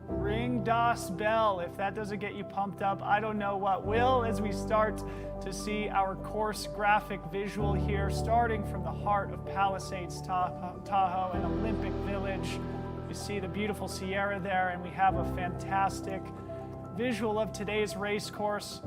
Ring das Bell. If that doesn't get you pumped up, I don't know what will, as we start to see our course graphic visual here, starting from the heart of Palisades Tahoe and Olympic Village. You see the beautiful Sierra there, and we have a fantastic visual of today's race course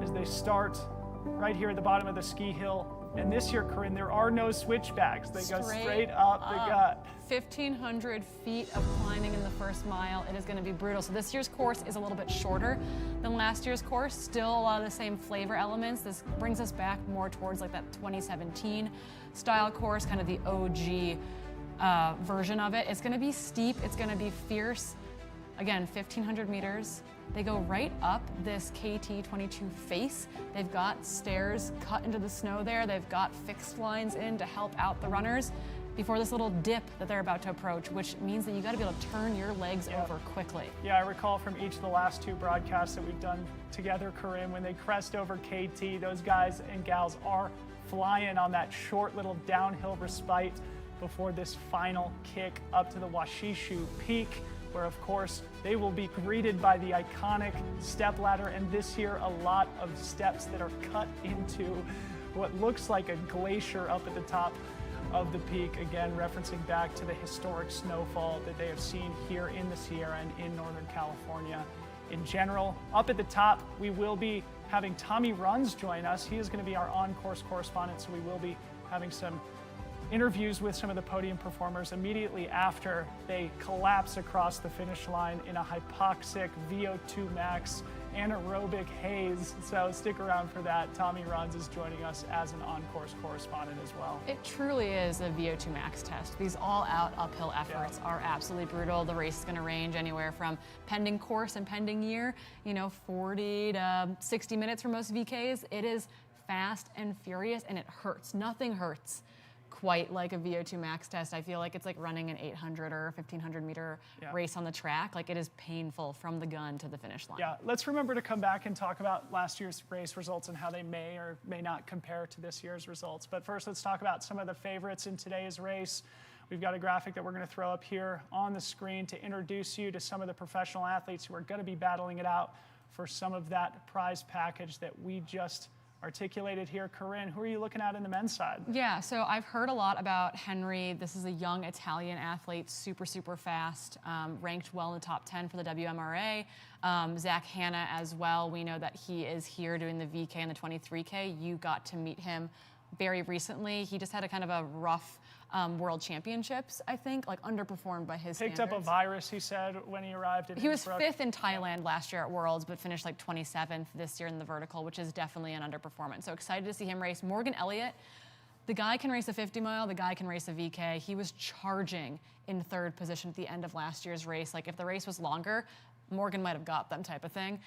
as they start right here at the bottom of the ski hill. And this year, Corinne, there are no switchbacks. They go straight up the gut. 1,500 feet of climbing in the first mile. It is going to be brutal. So this year's course is a little bit shorter than last year's course. Still a lot of the same flavor elements. This brings us back more towards like that 2017 style course, kind of the OG version of it. It's going to be steep. It's going to be fierce. Again, 1,500 meters. They go right up this KT22 face. They've got stairs cut into the snow there. They've got fixed lines in to help out the runners before this little dip that they're about to approach, which means that you got to be able to turn your legs over quickly. Yeah, I recall from each of the last two broadcasts that we've done together, Corinne, when they crest over KT, those guys and gals are flying on that short little downhill respite before this final kick up to the Washishu Peak, where of course they will be greeted by the iconic stepladder, and this year a lot of steps that are cut into what looks like a glacier up at the top of the peak, again referencing back to the historic snowfall that they have seen here in the Sierra and in Northern California in general. Up at the top, we will be having Tommy Runs join us. He is going to be our on-course correspondent, so we will be having some interviews with some of the podium performers immediately after they collapse across the finish line in a hypoxic VO2 max anaerobic haze. So stick around for that. Tommy Runs is joining us as an on-course correspondent as well. It truly is a VO2 max test. These all-out uphill efforts are absolutely brutal. The race is going to range anywhere from, pending course and pending year, 40 to 60 minutes for most VKs. It is fast and furious, and it hurts. Nothing hurts quite like a VO2 max test. I feel like it's like running an 800 or 1,500 meter race on the track. Like, it is painful from the gun to the finish line. Yeah, let's remember to come back and talk about last year's race results and how they may or may not compare to this year's results. But first, let's talk about some of the favorites in today's race. We've got a graphic that we're going to throw up here on the screen to introduce you to some of the professional athletes who are going to be battling it out for some of that prize package that we just articulated here. Corinne, who are you looking at in the men's side? Yeah, so I've heard a lot about Henry. This is a young Italian athlete, super, super fast, ranked well in the top 10 for the WMRA. Zach Hanna as well. We know that he is here doing the VK and the 23K. You got to meet him very recently. He just had a kind of a rough World Championships, I think, like underperformed by his standards. Picked up a virus, he said, when he arrived in He was 5th in Thailand last year at Worlds, but finished like 27th this year in the vertical, which is definitely an underperformance. So excited to see him race. Morgan Elliott, the guy can race a 50 mile, the guy can race a VK. He was charging in 3rd position at the end of last year's race. Like, if the race was longer, Morgan might have got them, type of thing.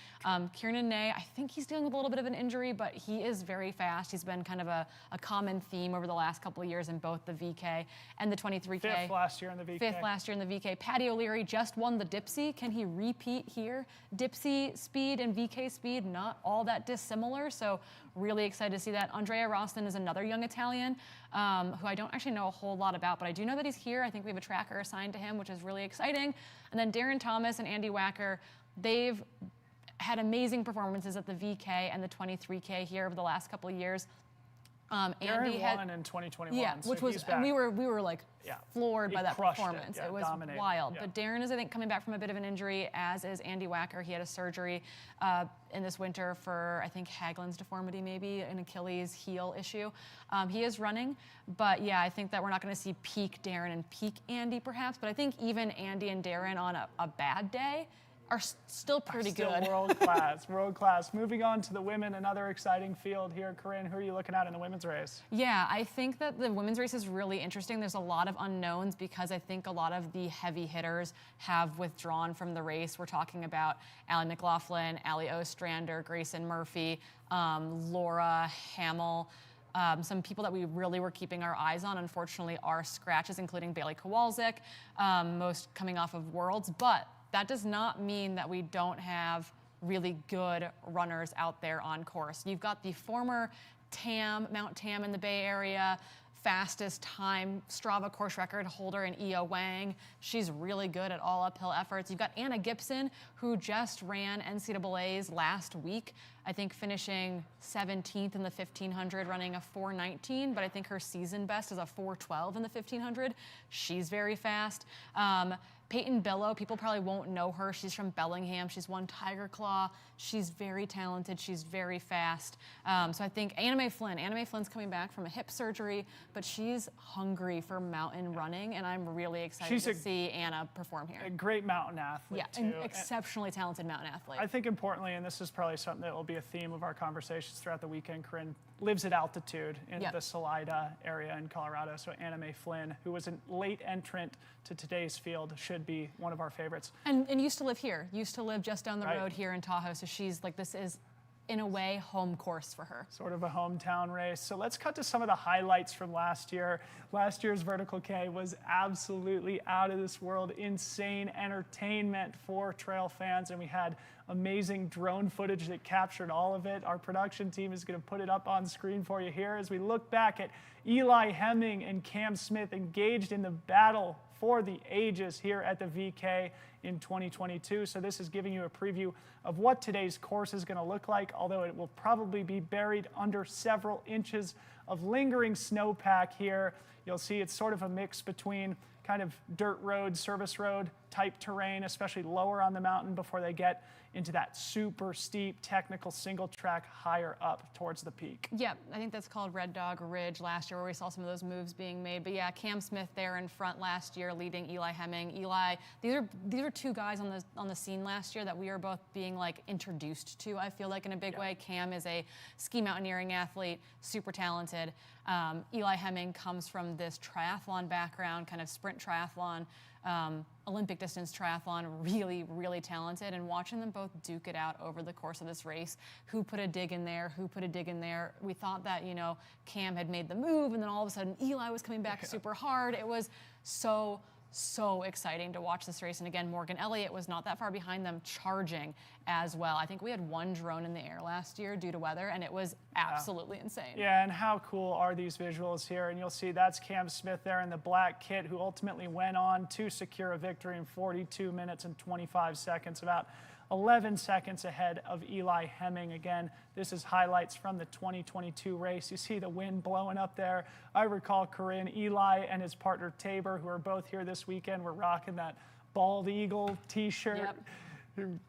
Kieran Ney, I think he's dealing with a little bit of an injury, but he is very fast. He's been kind of a common theme over the last couple of years in both the VK and the 23K. 5th last year in the VK. 5th last year in the VK. Paddy O'Leary just won the Dipsy. Can he repeat here? Dipsy speed and VK speed, not all that dissimilar, so really excited to see that. Andrea Roston is another young Italian who I don't actually know a whole lot about, but I do know that he's here. I think we have a tracker assigned to him, which is really exciting. And then Darren Thomas and Andy Wacker, they've had amazing performances at the VK and the 23K here over the last couple of years. Andy won in 2021. Yeah, so which was, and we were like floored by that performance. It was dominated. wild. But Darren is, I think, coming back from a bit of an injury, as is Andy Wacker. He had a surgery in this winter for, I think, Hagelin's deformity, maybe an Achilles heel issue. He is running, but yeah, I think that we're not going to see peak Darren and peak Andy, perhaps. But I think even Andy and Darren on a bad day are still pretty good. World class, world class. Moving on to the women, another exciting field here. Corinne, who are you looking at in the women's race? Yeah, I think that the women's race is really interesting. There's a lot of unknowns because I think a lot of the heavy hitters have withdrawn from the race. We're talking about Allie McLaughlin, Allie Ostrander, Grayson Murphy, Laura Hamill. Some people that we really were keeping our eyes on, unfortunately, are scratches, including Bailey Kowalczyk, most coming off of Worlds. But that does not mean that we don't have really good runners out there on course. You've got the former Mount Tam in the Bay Area, fastest time Strava course record holder in Io Wang. She's really good at all uphill efforts. You've got Anna Gibson, who just ran NCAA's last week, I think finishing 17th in the 1500, running a 4:19, but I think her season best is a 4:12 in the 1500. She's very fast. Peyton Billow, people probably won't know her. She's from Bellingham. She's won Tiger Claw. She's very talented. She's very fast. So I think Anna Mae Flynn's coming back from a hip surgery, but she's hungry for mountain running, and I'm really excited to see Anna perform here. A great mountain athlete, yeah, too. An exceptionally talented mountain athlete. I think importantly, and this is probably something that will be a theme of our conversations throughout the weekend, Corinne lives at altitude in the Salida area in Colorado. So Anna Mae Flynn, who was a late entrant to today's field, should be one of our favorites. And used to live here, used to live just down the road here in Tahoe. So she's like, this is, in a way, home course for her. Sort of a hometown race. So let's cut to some of the highlights from last year. Last year's Vertical K was absolutely out of this world, insane entertainment for trail fans, and we had amazing drone footage that captured all of it. Our production team is going to put it up on screen for you here as we look back at Eli Hemming and Cam Smith engaged in the battle for the ages here at the VK in 2022. So this is giving you a preview of what today's course is going to look like, although it will probably be buried under several inches of lingering snowpack here. You'll see it's sort of a mix between kind of dirt road, service road type terrain, especially lower on the mountain before they get into that super steep technical single track higher up towards the peak. Yeah, I think that's called Red Dog Ridge last year, where we saw some of those moves being made. But yeah, Cam Smith there in front last year leading Eli Hemming. Eli, these are two guys on the scene last year that we are both being like introduced to, I feel like, in a big way. Cam is a ski mountaineering athlete, super talented. Eli Hemming comes from this triathlon background, kind of sprint triathlon, Olympic distance triathlon, really, really talented. And watching them both duke it out over the course of this race, who put a dig in there, who put a dig in there. We thought that, you know, Cam had made the move, and then all of a sudden Eli was coming back super hard. It was so exciting to watch this race. And again, Morgan Elliott was not that far behind them, charging as well. I think we had one drone in the air last year due to weather, and it was absolutely insane. Yeah, and how cool are these visuals here? And you'll see that's Cam Smith there in the black kit, who ultimately went on to secure a victory in 42 minutes and 25 seconds, about 11 seconds ahead of Eli Hemming. Again, this is highlights from the 2022 race. You see the wind blowing up there. I recall, Corinne, Eli and his partner Tabor, who are both here this weekend, were rocking that bald eagle t-shirt,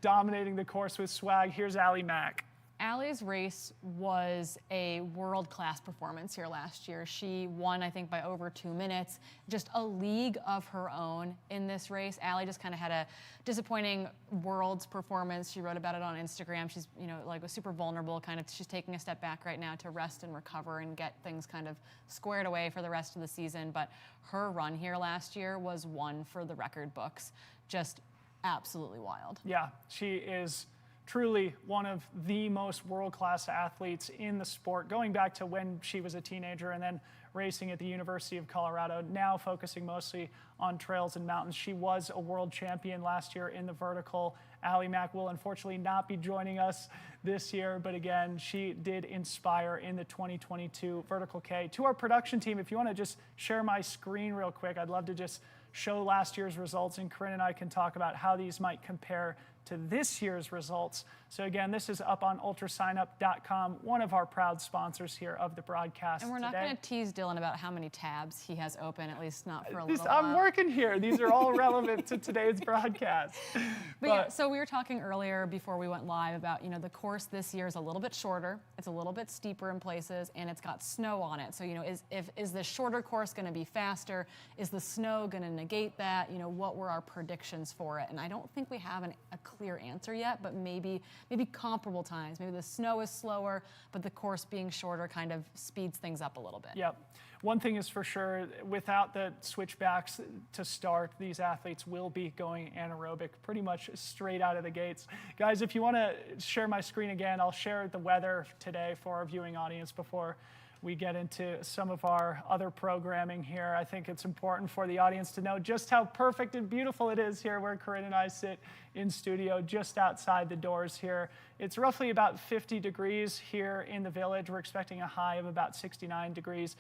dominating the course with swag. Here's Allie Mack. Allie's race was a world-class performance here last year. She won, I think, by over 2 minutes. Just a league of her own in this race. Allie just kind of had a disappointing Worlds performance. She wrote about it on Instagram. She's, you know, like was super vulnerable, kind of. She's taking a step back right now to rest and recover and get things kind of squared away for the rest of the season. But her run here last year was one for the record books. Just absolutely wild. Yeah, she is truly one of the most world-class athletes in the sport, going back to when she was a teenager and then racing at the University of Colorado, now focusing mostly on trails and mountains. She was a world champion last year in the vertical. Allie Mack will unfortunately not be joining us this year, but again, she did inspire in the 2022 Vertical K. To our production team, if you want to just share my screen real quick, I'd love to just show last year's results, and Corinne and I can talk about how these might compare to this year's results. So again, this is up on ultrasignup.com, one of our proud sponsors here of the broadcast. And we're not today. going to tease Dylan about how many tabs he has open, at least not for a little I'm while. working here. These are all relevant to today's broadcast. But yeah, so we were talking earlier before we went live about, you know, the course this year is a little bit shorter, it's a little bit steeper in places, and it's got snow on it. So, you know, is the shorter course going to be faster? Is the snow going to negate that? You know, what were our predictions for it? And I don't think we have a clear answer yet, but maybe comparable times. Maybe the snow is slower, but the course being shorter kind of speeds things up a little bit. Yep. One thing is for sure, without the switchbacks to start, these athletes will be going anaerobic pretty much straight out of the gates. Guys, if you want to share my screen again, I'll share the weather today for our viewing audience before we get into some of our other programming here. I think it's important for the audience to know just how perfect and beautiful it is here where Corinne and I sit in studio just outside the doors here. It's roughly about 50 degrees here in the village. We're expecting a high of about 69 degrees.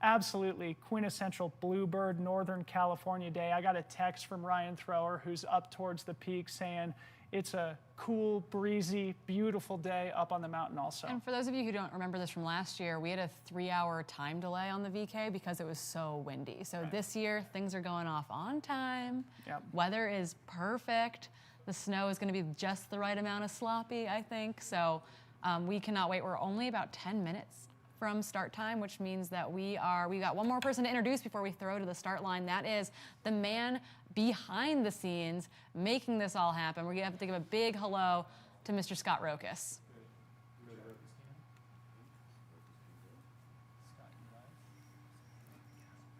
Absolutely quintessential Bluebird Northern California day. I got a text from Ryan Thrower, who's up towards the peak, saying it's a cool, breezy, beautiful day up on the mountain also. And for those of you who don't remember this from last year, we had a 3-hour time delay on the VK because it was so windy. So this year, things are going off on time. Yep. Weather is perfect. The snow is going to be just the right amount of sloppy, I think. So we cannot wait. We're only about 10 minutes from start time, which means that we got one more person to introduce before we throw to the start line. That is the man behind the scenes making this all happen. We're gonna have to give a big hello to Mr. Scott Rokas.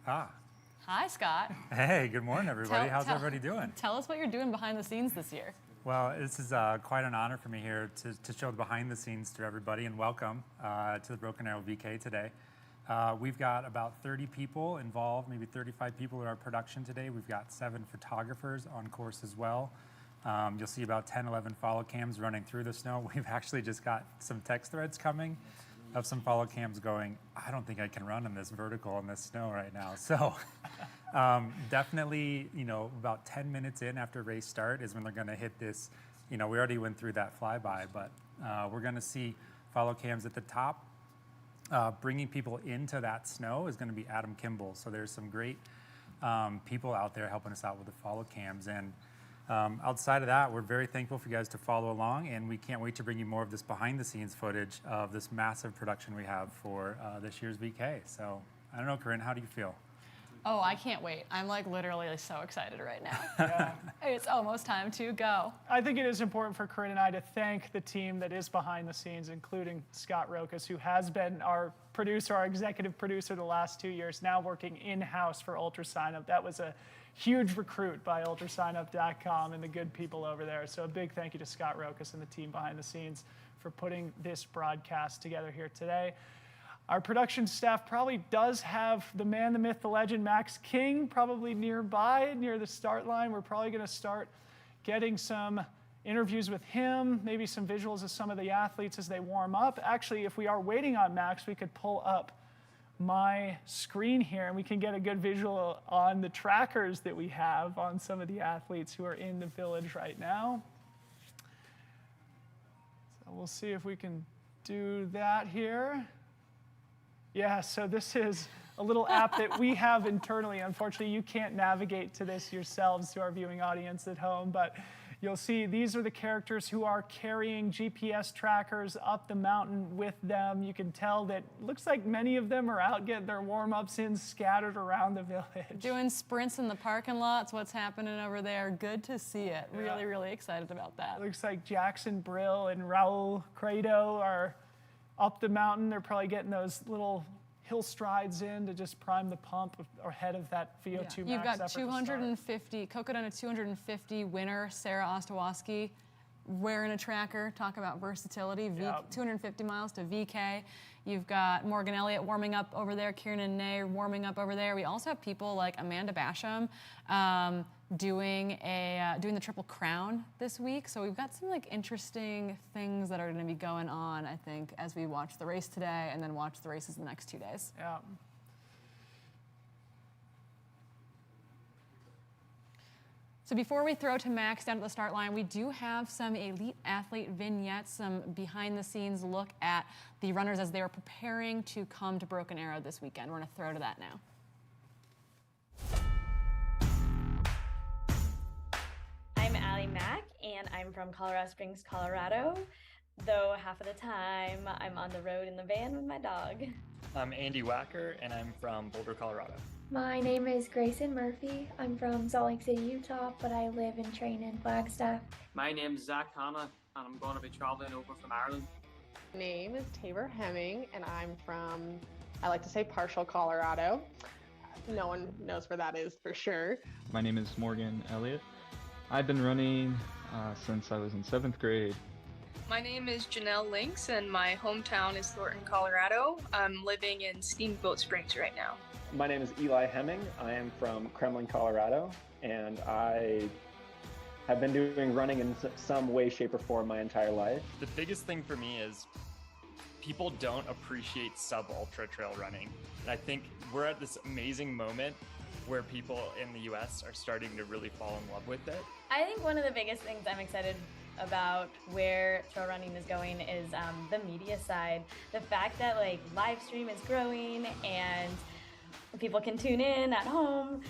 Hi, Scott. Hey, good morning, everybody. How's everybody doing? Tell us what you're doing behind the scenes this year. Well, this is quite an honor for me here to show the behind the scenes to everybody, and welcome to the Broken Arrow VK today. We've got about 30 people involved, maybe 35 people in our production today. We've got 7 photographers on course as well. You'll see about 10, 11 follow cams running through the snow. We've actually just got some text threads coming of some follow cams going, I don't think I can run in this vertical in this snow right now. So definitely, you know, about 10 minutes in after race start is when they're gonna hit this, you know, we already went through that flyby, but we're gonna see follow cams at the top. Bringing people into that snow is gonna be Adam Kimball. So there's some great people out there helping us out with the follow cams. And outside of that, we're very thankful for you guys to follow along, and we can't wait to bring you more of this behind the scenes footage of this massive production we have for this year's VK. So I don't know, Corinne, how do you feel? Oh, I can't wait. I'm like literally so excited right now. Yeah. It's almost time to go. I think it is important for Corinne and I to thank the team that is behind the scenes, including Scott Rokas, who has been our producer, our executive producer the last 2 years, now working in-house for UltraSignup. That was a huge recruit by ultrasignup.com and the good people over there. So a big thank you to Scott Rokas and the team behind the scenes for putting this broadcast together here today. Our production staff probably does have the man, the myth, the legend, Max King, probably nearby, near the start line. We're probably going to start getting some interviews with him, maybe some visuals of some of the athletes as they warm up. Actually, if we are waiting on Max, we could pull up my screen here and we can get a good visual on the trackers that we have on some of the athletes who are in the village right now. So we'll see if we can do that here. Yeah, so this is a little app that we have internally. Unfortunately, you can't navigate to this yourselves, to our viewing audience at home, but you'll see these are the characters who are carrying GPS trackers up the mountain with them. You can tell that looks like many of them are out getting their warm-ups in, scattered around the village. Doing sprints in the parking lots, what's happening over there. Good to see it. Really, really excited about that. Looks like Jackson Brill and Raul Credo are up the mountain. They're probably getting those little hill strides in to just prime the pump ahead of that VO2 max. You've got 250, Cocodona 250 winner, Sarah Ostawoski, wearing a tracker. Talk about versatility, 250 miles to VK. You've got Morgan Elliott warming up over there, Kieran Ney warming up over there. We also have people like Amanda Basham doing the Triple Crown this week. So we've got some like interesting things that are going to be going on, I think, as we watch the race today and then watch the races the next 2 days. So before we throw to Max down at the start line, we do have some elite athlete vignettes, some behind the scenes look at the runners as they were preparing to come to Broken Arrow this weekend. We're going to throw to that now. I'm Allie Mack, and I'm from Colorado Springs, Colorado, though half of the time I'm on the road in the van with my dog. I'm Andy Wacker, and I'm from Boulder, Colorado. My name is Grayson Murphy. I'm from Salt Lake City, Utah, but I live and train in Flagstaff. My name is Zach Hanna, and I'm going to be traveling over from Ireland. My name is Tabor Hemming, and I'm from, I like to say, partial Colorado. No one knows where that is for sure. My name is Morgan Elliott. I've been running since I was in 7th grade. My name is Janelle Lynx, and my hometown is Thornton, Colorado. I'm living in Steamboat Springs right now. My name is Eli Hemming. I am from Kremlin, Colorado, and I have been doing running in some way, shape, or form my entire life. The biggest thing for me is people don't appreciate sub-ultra trail running. And I think we're at this amazing moment where people in the US are starting to really fall in love with it. I think one of the biggest things I'm excited about where trail running is going is the media side. The fact that live stream is growing and people can tune in at home,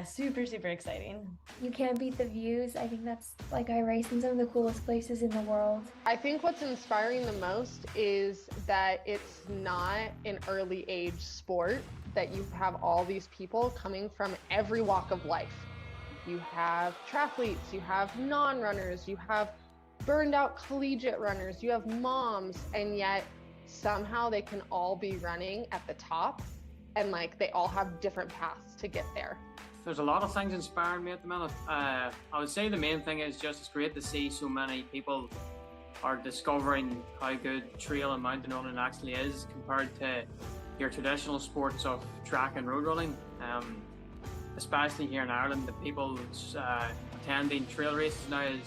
super exciting. You can't beat the views. I think that's I race in some of the coolest places in the world. I think what's inspiring the most is that it's not an early age sport, that you have all these people coming from every walk of life. You have triathletes, you have non-runners, you have burned out collegiate runners, you have moms, and yet somehow they can all be running at the top, and they all have different paths to get there. There's a lot of things inspiring me at the minute. I would say the main thing is just it's great to see so many people are discovering how good trail and mountain running actually is compared to your traditional sports of track and road running. Especially here in Ireland, the people attending trail races now is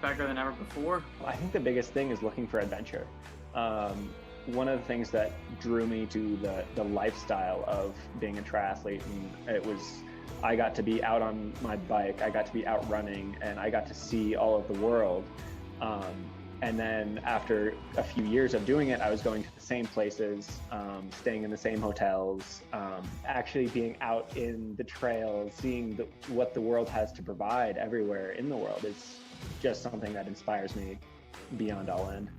bigger than ever before. I think the biggest thing is looking for adventure. One of the things that drew me to the lifestyle of being a triathlete, and I got to be out on my bike, I got to be out running, and I got to see all of the world. And then after a few years of doing it, I was going to the same places, staying in the same hotels, actually being out in the trails, seeing what the world has to provide everywhere in the world is just something that inspires me beyond all end.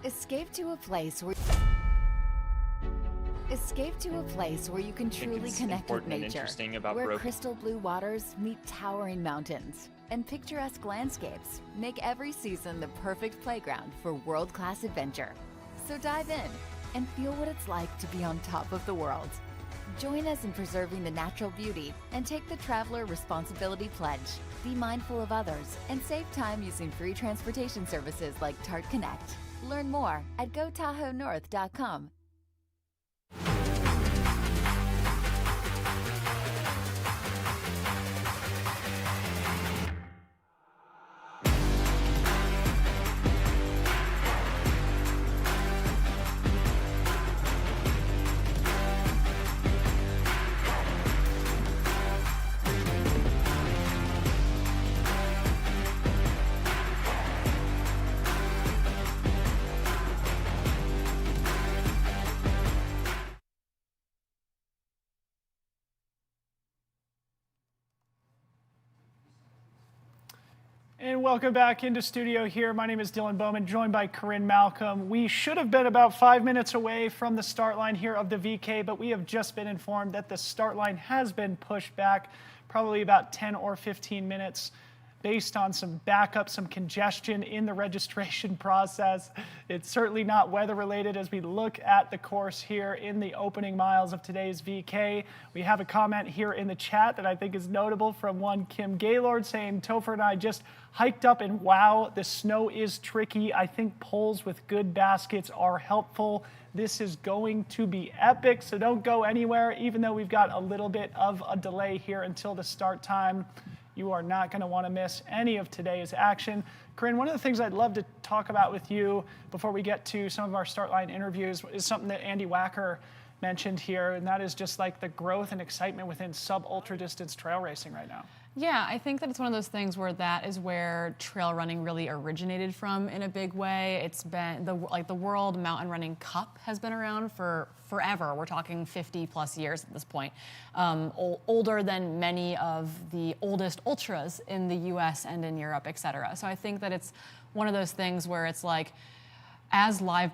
Escape to a place where you can truly connect with nature, where crystal blue waters meet towering mountains, and picturesque landscapes make every season the perfect playground for world-class adventure. So dive in and feel what it's like to be on top of the world. Join us in preserving the natural beauty and take the Traveler Responsibility Pledge. Be mindful of others and save time using free transportation services like Tart Connect. Learn more at gotahoenorth.com. And welcome back into studio here. My name is Dylan Bowman, joined by Corinne Malcolm. We should have been about 5 minutes away from the start line here of the VK, but we have just been informed that the start line has been pushed back probably about 10 or 15 minutes based on some backup, some congestion in the registration process. It's certainly not weather related as we look at the course here in the opening miles of today's VK. We have a comment here in the chat that I think is notable from one Kim Gaylord saying, Topher and I just hiked up and wow, the snow is tricky. I think poles with good baskets are helpful. This is going to be epic, so don't go anywhere. Even though we've got a little bit of a delay here until the start time, you are not going to want to miss any of today's action. Corinne, one of the things I'd love to talk about with you before we get to some of our start line interviews is something that Andy Wacker mentioned here, and that is just like the growth and excitement within sub-ultra distance trail racing right now. Yeah, I think that it's one of those things where that is where trail running really originated from in a big way. It's been the World Mountain Running Cup has been around for forever. We're talking 50 plus years at this point. Older than many of the oldest ultras in the US and in Europe, et cetera. So I think that it's one of those things where it's like, as live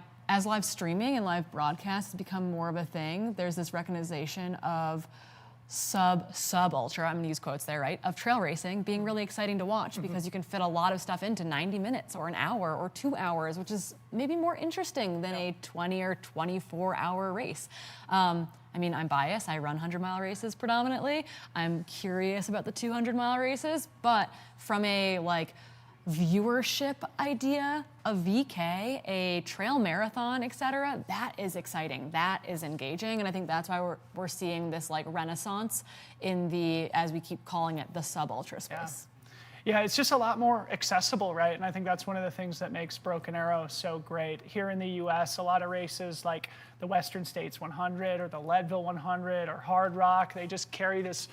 streaming and live broadcasts become more of a thing, there's this recognition of sub-ultra, I'm gonna use quotes there, right, of trail racing being really exciting to watch because you can fit a lot of stuff into 90 minutes or an hour or 2 hours, which is maybe more interesting than a 20 or 24 hour race. I mean, I'm biased, I run 100-mile races predominantly. I'm curious about the 200-mile races, but from a viewership idea, a VK, a trail marathon, et cetera, that is exciting, that is engaging, and I think that's why we're seeing this renaissance in the, as we keep calling it, the sub-ultra space. Yeah, it's just a lot more accessible, right? And I think that's one of the things that makes Broken Arrow so great. Here in the US, a lot of races like the Western States 100 or the Leadville 100 or Hard Rock, they just carry this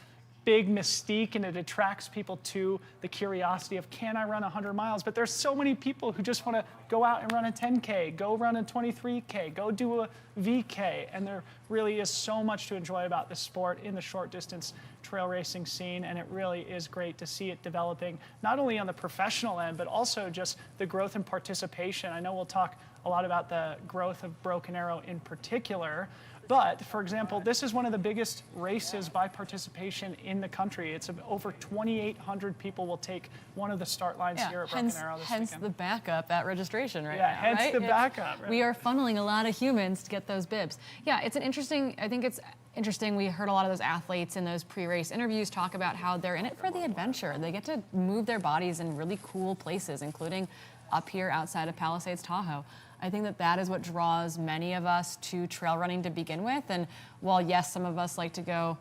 big mystique, and it attracts people to the curiosity of, can I run 100 miles? But there's so many people who just want to go out and run a 10K, go run a 23K, go do a VK, and there really is so much to enjoy about this sport in the short distance trail racing scene, and it really is great to see it developing, not only on the professional end, but also just the growth and participation. I know we'll talk a lot about the growth of Broken Arrow in particular, but, for example, this is one of the biggest races by participation in the country. It's over 2,800 people will take one of the start lines here at Broken Arrow this weekend. Hence the backup at registration right now, hence right? the backup. Right? We are funneling a lot of humans to get those bibs. Yeah, it's an interesting, I think it's interesting. We heard a lot of those athletes in those pre-race interviews talk about how they're in it for the adventure. They get to move their bodies in really cool places, including up here outside of Palisades Tahoe. I think that is what draws many of us to trail running to begin with. And while, yes, some of us like to go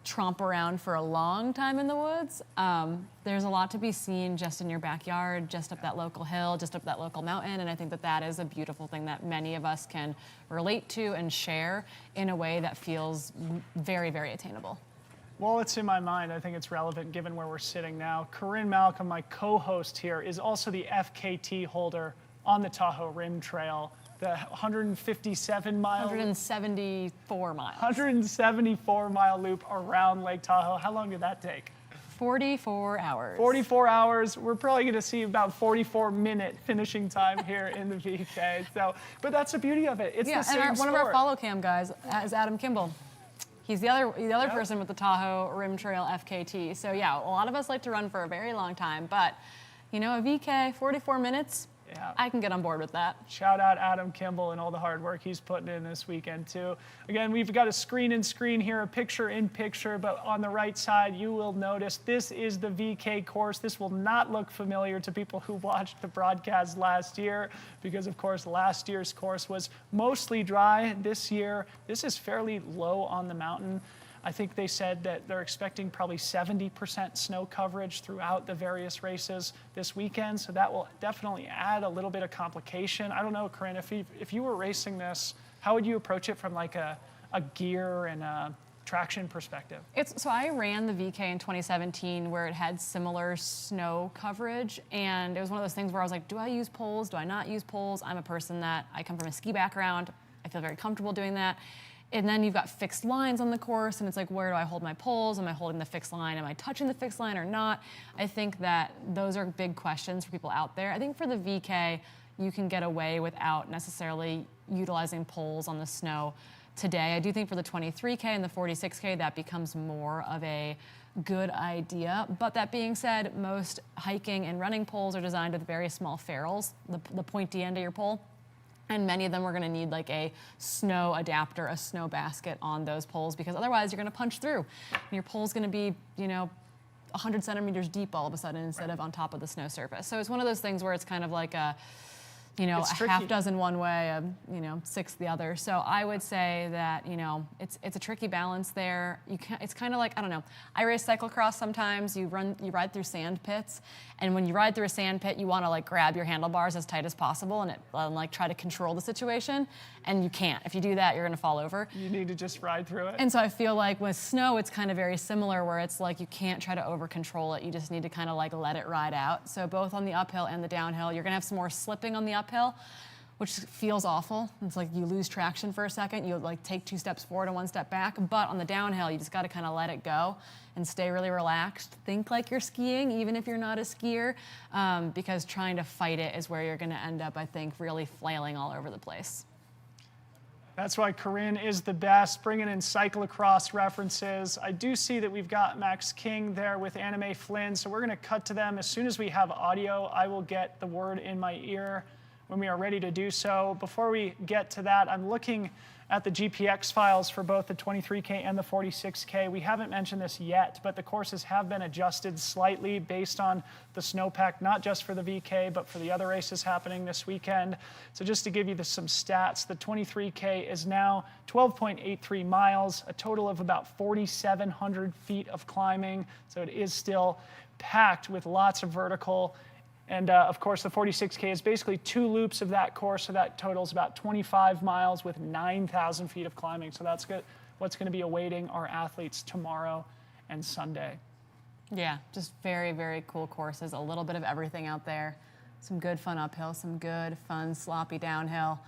tromp around for a long time in the woods, there's a lot to be seen just in your backyard, just up that local hill, just up that local mountain. And I think that is a beautiful thing that many of us can relate to and share in a way that feels very, very attainable. Well, it's in my mind. I think it's relevant given where we're sitting now. Corinne Malcolm, my co-host here, is also the FKT holder on the Tahoe Rim Trail, the 157 mile... 174 miles. 174 mile loop around Lake Tahoe. How long did that take? 44 hours. 44 hours. We're probably going to see about 44-minute finishing time here in the VK. So, but that's the beauty of it. It's the same and one sport. of our follow cam guys is Adam Kimball. He's the other person with the Tahoe Rim Trail FKT. So yeah, a lot of us like to run for a very long time, but a VK, 44 minutes, I can get on board with that. Shout out Adam Kimball and all the hard work he's putting in this weekend too. Again, we've got a screen here, a picture-in-picture, but on the right side, you will notice this is the VK course. This will not look familiar to people who watched the broadcast last year because, of course, last year's course was mostly dry. This year, this is fairly low on the mountain. I think they said that they're expecting probably 70% snow coverage throughout the various races this weekend, so that will definitely add a little bit of complication. I don't know, Corinne, if you were racing this, how would you approach it from like a gear and a traction perspective? So I ran the VK in 2017 where it had similar snow coverage, and it was one of those things where I was like, do I use poles? Do I not use poles? I'm a person that I come from a ski background. I feel very comfortable doing that. And then you've got fixed lines on the course, and it's like, where do I hold my poles? Am I holding the fixed line? Am I touching the fixed line or not? I think that those are big questions for people out there. I think for the VK, you can get away without necessarily utilizing poles on the snow today. I do think for the 23K and the 46K, that becomes more of a good idea. But that being said, most hiking and running poles are designed with very small ferrules, the pointy end of your pole. And many of them are going to need like a snow adapter, a snow basket on those poles, because otherwise you're going to punch through. And your pole's going to be, 100 centimeters deep all of a sudden instead of on top of the snow surface. So it's one of those things where it's kind of like a you know, It's a tricky. half dozen one way, you know, 6 the other. So I would say that, you know, it's a tricky balance there. It's kind of like, I don't know, I race cyclocross sometimes. You ride through sand pits, and when you ride through a sand pit, you want to like grab your handlebars as tight as possible and like try to control the situation, and you can't. If you do that, you're going to fall over. You need to just ride through it. And so I feel like with snow, it's kind of very similar, where it's like you can't try to over control it. You just need to kind of like let it ride out. So both on the uphill and the downhill, you're going to have some more slipping on the uphill, which feels awful. It's like you lose traction for a second. You like take 2 steps forward and 1 step back. But on the downhill, you just got to kind of let it go and stay really relaxed. Think like you're skiing, even if you're not a skier, because trying to fight it is where you're going to end up, I think, really flailing all over the place. That's why Corinne is the best, bringing in cyclocross references. I do see that we've got Max King there with Anime Flynn, so we're going to cut to them. As soon as we have audio, I will get the word in my ear when we are ready to do so. Before we get to that, I'm looking at the GPX files for both the 23K and the 46K. We haven't mentioned this yet, but the courses have been adjusted slightly based on the snowpack, not just for the VK, but for the other races happening this weekend. So just to give you some stats, the 23K is now 12.83 miles, a total of about 4,700 feet of climbing. So it is still packed with lots of vertical. And of course, the 46K is basically 2 loops of that course, so that totals about 25 miles with 9,000 feet of climbing. So that's good. What's going to be awaiting our athletes tomorrow and Sunday. Yeah, just very, very cool courses. A little bit of everything out there. Some good fun uphill, some good fun sloppy downhill.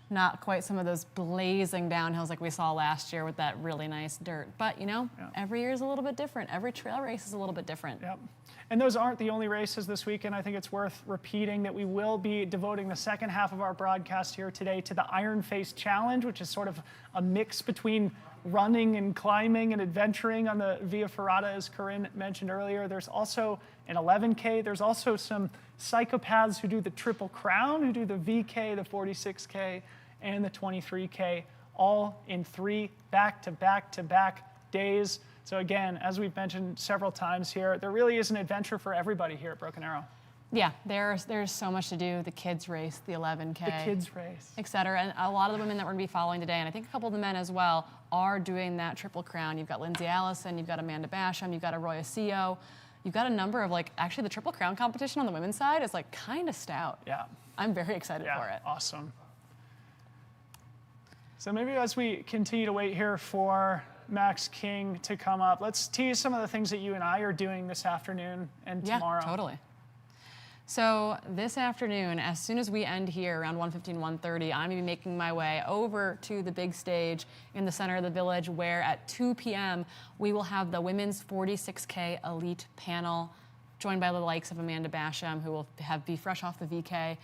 Not quite some of those blazing downhills like we saw last year with that really nice dirt. But, you know, every year is a little bit different. Every trail race is a little bit different. Yep. And those aren't the only races this weekend. I think it's worth repeating that we will be devoting the second half of our broadcast here today to the Iron Face Challenge, which is sort of a mix between running and climbing and adventuring on the Via Ferrata, as Corinne mentioned earlier. There's also an 11K. There's also some psychopaths who do the Triple Crown, who do the VK, the 46K, and the 23K, all in 3 back-to-back-to-back days. So again, as we've mentioned several times here, there really is an adventure for everybody here at Broken Arrow. Yeah, there's so much to do. The kids race, the 11K. The kids race. Et cetera. And a lot of the women that we're going to be following today, and I think a couple of the men as well, are doing that Triple Crown. You've got Lindsay Allison, you've got Amanda Basham, you've got Arroyo Sio. You've got a number of, like, actually the Triple Crown competition on the women's side is like kind of stout. Yeah. I'm very excited for it. Awesome. So maybe as we continue to wait here for Max King to come up, let's tease some of the things that you and I are doing this afternoon and tomorrow. Yeah, totally. So this afternoon, as soon as we end here around 1:15, 1:30, I'm going to be making my way over to the big stage in the center of the village, where at 2 p.m. we will have the women's 46K elite panel, joined by the likes of Amanda Basham, who will be fresh off the VK,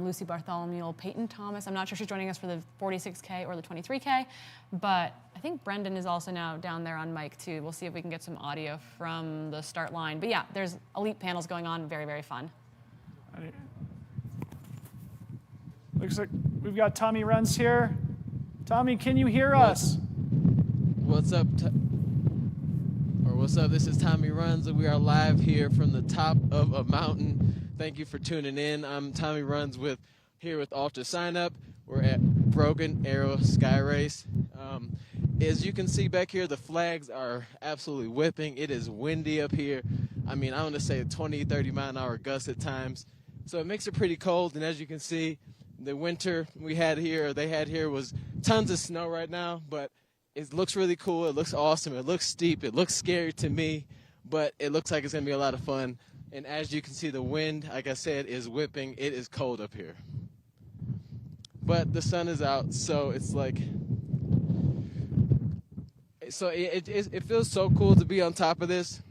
Lucy Bartholomew, Peyton Thomas. I'm not sure she's joining us for the 46K or the 23K, but I think Brendan is also now down there on mic too. We'll see if we can get some audio from the start line. But yeah, there's elite panels going on, very, very fun. Looks like we've got Tommy Runs here. Tommy, can you hear us? What's up? What's up? This is Tommy Runs, and we are live here from the top of a mountain. Thank you for tuning in. I'm Tommy Runs here with Ultra Sign Up. We're at Broken Arrow SKYRACE. As you can see back here, the flags are absolutely whipping. It is windy up here. I mean, I want to say 20, 30 mile an hour gusts at times. So it makes it pretty cold. And as you can see, the winter they had here was tons of snow right now, but it looks really cool. It looks awesome. It looks steep. It looks scary to me, but it looks like it's going to be a lot of fun. And as you can see, the wind, like I said, is whipping. It is cold up here. But the sun is out, so it's like... So it feels so cool to be on top of this.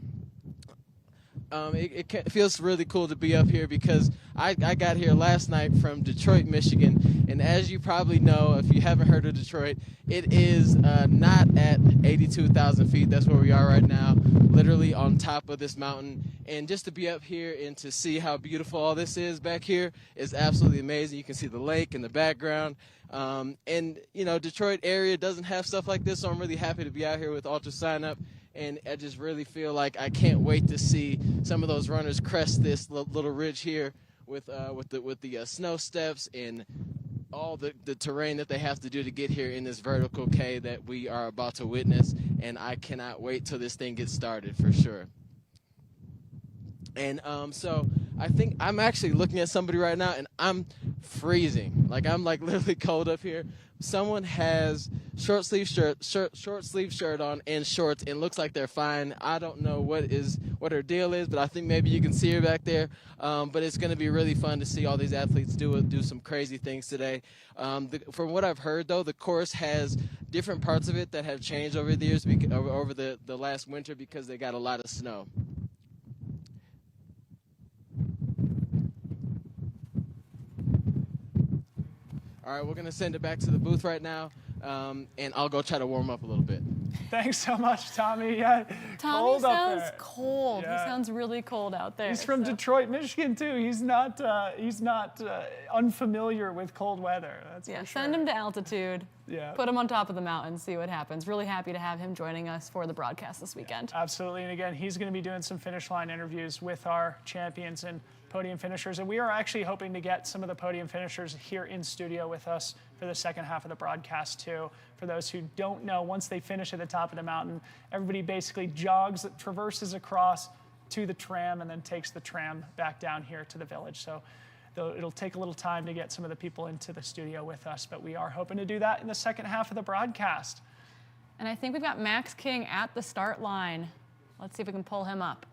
It feels really cool to be up here because I got here last night from Detroit, Michigan, and as you probably know, if you haven't heard of Detroit, it is not at 82,000 feet. That's where we are right now, literally on top of this mountain. And just to be up here and to see how beautiful all this is back here is absolutely amazing. You can see the lake in the background. And, you know, Detroit area doesn't have stuff like this, so I'm really happy to be out here with Ultra Sign Up. And I just really feel like I can't wait to see some of those runners crest this little ridge here with the snow steps and all the terrain that they have to do to get here in this vertical K that we are about to witness, and I cannot wait till this thing gets started for sure. And so I think I'm actually looking at somebody right now, and I'm freezing. Like, I'm like literally cold up here. Someone has short sleeve shirt on and shorts, and looks like they're fine. I don't know what her deal is, but I think maybe you can see her back there. But it's going to be really fun to see all these athletes do some crazy things today. From what I've heard, though, the course has different parts of it that have changed over the years, over the last winter, because they got a lot of snow. All right, we're going to send it back to the booth right now, and I'll go try to warm up a little bit. Thanks so much, Tommy. Yeah, Tommy cold sounds up there. cold. Yeah. He sounds really cold out there. He's from Detroit, Michigan, too. He's not unfamiliar with cold weather. That's for sure. Send him to altitude. Yeah. Put him on top of the mountain, see what happens. Really happy to have him joining us for the broadcast this weekend. Absolutely, and again, he's going to be doing some finish line interviews with our champions and podium finishers, and we are actually hoping to get some of the podium finishers here in studio with us for the second half of the broadcast too. For those who don't know, once they finish at the top of the mountain, everybody basically traverses across to the tram and then takes the tram back down here to the village. So it'll take a little time to get some of the people into the studio with us, but we are hoping to do that in the second half of the broadcast. And I think we've got Max King at the start line. Let's see if we can pull him up.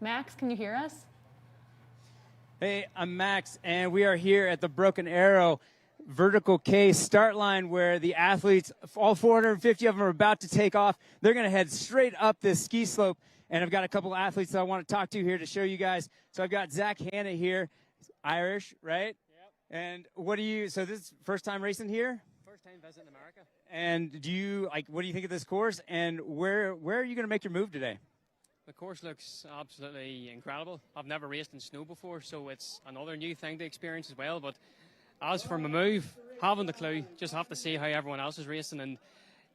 Max, can you hear us? Hey, I'm Max, and we are here at the Broken Arrow vertical K start line, where the athletes, all 450 of them, are about to take off. They're going to head straight up this ski slope, and I've got a couple athletes that I want to talk to here to show you guys. So I've got Zach Hanna here, Irish, right? Yep. And so this is first time racing here? First time visiting America. And what do you think of this course, and where are you going to make your move today? The course looks absolutely incredible. I've never raced in snow before, so it's another new thing to experience as well. But as for my move, haven't the clue. Just have to see how everyone else is racing, and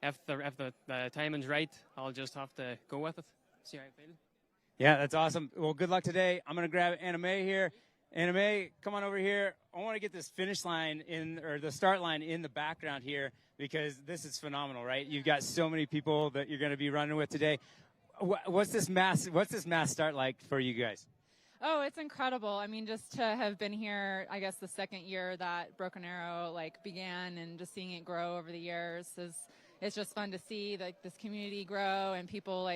if the timing's right, I'll just have to go with it, see how I feel. Yeah, that's awesome. Well, good luck today. I'm going to grab Anna Mae here. Anna Mae, come on over here. I want to get this finish line or the start line in the background here, because this is phenomenal, right? You've got so many people that you're going to be running with today. What's this mass start like for you guys? Oh, it's incredible. I mean, just to have been here, I guess the second year that Broken Arrow began, and just seeing it grow over the years it's just fun to see this community grow, and people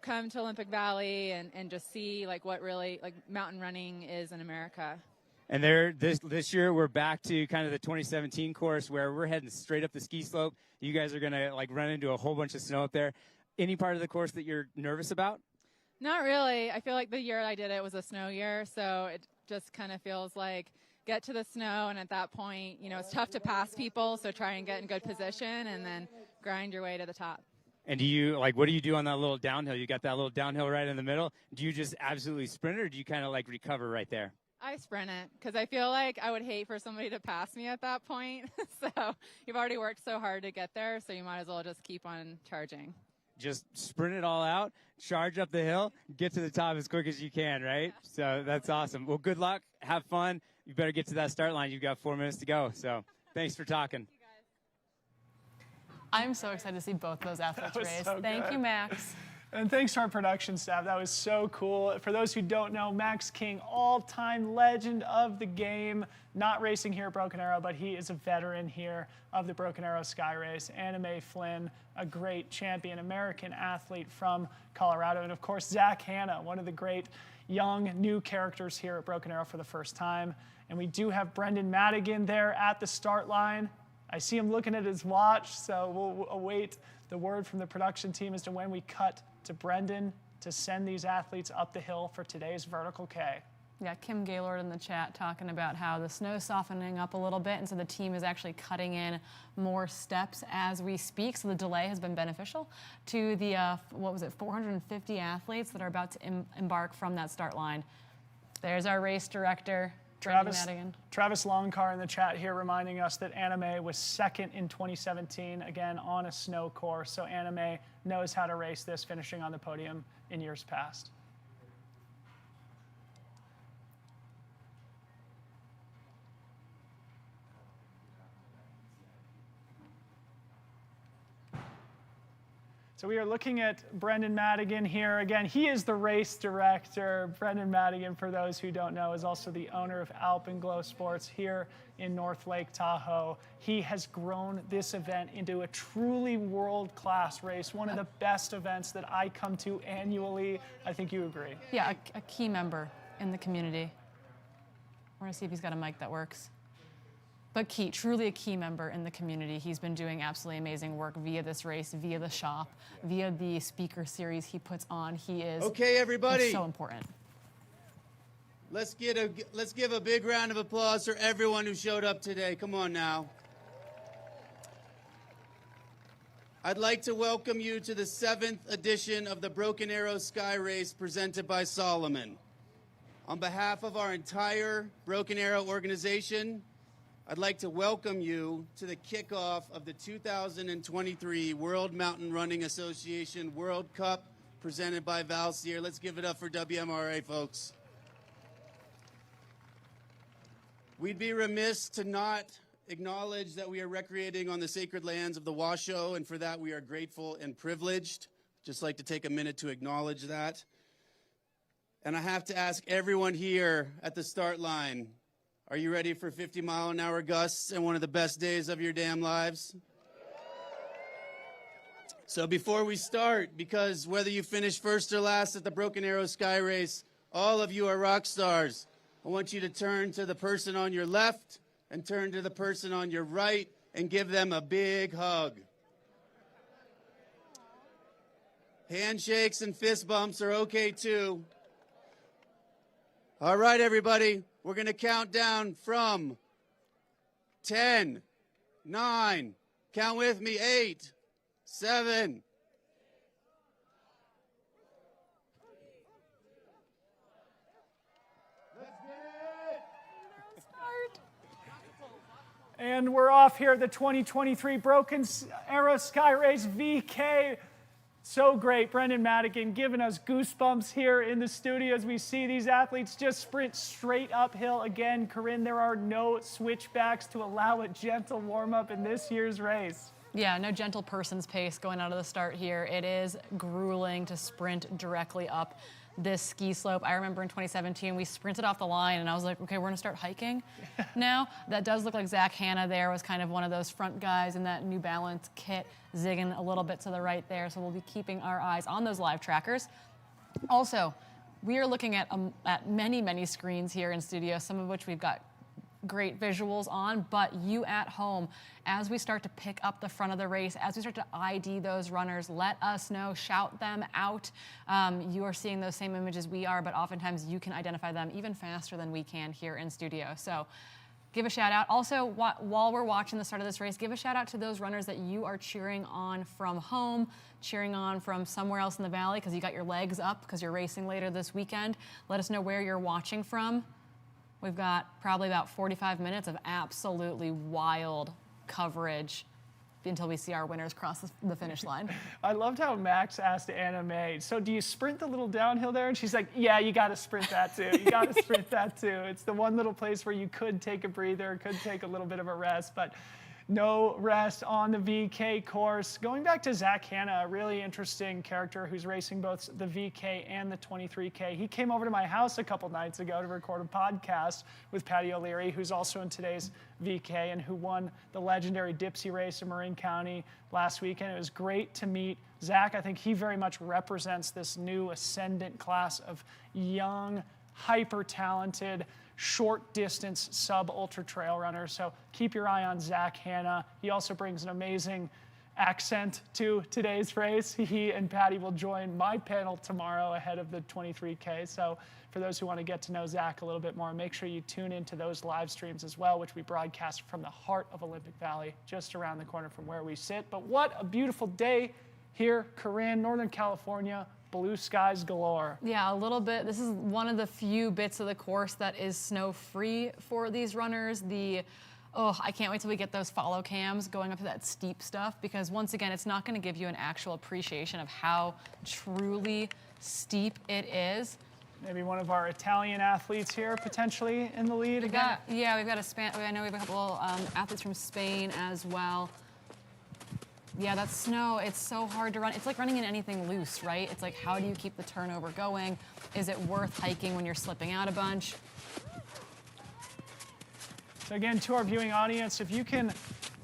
come to Olympic Valley and just see what really mountain running is in America. And this year we're back to kind of the 2017 course, where we're heading straight up the ski slope. You guys are going to run into a whole bunch of snow up there. Any part of the course that you're nervous about? Not really. I feel like the year I did it was a snow year, so it just kind of feels like get to the snow, and at that point, it's tough to pass people, so try and get in good position and then grind your way to the top. And do you, what do you do on that little downhill? You got that little downhill right in the middle. Do you just absolutely sprint, or do you kind of recover right there? I sprint it, because I feel like I would hate for somebody to pass me at that point. So you've already worked so hard to get there, so you might as well just keep on charging. Just sprint it all out, charge up the hill, get to the top as quick as you can, right? Yeah. So that's awesome. Well, good luck. Have fun. You better get to that start line. You've got 4 minutes to go. So thanks for talking. I'm so excited to see both those athletes race. So Thank you, Max. And thanks to our production staff. That was so cool. For those who don't know, Max King, all-time legend of the game, not racing here at Broken Arrow, but he is a veteran here of the Broken Arrow SKYRACE. Anna Mae Flynn, a great champion American athlete from Colorado. And of course, Zach Hanna, one of the great young new characters here at Broken Arrow for the first time. And we do have Brendan Madigan there at the start line. I see him looking at his watch, so we'll await the word from the production team as to when we cut to Brendan to send these athletes up the hill for today's vertical K. Yeah, Kim Gaylord in the chat talking about how the snow's softening up a little bit, and so the team is actually cutting in more steps as we speak. So the delay has been beneficial to the, 450 athletes that are about to embark from that start line. There's our race director, Travis Longcar in the chat here reminding us that Anna Mae was second in 2017, again on a snow course. So Anna Mae knows how to race this, finishing on the podium in years past. So we are looking at Brendan Madigan here. Again, he is the race director. Brendan Madigan, for those who don't know, is also the owner of Alpenglow Sports here in North Lake Tahoe. He has grown this event into a truly world-class race, one of the best events that I come to annually. I think you agree. Yeah, a key member in the community. We're gonna see if he's got a mic that works. But truly a key member in the community. He's been doing absolutely amazing work via this race, via the shop, via the speaker series he puts on. He is okay, everybody. So important. Let's give a big round of applause for everyone who showed up today. Come on now. I'd like to welcome you to the 7th edition of the Broken Arrow Sky Race presented by Solomon. On behalf of our entire Broken Arrow organization, I'd like to welcome you to the kickoff of the 2023 World Mountain Running Association World Cup presented by Valsir. Let's give it up for WMRA, folks. We'd be remiss to not acknowledge that we are recreating on the sacred lands of the Washoe, and for that we are grateful and privileged. Just like to take a minute to acknowledge that. And I have to ask everyone here at the start line, are you ready for 50-mile-an-hour gusts and one of the best days of your damn lives? So before we start, because whether you finish first or last at the Broken Arrow Sky Race, all of you are rock stars. I want you to turn to the person on your left and turn to the person on your right and give them a big hug. Handshakes and fist bumps are okay too. All right, everybody. We're going to count down from 10, 9, count with me, 8, 7. Let's get it! And we're off here at the 2023 Broken Arrow Sky Race VK. So great, Brendan Madigan giving us goosebumps here in the studio as we see these athletes just sprint straight uphill. Again, Corinne, there are no switchbacks to allow a gentle warm-up in this year's race. Yeah, no gentle person's pace going out of the start here. It is grueling to sprint directly up this ski slope. I remember in 2017, we sprinted off the line and I was like, okay, we're gonna start hiking now. That does look like Zach Hanna there was kind of one of those front guys in that New Balance kit, zigging a little bit to the right there. So we'll be keeping our eyes on those live trackers. Also, we are looking at many, many screens here in studio, some of which we've got great visuals on, but you at home, as we start to pick up the front of the race, as we start to ID those runners, let us know, shout them out. You are seeing those same images we are, but oftentimes you can identify them even faster than we can here in studio. So give a shout out. Also, while we're watching the start of this race, give a shout out to those runners that you are cheering on from home, cheering on from somewhere else in the valley because you got your legs up because you're racing later this weekend. Let us know where you're watching from. We've got probably about 45 minutes of absolutely wild coverage until we see our winners cross the finish line. I loved how Max asked Anna May, so do you sprint the little downhill there? And she's like, yeah, you got to sprint that too. You got to sprint that too. It's the one little place where you could take a breather, could take a little bit of a rest, but no rest on the VK course. Going back to Zach Hanna, a really interesting character who's racing both the VK and the 23K. He came over to my house a couple nights ago to record a podcast with Patty O'Leary, who's also in today's VK and who won the legendary Dipsy race in Marin County last weekend. It was great to meet Zach. I think he very much represents this new ascendant class of young, hyper-talented, short distance sub-ultra trail runner. So keep your eye on Zach Hanna. He also brings an amazing accent to today's race. He and Patty will join my panel tomorrow ahead of the 23K. So for those who want to get to know Zach a little bit more, make sure you tune into those live streams as well, which we broadcast from the heart of Olympic Valley, just around the corner from where we sit. But what a beautiful day here, Corinne, Northern California. Blue skies galore. Yeah, a little bit. This is one of the few bits of the course that is snow-free for these runners. I can't wait till we get those follow cams going up to that steep stuff because once again, it's not going to give you an actual appreciation of how truly steep it is. Maybe one of our Italian athletes here potentially in the lead again. We've got I know we have a couple athletes from Spain as well. Yeah, that snow, it's so hard to run. It's like running in anything loose, right? It's like, how do you keep the turnover going? Is it worth hiking when you're slipping out a bunch? So again, to our viewing audience, if you can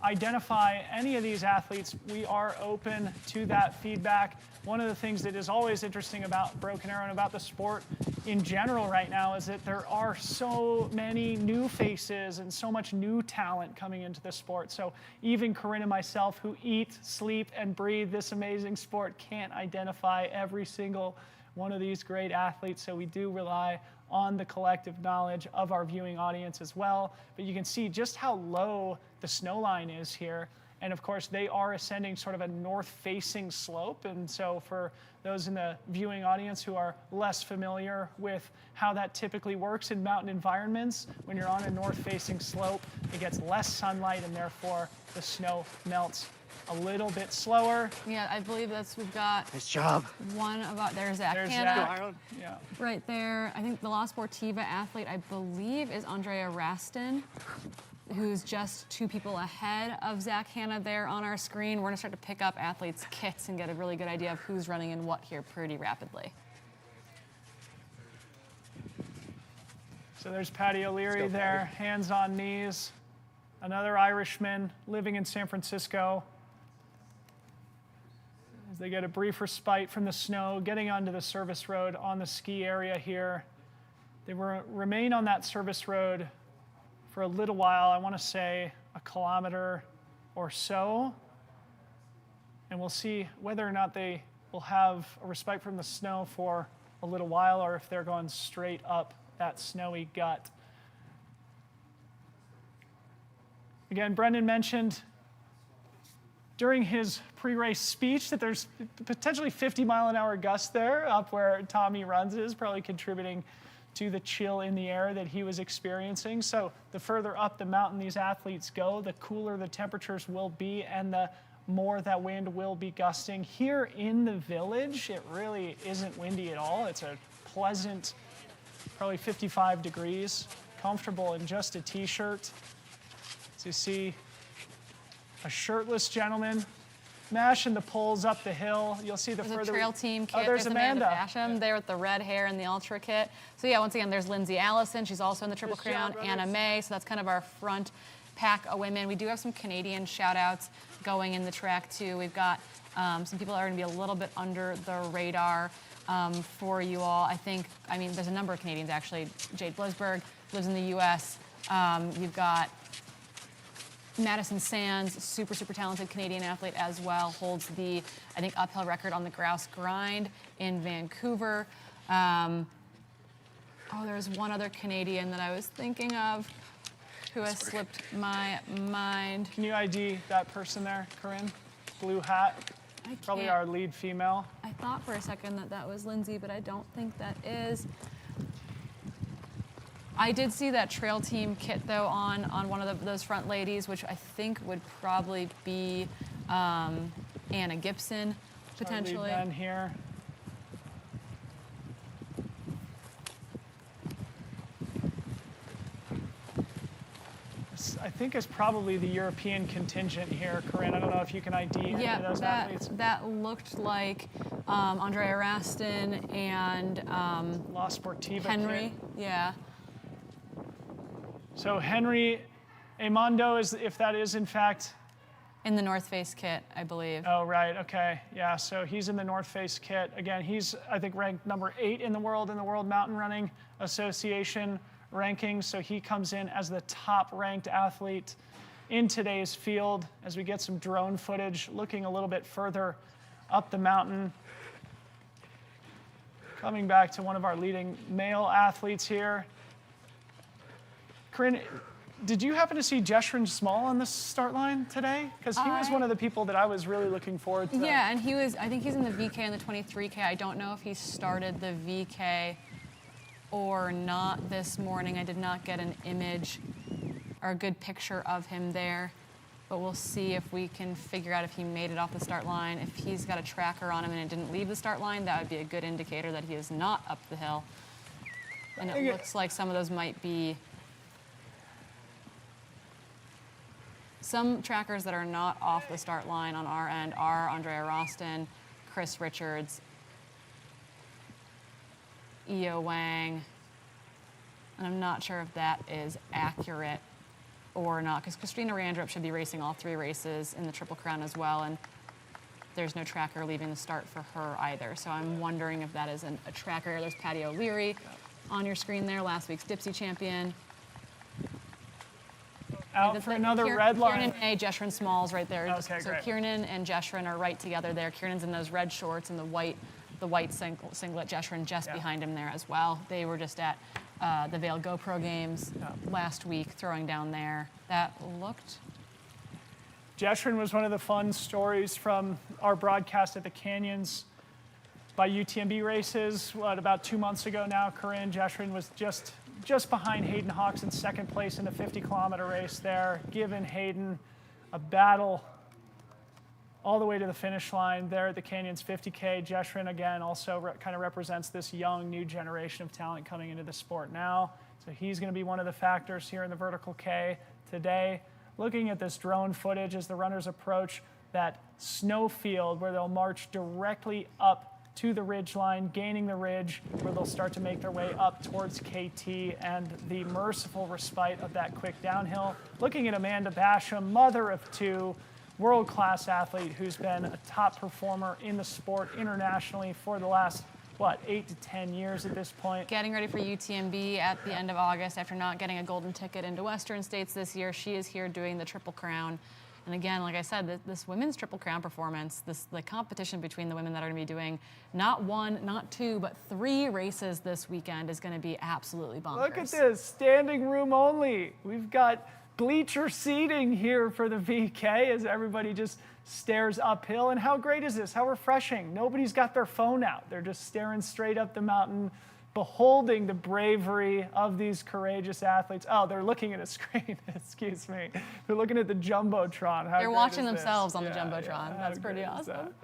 identify any of these athletes, we are open to that feedback. One of the things that is always interesting about Broken Arrow and about the sport in general right now is that there are so many new faces and so much new talent coming into the sport. So even Corinne and myself, who eat, sleep, and breathe this amazing sport, can't identify every single one of these great athletes. So we do rely on the collective knowledge of our viewing audience as well. But you can see just how low the snow line is here. And of course, they are ascending sort of a north-facing slope. And so for those in the viewing audience who are less familiar with how that typically works in mountain environments, when you're on a north-facing slope, it gets less sunlight and therefore the snow melts a little bit slower. Yeah, I believe we've got nice job. One about, there's Zach. There's Hannah, Zach. Yeah. Right there. I think the La Sportiva athlete, I believe, is Andrea Rastin, who's just 2 people ahead of Zach Hannah there on our screen. We're gonna start to pick up athletes' kits and get a really good idea of who's running and what here pretty rapidly. So there's Patty O'Leary there, hands on knees. Another Irishman living in San Francisco. As they get a brief respite from the snow, getting onto the service road on the ski area here. They remain on that service road for a little while, I want to say a kilometer or so. And we'll see whether or not they will have a respite from the snow for a little while or if they're going straight up that snowy gut. Again, Brendan mentioned during his pre-race speech that there's potentially 50-mile-an-hour gusts there up where Tommy runs is, probably contributing to the chill in the air that he was experiencing. So the further up the mountain these athletes go, the cooler the temperatures will be and the more that wind will be gusting. Here in the village, it really isn't windy at all. It's a pleasant, probably 55 degrees, comfortable in just a t-shirt. So you see a shirtless gentleman mashing the poles up the hill. You'll see there's further. A trail team kit. Oh, there's Amanda Basham there with the red hair and the ultra kit. So yeah, once again, there's Lindsay Allison. She's also in the Triple Crown. Anna May. So that's kind of our front pack of women. We do have some Canadian shout-outs going in the track too. We've got some people that are going to be a little bit under the radar for you all. I mean, there's a number of Canadians actually. Jade Blisberg lives in the U.S. You've got Madison Sands, super talented Canadian athlete as well, holds the, I think, uphill record on the grouse grind in Vancouver. Oh, there's one other Canadian that I was thinking of who has slipped my mind. Can you ID that person there, Corinne? Blue hat, probably our lead female. I thought for a second that was Lindsay, but I don't think that is. I did see that trail team kit, though, on one of those front ladies, which I think would probably be Anna Gibson, potentially. Ben here. This, I think, is probably the European contingent here, Corinne. I don't know if you can ID any of those athletes. That looked like Andrea Rastin and La Sportiva Henry. Kit. Yeah. So Henry Amondo, if that is in fact in the North Face kit, I believe. Oh, right. Okay. Yeah. So he's in the North Face kit. Again, he's, I think, ranked number 8 in the World Mountain Running Association rankings. So he comes in as the top ranked athlete in today's field as we get some drone footage looking a little bit further up the mountain. Coming back to one of our leading male athletes here. Corinne, did you happen to see Jeshrin Small on the start line today? Because he was one of the people that I was really looking forward to. Yeah, and I think he's in the VK and the 23K. I don't know if he started the VK or not this morning. I did not get an image or a good picture of him there, but we'll see if we can figure out if he made it off the start line. If he's got a tracker on him and it didn't leave the start line, that would be a good indicator that he is not up the hill. And it looks like some of those might be Some trackers that are not off the start line on our end are Andrea Roston, Chris Richards, Io Wang, and I'm not sure if that is accurate or not, because Christina Randrup should be racing all 3 races in the Triple Crown as well, and there's no tracker leaving the start for her either. So I'm wondering if that is a tracker. There's Patty O'Leary on your screen there, last week's Dipsy champion. Out for another red line. Kiernan May, Jeshrin Smalls right there. Okay, so great. Kiernan and Jeshrin are right together there. Kiernan's in those red shorts and the white singlet. Jeshrin just behind him there as well. They were just at the Vail GoPro Games last week, throwing down there. That looked... Jeshrin was one of the fun stories from our broadcast at the Canyons by UTMB races. About 2 months ago now, Corinne Jeshrin was just behind Hayden Hawks in second place in the 50-kilometer race there, giving Hayden a battle all the way to the finish line there at the Canyons 50K. Jeshrin, again, also kind of represents this young, new generation of talent coming into the sport now. So he's going to be one of the factors here in the Vertical K today. Looking at this drone footage as the runners approach that snow field where they'll march directly up to the ridge line, gaining the ridge, where they'll start to make their way up towards KT and the merciful respite of that quick downhill. Looking at Amanda Basham, mother of 2, world-class athlete who's been a top performer in the sport internationally for the last, 8 to 10 years at this point. Getting ready for UTMB at the end of August after not getting a golden ticket into Western States this year. She is here doing the Triple Crown. And again, like I said, this women's Triple Crown performance, the competition between the women that are going to be doing not 1, not 2, but 3 races this weekend is going to be absolutely bonkers. Look at this, standing room only. We've got bleacher seating here for the VK as everybody just stares uphill. And how great is this? How refreshing. Nobody's got their phone out. They're just staring straight up the mountain, beholding the bravery of these courageous athletes. Oh, they're looking at a screen. Excuse me. They're looking at the Jumbotron. They're watching themselves on the Jumbotron. Yeah, that's pretty awesome.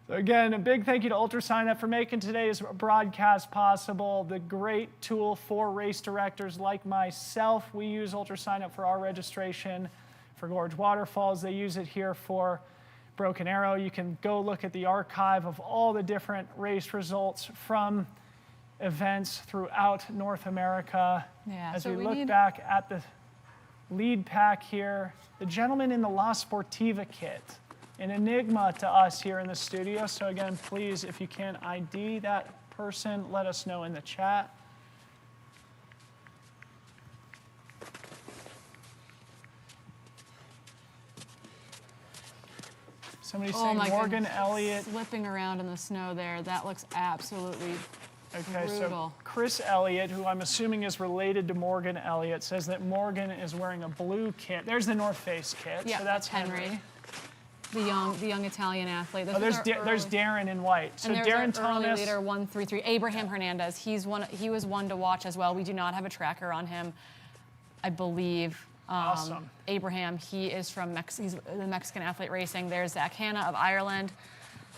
So again, a big thank you to UltraSignup for making today's broadcast possible. The great tool for race directors like myself. We use UltraSignup for our registration for Gorge Waterfalls. They use it here for Broken Arrow. You can go look at the archive of all the different race results from events throughout North America. Yeah, as so we we look need... back at the lead pack here, the gentleman in the La Sportiva kit, an enigma to us here in the studio. So again, please, if you can ID that person, let us know in the chat. Somebody saying Morgan Elliott. Slipping around in the snow there. That looks absolutely brutal. So Chris Elliott, who I'm assuming is related to Morgan Elliott, says that Morgan is wearing a blue kit. There's the North Face kit. Yeah, so that's Henry. The young Italian athlete. There's Darren in white. So and there's Darren early Thomas. leader 133. Abraham Hernandez. He was one to watch as well. We do not have a tracker on him, I believe. Awesome. Abraham, he is from he's the Mexican athlete racing. There's Zach Hanna of Ireland.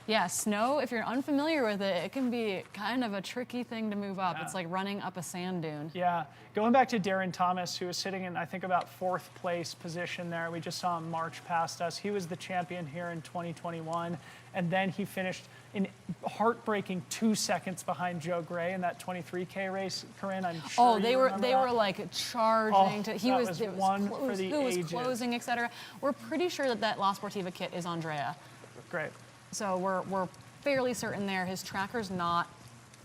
Yeah, snow, if you're unfamiliar with it, it can be kind of a tricky thing to move up. Yeah. It's like running up a sand dune. Yeah, going back to Darren Thomas, who was sitting in, I think, about 4th place position there. We just saw him march past us. He was the champion here in 2021, and then he finished in heartbreaking 2 seconds behind Joe Gray in that 23K race. Corinne, I'm sure they were like charging to. He was one for the ages. Was closing, etc. We're pretty sure that La Sportiva kit is Andrea. Great. So we're fairly certain there. His tracker's not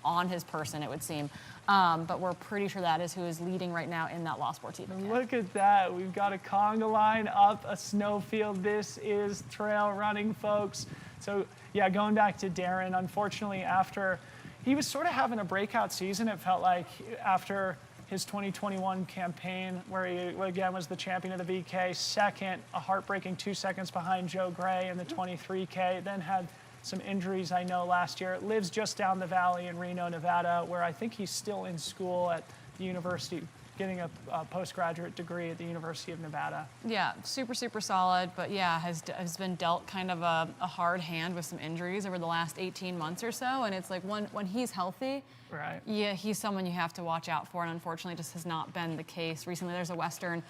on his person, it would seem. But we're pretty sure that is who is leading right now in that La Sportiva kit. Look at that. We've got a conga line up a snowfield. This is trail running, folks. So, yeah, going back to Darren, unfortunately, after he was sort of having a breakout season, it felt like, after his 2021 campaign, where he, again, was the champion of the VK, second, a heartbreaking 2 seconds behind Joe Gray in the 23K, then had some injuries, I know, last year. Lives just down the valley in Reno, Nevada, where I think he's still in school at the university, getting a postgraduate degree at the University of Nevada. Yeah, super, super solid, but yeah, has been dealt kind of a hard hand with some injuries over the last 18 months or so, and it's like when he's healthy, right? Yeah, he's someone you have to watch out for, and unfortunately just has not been the case recently. There's a Western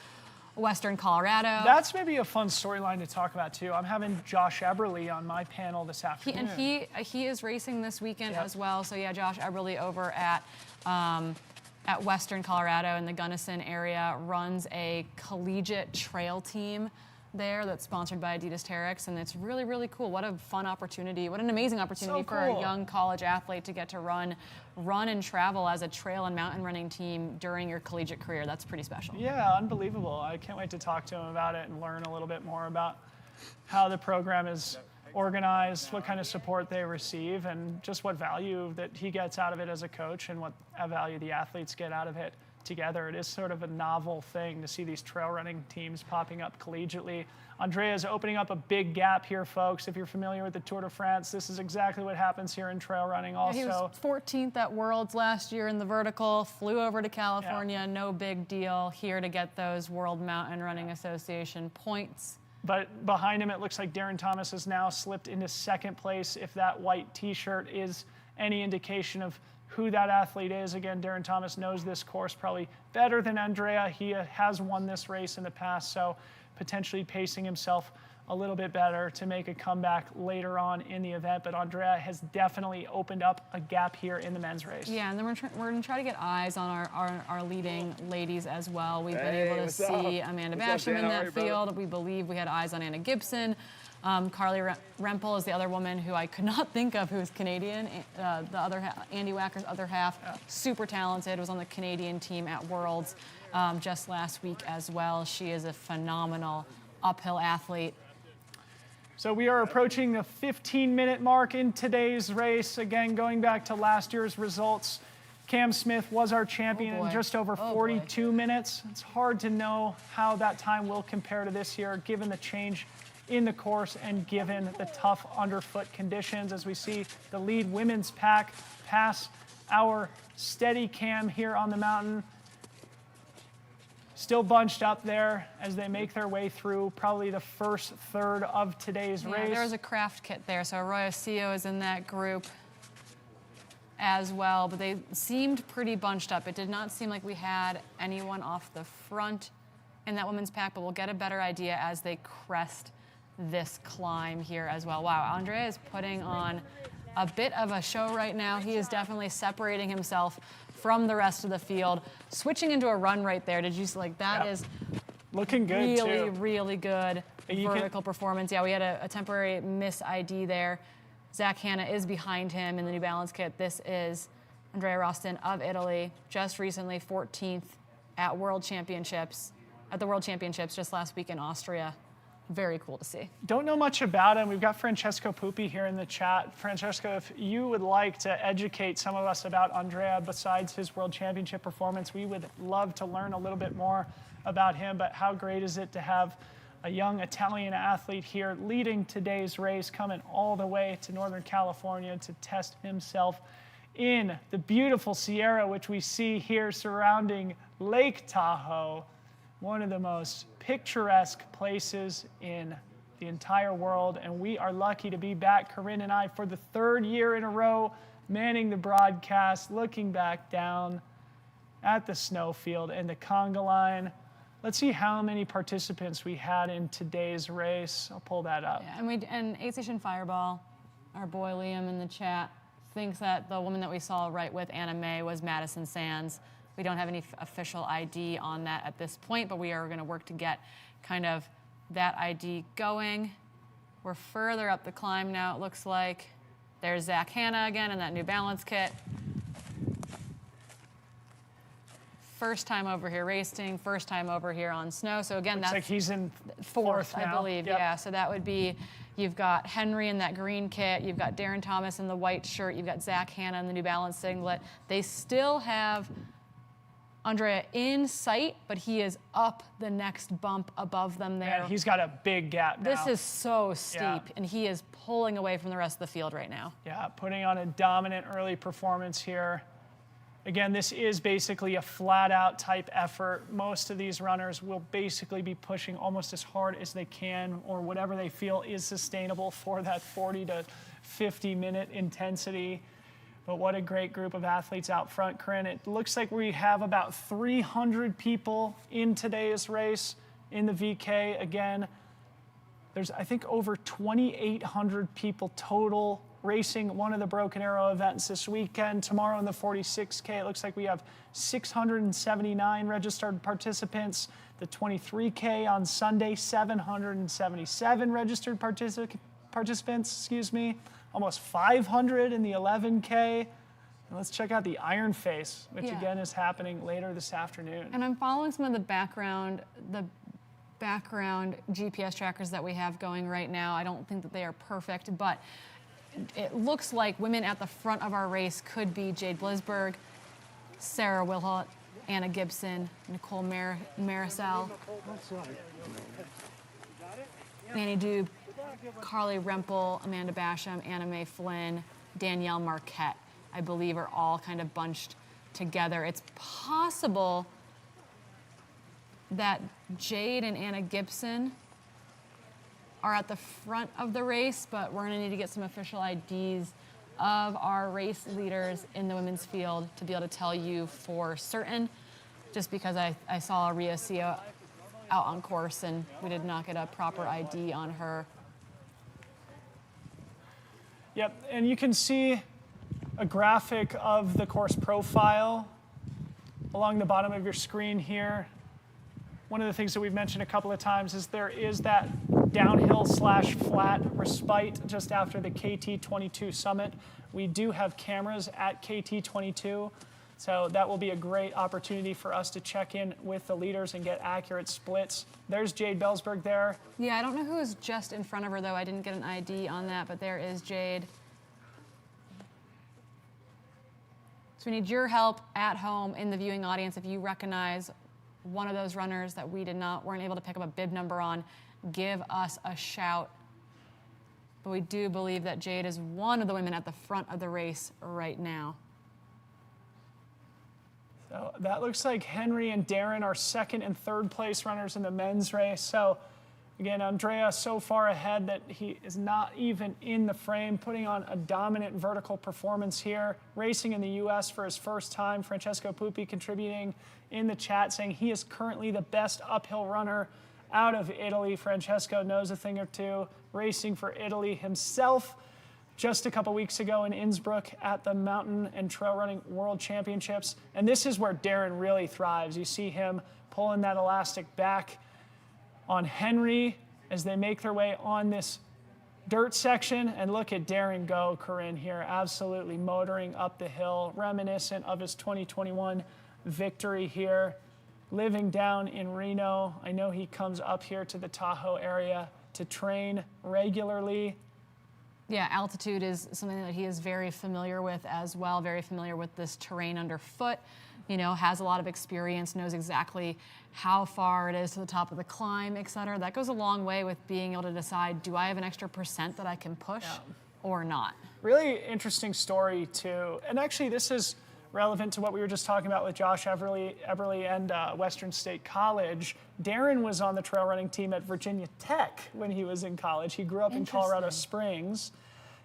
Western Colorado. That's maybe a fun storyline to talk about too. I'm having Josh Eberly on my panel this afternoon. He is racing this weekend as well. So yeah, Josh Eberly over at Western Colorado in the Gunnison area runs a collegiate trail team there that's sponsored by Adidas Terex, and it's really, really cool. What a fun opportunity. What an amazing opportunity for a young college athlete to get to run and travel as a trail and mountain running team during your collegiate career. That's pretty special. Yeah, unbelievable. I can't wait to talk to him about it and learn a little bit more about how the program is organized, what kind of support they receive, and just what value that he gets out of it as a coach and what value the athletes get out of it together. It is sort of a novel thing to see these trail running teams popping up collegiately. Andrea is opening up a big gap here, folks. If you're familiar with the Tour de France, this is exactly what happens here in trail running also. Yeah, he was 14th at Worlds last year in the vertical, flew over to California, no big deal, here to get those World Mountain Running Association points. But behind him, it looks like Darren Thomas has now slipped into second place. If that white t-shirt is any indication of who that athlete is. Again, Darren Thomas knows this course probably better than Andrea. He has won this race in the past, so potentially pacing himself a little bit better to make a comeback later on in the event. But Andrea has definitely opened up a gap here in the men's race. Yeah, and then we're going to try to get eyes on our leading ladies as well. We've been able to see Amanda Basham in that field. We believe we had eyes on Anna Gibson. Carly Rempel is the other woman who I could not think of, who's Canadian. The other Andy Wacker's other half, super talented, was on the Canadian team at Worlds just last week as well. She is a phenomenal uphill athlete. So we are approaching the 15-minute mark in today's race. Again, going back to last year's results, Cam Smith was our champion in just over 42 minutes. It's hard to know how that time will compare to this year, given the change in the course and given the tough underfoot conditions, as we see the lead women's pack pass our steady Cam here on the mountain. Still bunched up there as they make their way through probably the first third of today's race. There was a craft kit there, so Arroyo Cio is in that group as well, but they seemed pretty bunched up. It did not seem like we had anyone off the front in that women's pack, but we'll get a better idea as they crest this climb here as well. Wow, Andrea is putting on a bit of a show right now. He is definitely separating himself from the rest of the field, switching into a run right there. Did you see, like, that is looking good really, too. Really good vertical performance. Yeah, we had a temporary miss ID there. Zach Hanna is behind him in the New Balance kit. This is Andrea Rostin of Italy, just recently 14th at the World Championships just last week in Austria. Very cool to see. Don't know much about him. We've got Francesco Pupi here in the chat. Francesco, if you would like to educate some of us about Andrea besides his World Championship performance, we would love to learn a little bit more about him. But how great is it to have a young Italian athlete here leading today's race, coming all the way to Northern California to test himself in the beautiful Sierra, which we see here surrounding Lake Tahoe, one of the most picturesque places in the entire world. And we are lucky to be back, Corinne and I, for the third year in a row, manning the broadcast, looking back down at the snowfield and the conga line. Let's see how many participants we had in today's race. I'll pull that up. Yeah, and Aid Station Fireball, our boy Liam in the chat, thinks that the woman that we saw right with Anna May was Madison Sands. We don't have any official ID on that at this point, but we are going to work to get kind of that ID going. We're further up the climb now, it looks like. There's Zach Hanna again in that New Balance kit. First time over here racing, first time over here on snow. So again, looks that's like he's in fourth, now. I believe. Yep. Yeah, so that would be, you've got Henry in that green kit, you've got Darren Thomas in the white shirt, you've got Zach Hanna in the New Balance singlet. They still have Andrea in sight, but he is up the next bump above them there. Man, he's got a big gap now. This is so steep, and he is pulling away from the rest of the field right now. Yeah, putting on a dominant early performance here. Again, this is basically a flat-out type effort. Most of these runners will basically be pushing almost as hard as they can or whatever they feel is sustainable for that 40 to 50-minute intensity. But what a great group of athletes out front, Corinne. It looks like we have about 300 people in today's race in the VK. Again, there's, I think, over 2,800 people total racing one of the Broken Arrow events this weekend. Tomorrow in the 46K, it looks like we have 679 registered participants. The 23K on Sunday, 777 registered participants, almost 500 in the 11K. And let's check out the Iron Face, which again is happening later this afternoon. And I'm following some of the background GPS trackers that we have going right now. I don't think that they are perfect, but it looks like women at the front of our race could be Jade Blisberg, Sarah Wilhot, Anna Gibson, Nicole Marisol, Annie Dube, Carly Rempel, Amanda Basham, Anna Mae Flynn, Danielle Marquette, I believe, are all kind of bunched together. It's possible that Jade and Anna Gibson are at the front of the race, but we're gonna need to get some official IDs of our race leaders in the women's field to be able to tell you for certain, just because I saw Rhea Sia out on course and we did not get a proper ID on her. Yep, and you can see a graphic of the course profile along the bottom of your screen here. One of the things that we've mentioned a couple of times is there is that downhill/flat respite just after the KT22 summit. We do have cameras at KT22, so that will be a great opportunity for us to check in with the leaders and get accurate splits. There's Jade Blisberg there. Yeah, I don't know who is just in front of her, though. I didn't get an ID on that, but there is Jade. So we need your help at home in the viewing audience. If you recognize one of those runners that weren't able to pick up a bib number on, give us a shout. But we do believe that Jade is one of the women at the front of the race right now. So that looks like Henry and Darren are second and third place runners in the men's race. So again, Andrea so far ahead that he is not even in the frame, putting on a dominant vertical performance here. Racing in the US for his first time. Francesco Pupi contributing in the chat saying he is currently the best uphill runner out of Italy. Francesco knows a thing or two, racing for Italy himself just a couple weeks ago in Innsbruck at the Mountain and Trail Running World Championships. And this is where Darren really thrives. You see him pulling that elastic back on Henry as they make their way on this dirt section. And look at Darren go, Corinne, here, absolutely motoring up the hill, reminiscent of his 2021 victory here. Living down in Reno, I know he comes up here to the Tahoe area to train regularly. Yeah, altitude is something that he is very familiar with as well, very familiar with this terrain underfoot. You know, has a lot of experience, knows exactly how far it is to the top of the climb, et cetera. That goes a long way with being able to decide, do I have an extra % that I can push or not? Really interesting story too. And actually this is relevant to what we were just talking about with Josh Eberly and Western State College. Darren was on the trail running team at Virginia Tech when he was in college. He grew up in Colorado Springs,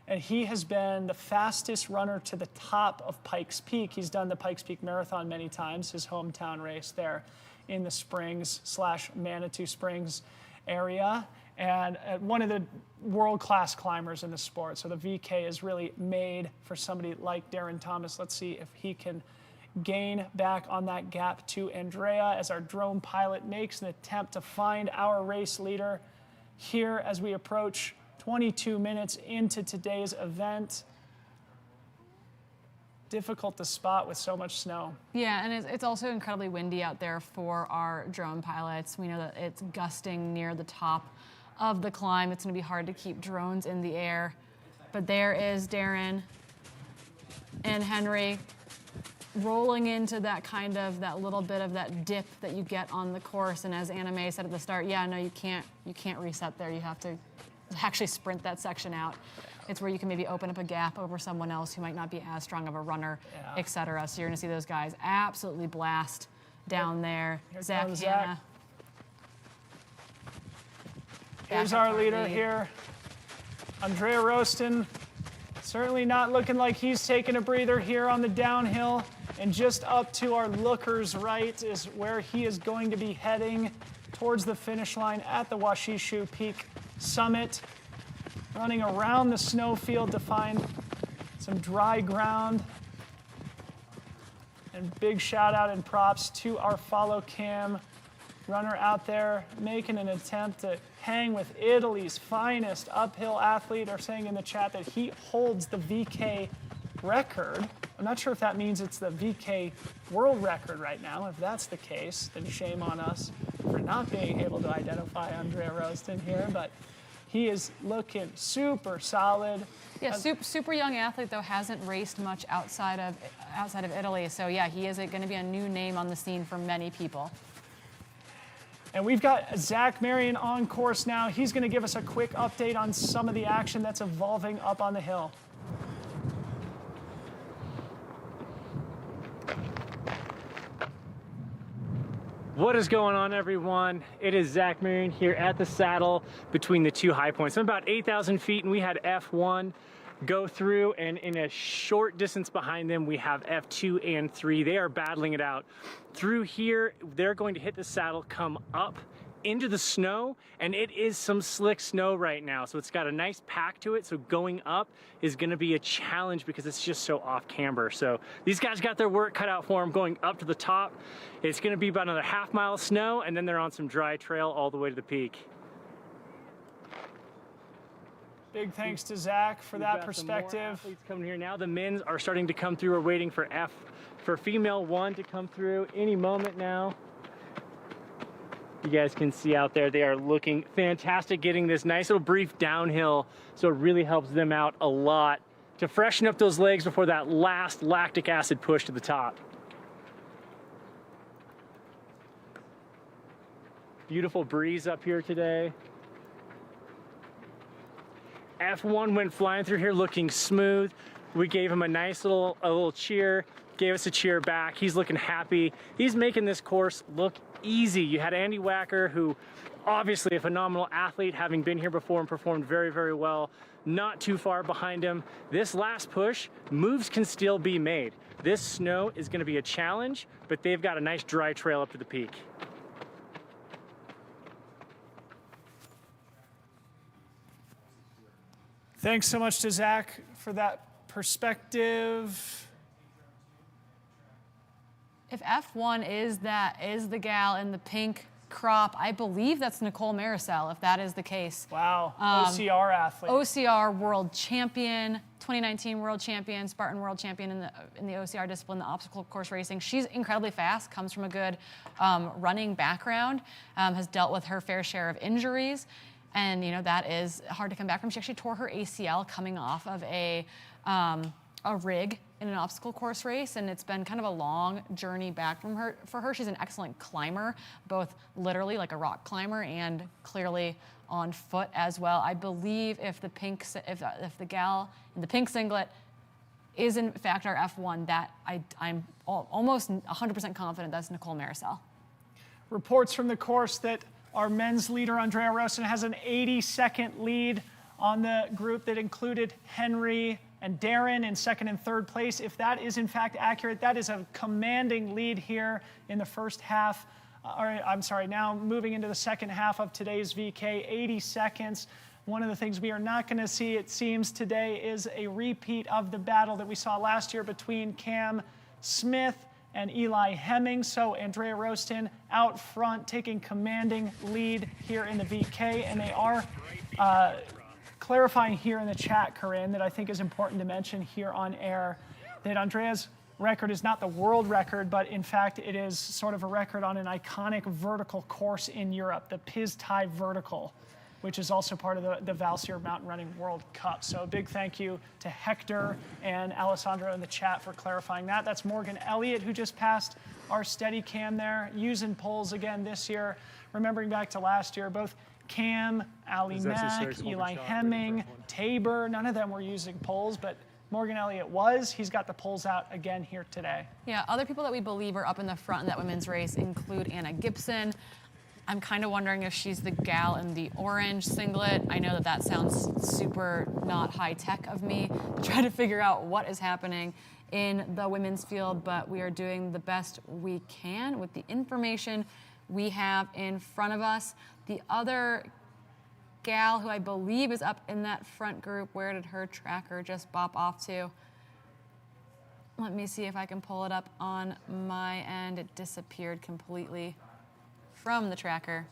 and he has been the fastest runner to the top of Pikes Peak. He's done the Pikes Peak Marathon many times, his hometown race there in the Springs/Manitou Springs area. And one of the world-class climbers in the sport. So the VK is really made for somebody like Darren Thomas. Let's see if he can gain back on that gap to Andrea as our drone pilot makes an attempt to find our race leader here as we approach 22 minutes into today's event. Difficult to spot with so much snow. Yeah, and it's also incredibly windy out there for our drone pilots. We know that it's gusting near the top of the climb. It's going to be hard to keep drones in the air. But there is Darren and Henry rolling into that little bit of that dip that you get on the course. And as Anna Mae said at the start, yeah, no, you can't reset there. You have to actually sprint that section out. It's where you can maybe open up a gap over someone else who might not be as strong of a runner, et cetera. So you're going to see those guys absolutely blast down there. Zach Hanna. Here's our leader here, Andrea Roston. Certainly not looking like he's taking a breather here on the downhill. And just up to our lookers right is where he is going to be heading towards the finish line at the Washishu Peak Summit, running around the snowfield to find some dry ground. And big shout out and props to our follow cam runner out there making an attempt to hang with Italy's finest uphill athlete. Are saying in the chat that he holds the VK record. I'm not sure if that means it's the VK world record right now. If that's the case, then shame on us for not being able to identify Andrea Roaston here, but he is looking super solid. Yeah, super young athlete, though, hasn't raced much outside of Italy. So yeah, he is going to be a new name on the scene for many people. And we've got Zach Marion on course now. He's going to give us a quick update on some of the action that's evolving up on the hill. What is going on, everyone? It is Zach Marion here at the saddle between the two high points. I'm about 8,000 feet, and we had F1 go through, and in a short distance behind them, we have F2 and 3. They are battling it out. Through here, they're going to hit the saddle, come up into the snow, and it is some slick snow right now, so it's got a nice pack to it, so going up is going to be a challenge because it's just so off camber. So these guys got their work cut out for them going up to the top. It's going to be about another half mile of snow, and then they're on some dry trail all the way to the peak. Big thanks to Zach for that perspective. Some more athletes coming here now. The men are starting to come through. We're waiting for female 1 to come through any moment now. You guys can see out there, they are looking fantastic, getting this nice little brief downhill, so it really helps them out a lot to freshen up those legs before that last lactic acid push to the top. Beautiful breeze up here today. F1 went flying through here looking smooth. We gave him a nice little cheer, gave us a cheer back. He's looking happy. He's making this course look easy. You had Andy Wacker, who obviously a phenomenal athlete, having been here before and performed very, very well. Not too far behind him. This last push, moves can still be made. This snow is going to be a challenge, but they've got a nice dry trail up to the peak. Thanks so much to Zach for that perspective. If F1 is the gal in the pink crop, I believe that's Nicole Maricel, if that is the case. Wow, OCR athlete. OCR world champion, 2019 world champion, Spartan world champion in the OCR discipline, the obstacle course racing. She's incredibly fast, comes from a good running background, has dealt with her fair share of injuries. And, you know, that is hard to come back from. She actually tore her ACL coming off of a rig in an obstacle course race, and it's been kind of a long journey back for her. She's an excellent climber, both literally like a rock climber and clearly on foot as well. I believe if the gal in the pink singlet is in fact our F1, that I'm almost 100% confident that's Nicole Maricel. Reports from the course that our men's leader, Andrea Roaston, has an 80-second lead on the group that included Henry and Darren in second and third place. If that is in fact accurate, that is a commanding lead here in the first half. Now moving into the second half of today's VK, 80 seconds. One of the things we are not going to see, it seems, today is a repeat of the battle that we saw last year between Cam Smith and Eli Hemming. So Andrea Roaston out front, taking commanding lead here in the VK, and they are clarifying here in the chat, Corinne, that I think is important to mention here on air, that Andrea's record is not the world record, but in fact it is sort of a record on an iconic vertical course in Europe, the Palisades Vertical, which is also part of the Valsir Mountain Running World Cup. So a big thank you to Hector and Alessandro in the chat for clarifying that. That's Morgan Elliott, who just passed our steady cam there, using poles again this year. Remembering back to last year, both Cam, Ali Mack, Eli Hemming, Tabor, none of them were using poles, but Morgan Elliott was. He's got the poles out again here today. Yeah, other people that we believe are up in the front in that women's race include Anna Gibson. I'm kind of wondering if she's the gal in the orange singlet. I know that sounds super not high tech of me to try to figure out what is happening in the women's field, but we are doing the best we can with the information we have in front of us. The other gal who I believe is up in that front group, where did her tracker just bop off to? Let me see if I can pull it up on my end. It disappeared completely from the tracker.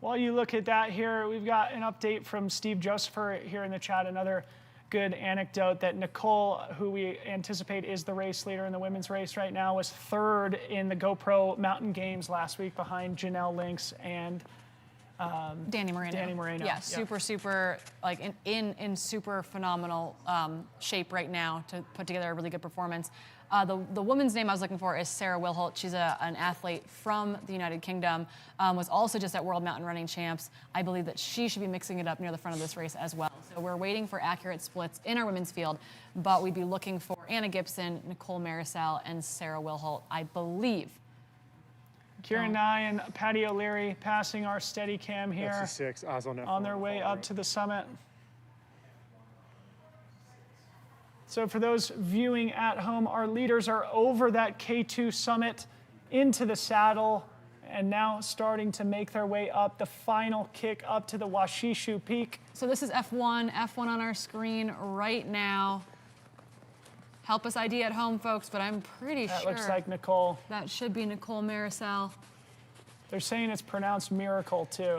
While you look at that here, we've got an update from Steve Josepher here in the chat. Another good anecdote that Nicole, who we anticipate is the race leader in the women's race right now, was third in the GoPro Mountain Games last week behind Janelle Lynx and Danny Moreno. Yeah, super, like in super phenomenal shape right now to put together a really good performance. The woman's name I was looking for is Sarah Wilholt. She's an athlete from the United Kingdom, was also just at World Mountain Running Champs. I believe that she should be mixing it up near the front of this race as well. So we're waiting for accurate splits in our women's field, but we'd be looking for Anna Gibson, Nicole Marisal, and Sarah Wilholt, I believe. Kieran Nye and Patty O'Leary passing our steady cam here. That's the 6, eyes on that. On their way up to the summit. So for those viewing at home, our leaders are over that K2 summit into the saddle and now starting to make their way up the final kick up to the Washishu Peak. So this is F1 on our screen right now. Help us ID at home, folks, but I'm pretty sure. That looks like Nicole. That should be Nicole Marisal. They're saying it's pronounced Miracle, too.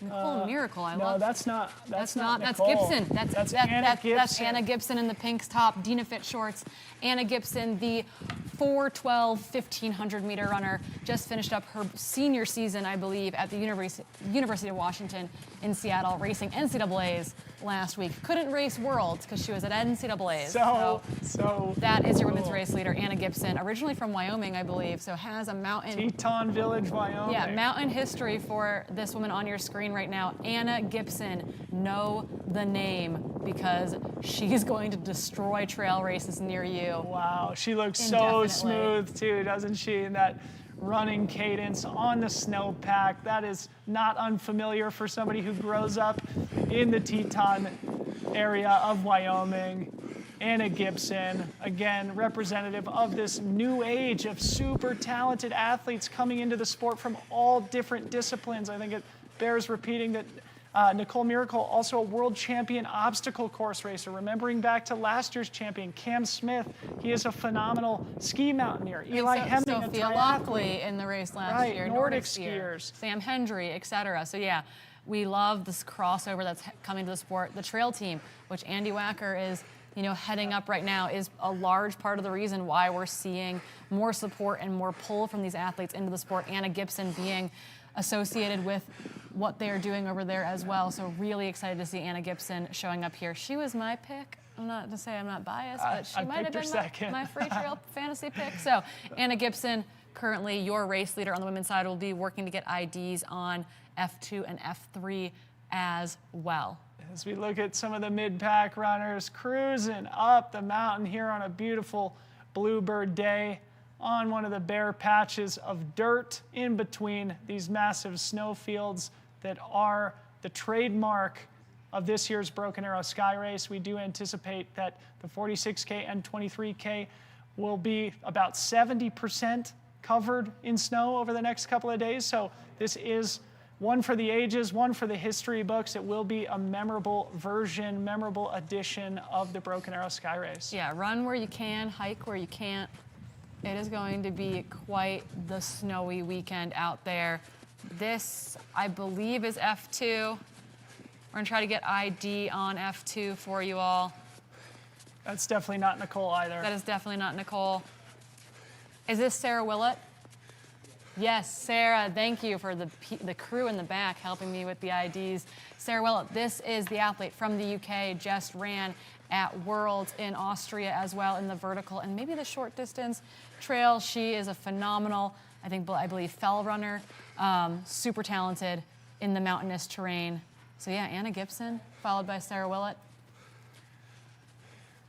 Nicole Miracle, I no, love. That's not That's Nicole. Gibson. That's Anna Gibson. Gibson in the pink top, Dina Fit shorts. Anna Gibson, the 4:12 1500 meter runner, just finished up her senior season, I believe, at the University of Washington in Seattle, racing NCAAs last week. Couldn't race Worlds because she was at NCAAs. So that is your women's race leader, Anna Gibson, originally from Wyoming, I believe, so has a mountain. Teton Village, Wyoming. Yeah, mountain history for this woman on your screen right now. Anna Gibson, know the name because she's going to destroy trail races near you. Wow, she looks so smooth too, doesn't she? In that running cadence on the snowpack. That is not unfamiliar for somebody who grows up in the Teton area of Wyoming. Anna Gibson, again, representative of this new age of super talented athletes coming into the sport from all different disciplines. I think it bears repeating that Nicole Miracle, also a world champion obstacle course racer. Remembering back to last year's champion, Cam Smith, he is a phenomenal ski mountaineer. Eli Hemming, Sophia Lockley in the race last year. Nordic skiers. Sam Hendry, etc. So yeah, we love this crossover that's coming to the sport. The trail team, which Andy Wacker is heading up right now, is a large part of the reason why we're seeing more support and more pull from these athletes into the sport. Anna Gibson being associated with what they're doing over there as well. So really excited to see Anna Gibson showing up here. She was my pick. I'm not to say I'm not biased, but she might have been my free trail fantasy pick. So Anna Gibson, currently your race leader on the women's side, will be working to get IDs on F2 and F3 as well. As we look at some of the mid-pack runners cruising up the mountain here on a beautiful bluebird day on one of the bare patches of dirt in between these massive snow fields that are the trademark of this year's Broken Arrow Sky Race. We do anticipate that the 46K and 23K will be about 70% covered in snow over the next couple of days. So this is one for the ages, one for the history books. It will be a memorable version, memorable edition of the Broken Arrow Sky Race. Yeah, run where you can, hike where you can't. It is going to be quite the snowy weekend out there. This, I believe, is F2. We're gonna try to get ID on F2 for you all. That's definitely not Nicole either. That is definitely not Nicole. Is this Sarah Willett? Yes, Sarah, thank you for the crew in the back helping me with the IDs. Sarah Willett, this is the athlete from the UK, just ran at Worlds in Austria as well in the vertical and maybe the short distance trail. She is a phenomenal, I believe, fell runner, super talented in the mountainous terrain. So yeah, Anna Gibson, followed by Sarah Willett.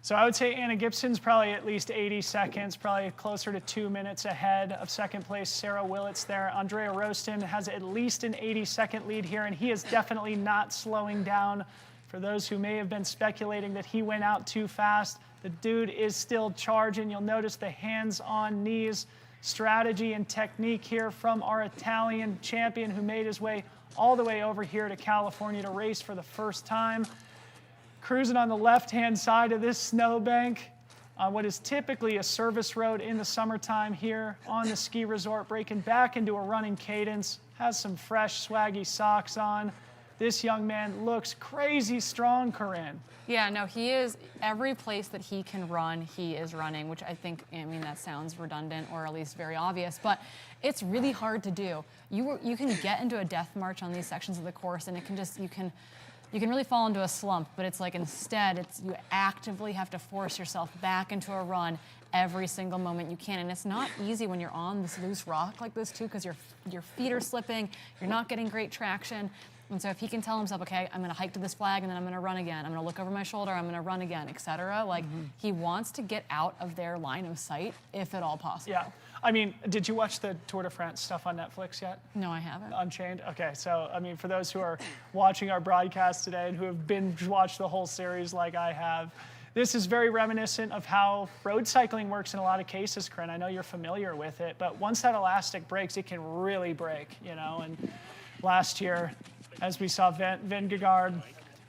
So I would say Anna Gibson's probably at least 80 seconds, probably closer to 2 minutes ahead of second place Sarah Willett's there. Andrea Roston has at least an 80-second lead here, and he is definitely not slowing down. For those who may have been speculating that he went out too fast, the dude is still charging. You'll notice the hands on knees strategy and technique here from our Italian champion who made his way all the way over here to California to race for the first time. Cruising on the left-hand side of this snowbank on what is typically a service road in the summertime here on the ski resort, breaking back into a running cadence, has some fresh swaggy socks on. This young man looks crazy strong, Corinne. Yeah, no, he is, every place that he can run, he is running, which I think, I mean, that sounds redundant or at least very obvious, but it's really hard to do. You can get into a death march on these sections of the course, and it can just, you can really fall into a slump, but it's like instead, you actively have to force yourself back into a run every single moment you can. And it's not easy when you're on this loose rock like this too, because your feet are slipping, you're not getting great traction. And so if he can tell himself, okay, I'm gonna hike to this flag and then I'm gonna run again, I'm gonna look over my shoulder, I'm gonna run again, etc. Like, he wants to get out of their line of sight, if at all possible. Yeah. I mean, did you watch the Tour de France stuff on Netflix yet? No, I haven't. Unchained? Okay, so, I mean, for those who are watching our broadcast today and who have binge-watched the whole series like I have, this is very reminiscent of how road cycling works in a lot of cases, Corinne. I know you're familiar with it, but once that elastic breaks, it can really break, you know? And last year, as we saw Vingegaard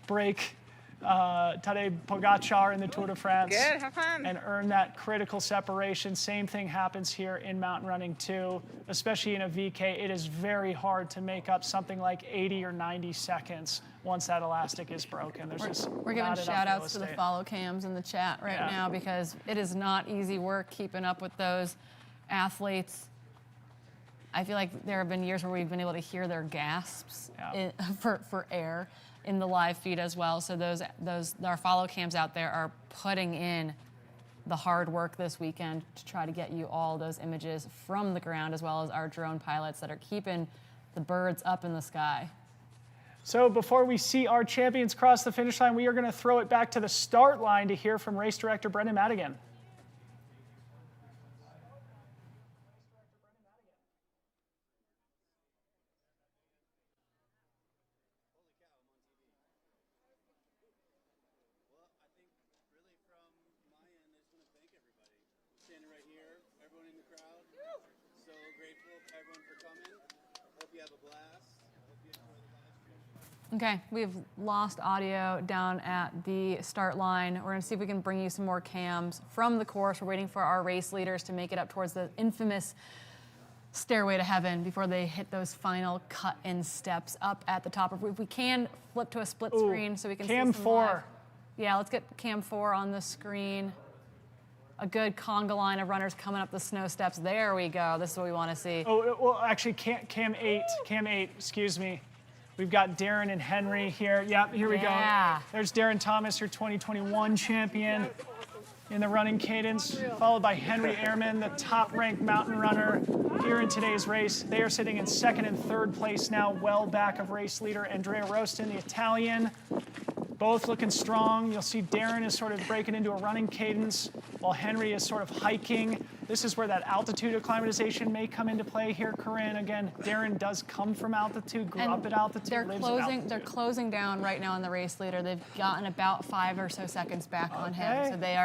break Tadej Pogacar in the Tour de France and earn that critical separation. Same thing happens here in mountain running too, especially in a VK. It is very hard to make up something like 80 or 90 seconds once that elastic is broken. We're giving shout outs to the follow cams in the chat right now, because it is not easy work keeping up with those athletes. I feel like there have been years where we've been able to hear their gasps for air in the live feed as well. So our follow cams out there are putting in the hard work this weekend to try to get you all those images from the ground, as well as our drone pilots that are keeping the birds up in the sky. So before we see our champions cross the finish line, we are going to throw it back to the start line to hear from race director Brendan Madigan. Okay, we've lost audio down at the start line. We're gonna see if we can bring you some more cams from the course. We're waiting for our race leaders to make it up towards the infamous stairway to heaven before they hit those final cut-in steps up at the top. If we can flip to a split screen so we can see some Cam 4. Yeah, let's get Cam 4 on the screen. A good conga line of runners coming up the snow steps. There we go. This is what we want to see. Oh, well, actually, Cam 8, excuse me. We've got Darren and Henry here. Yep, here we go. There's Darren Thomas, your 2021 champion in the running cadence, followed by Henry Ehrman, the top-ranked mountain runner here in today's race. They are sitting in second and third place now, well back of race leader Andrea Rostin, the Italian. Both looking strong. You'll see Darren is sort of breaking into a running cadence while Henry is sort of hiking. This is where that altitude acclimatization may come into play here, Corinne. Again, Darren does come from altitude, grew up at altitude, lives at altitude. They're closing down right now on the race leader. They've gotten about 5 or so seconds back on him. So they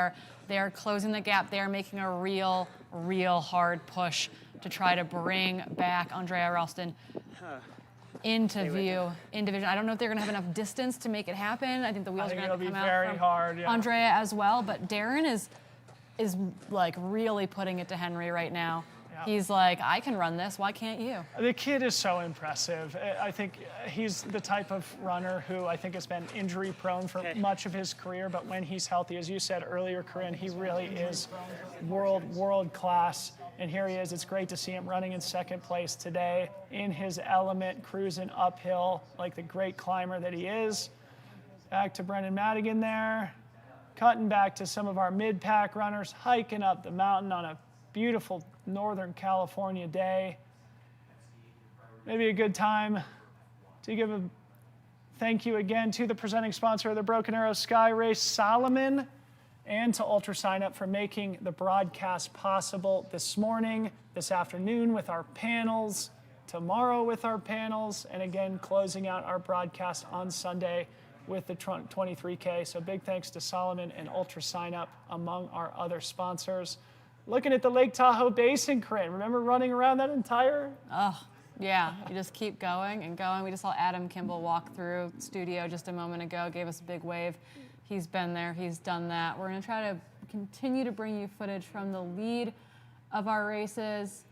are closing the gap. They are making a real hard push to try to bring back Andrea Ralston into view in division. I don't know if they're going to have enough distance to make it happen. I think the wheels are going to come out very hard. Yeah. Andrea as well, but Darren is like really putting it to Henry right now. Yeah. He's like, I can run this. Why can't you? The kid is so impressive. I think he's the type of runner who I think has been injury prone for much of his career, but when he's healthy, as you said earlier, Corinne, he really is world class. And here he is. It's great to see him running in second place today in his element, cruising uphill like the great climber that he is. Back to Brendan Madigan there. Cutting back to some of our mid-pack runners, hiking up the mountain on a beautiful Northern California day. Maybe a good time to give a thank you again to the presenting sponsor of the Broken Arrow Sky Race, Salomon, and to Ultra Sign Up for making the broadcast possible this morning, this afternoon with our panels, tomorrow with our panels, and again, closing out our broadcast on Sunday with the 23K. So big thanks to Salomon and Ultra Sign Up, among our other sponsors. looking at the Lake Tahoe Basin, Corinne. Remember running around that entire? Oh, yeah, you just keep going and going. We just saw Adam Kimball walk through studio just a moment ago, gave us a big wave. He's been there, he's done that. We're gonna try to continue to bring you footage from the lead of our races.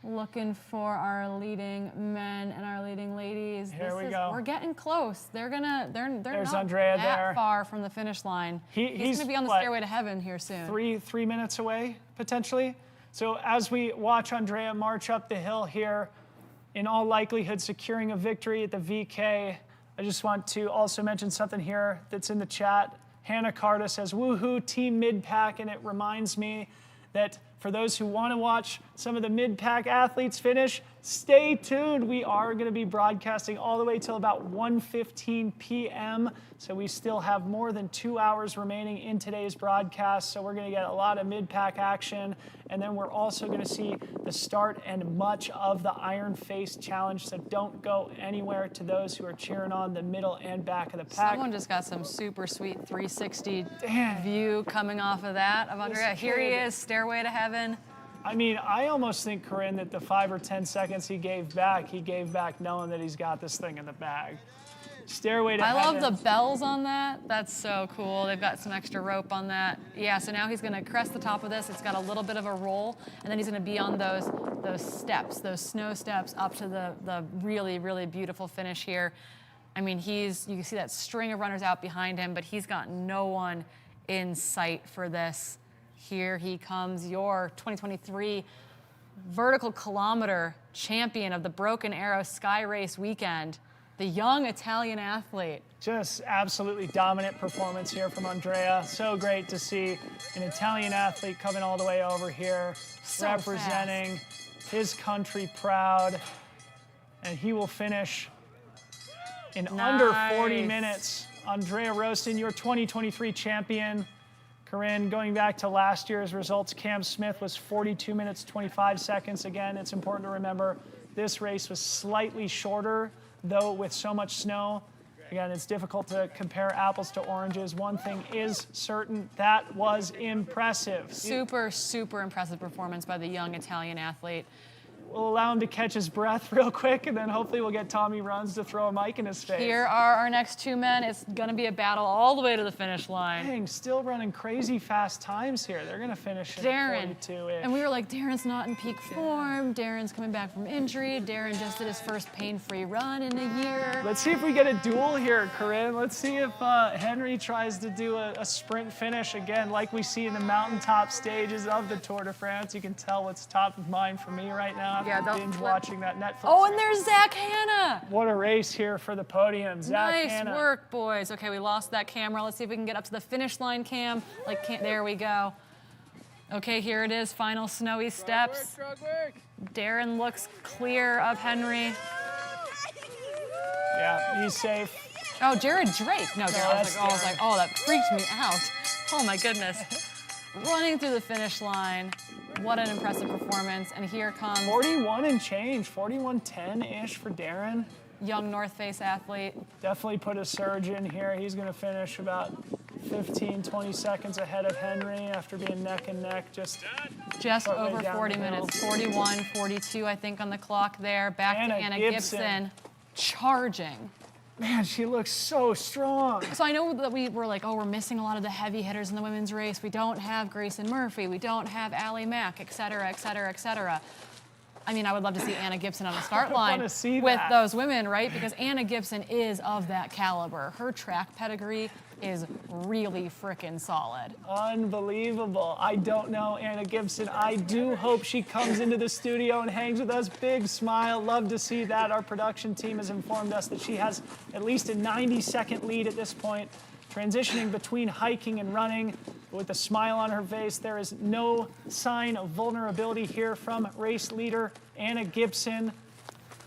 Looking for our leading men and our leading ladies. Here we go. We're getting close. They're not Andrea that there. far from the finish line. He's gonna be on the stairway to heaven here soon. Three minutes away, potentially. So as we watch Andrea march up the hill here, in all likelihood securing a victory at the VK, I just want to also mention something here that's in the chat. Hannah Carter says, woohoo, team mid-pack, and it reminds me that for those who want to watch some of the mid-pack athletes finish, stay tuned. We are going to be broadcasting all the way till about 1:15 p.m. So we still have more than 2 hours remaining in today's broadcast. So we're going to get a lot of mid-pack action. And then we're also going to see the start and much of the Iron Face Challenge. So don't go anywhere to those who are cheering on the middle and back of the pack. Someone just got some super sweet 360 view coming off of that of Andrea. Here he is, stairway to heaven. I mean, I almost think, Corinne, that the 5 or 10 seconds he gave back knowing that he's got this thing in the bag. Stairway to heaven. I love the bells on that. That's so cool. They've got some extra rope on that. Yeah, so now he's gonna crest the top of this. It's got a little bit of a roll, and then he's gonna be on those steps, those snow steps up to the really, really beautiful finish here. I mean, you can see that string of runners out behind him, but he's got no one in sight for this. Here he comes, your 2023 vertical kilometer champion of the Broken Arrow Sky Race weekend, the young Italian athlete. Just absolutely dominant performance here from Andrea. So great to see an Italian athlete coming all the way over here, so representing his country proud. And he will finish in under 40 minutes. Andrea Roaston, your 2023 champion. Corinne, going back to last year's results, Cam Smith was 42 minutes, 25 seconds. Again, it's important to remember this race was slightly shorter, though with so much snow. Again, it's difficult to compare apples to oranges. One thing is certain, that was impressive. Super, super impressive performance by the young Italian athlete. We'll allow him to catch his breath real quick, and then hopefully we'll get Tommy Runs to throw a mic in his face. Here are our next two men. It's going to be a battle all the way to the finish line. Dang, still running crazy fast times here. They're going to finish at 42-ish. And we were like, Darren's not in peak form. Darren's coming back from injury. Darren just did his first pain-free run in a year. Let's see if we get a duel here, Corinne. Let's see if Henry tries to do a sprint finish again, like we see in the mountaintop stages of the Tour de France. You can tell what's top of mind for me right now. Yeah, binge watching that Netflix. Oh, and there's Zach Hanna. What a race here for the podium. Zach Hanna. Nice work, boys. Okay, we lost that camera. Let's see if we can get up to the finish line cam. There we go. Okay, here it is. Final snowy steps. Darren looks clear of Henry. Yeah, he's safe. Oh, Jared Drake. No, Darren. I was like, oh, that freaked me out. Oh my goodness. Running through the finish line. What an impressive performance. And here comes 41 and change, 41:10-ish for Darren. Young North Face athlete. Definitely put a surge in here. He's going to finish about 15, 20 seconds ahead of Henry after being neck and neck. Just over 40 minutes. 41, 42, I think, on the clock there. Back to Anna Gibson. Charging. Man, she looks so strong. So I know that we were like, oh, we're missing a lot of the heavy hitters in the women's race. We don't have Grayson Murphy. We don't have Allie Mack, et cetera, et cetera, et cetera. I mean, I would love to see Anna Gibson on the start line with those women, right? Because Anna Gibson is of that caliber. Her track pedigree is really frickin' solid. Unbelievable. I don't know Anna Gibson. I do hope she comes into the studio and hangs with us. Big smile. Love to see that. Our production team has informed us that she has at least a 90-second lead at this point, transitioning between hiking and running. With a smile on her face, there is no sign of vulnerability here from race leader Anna Gibson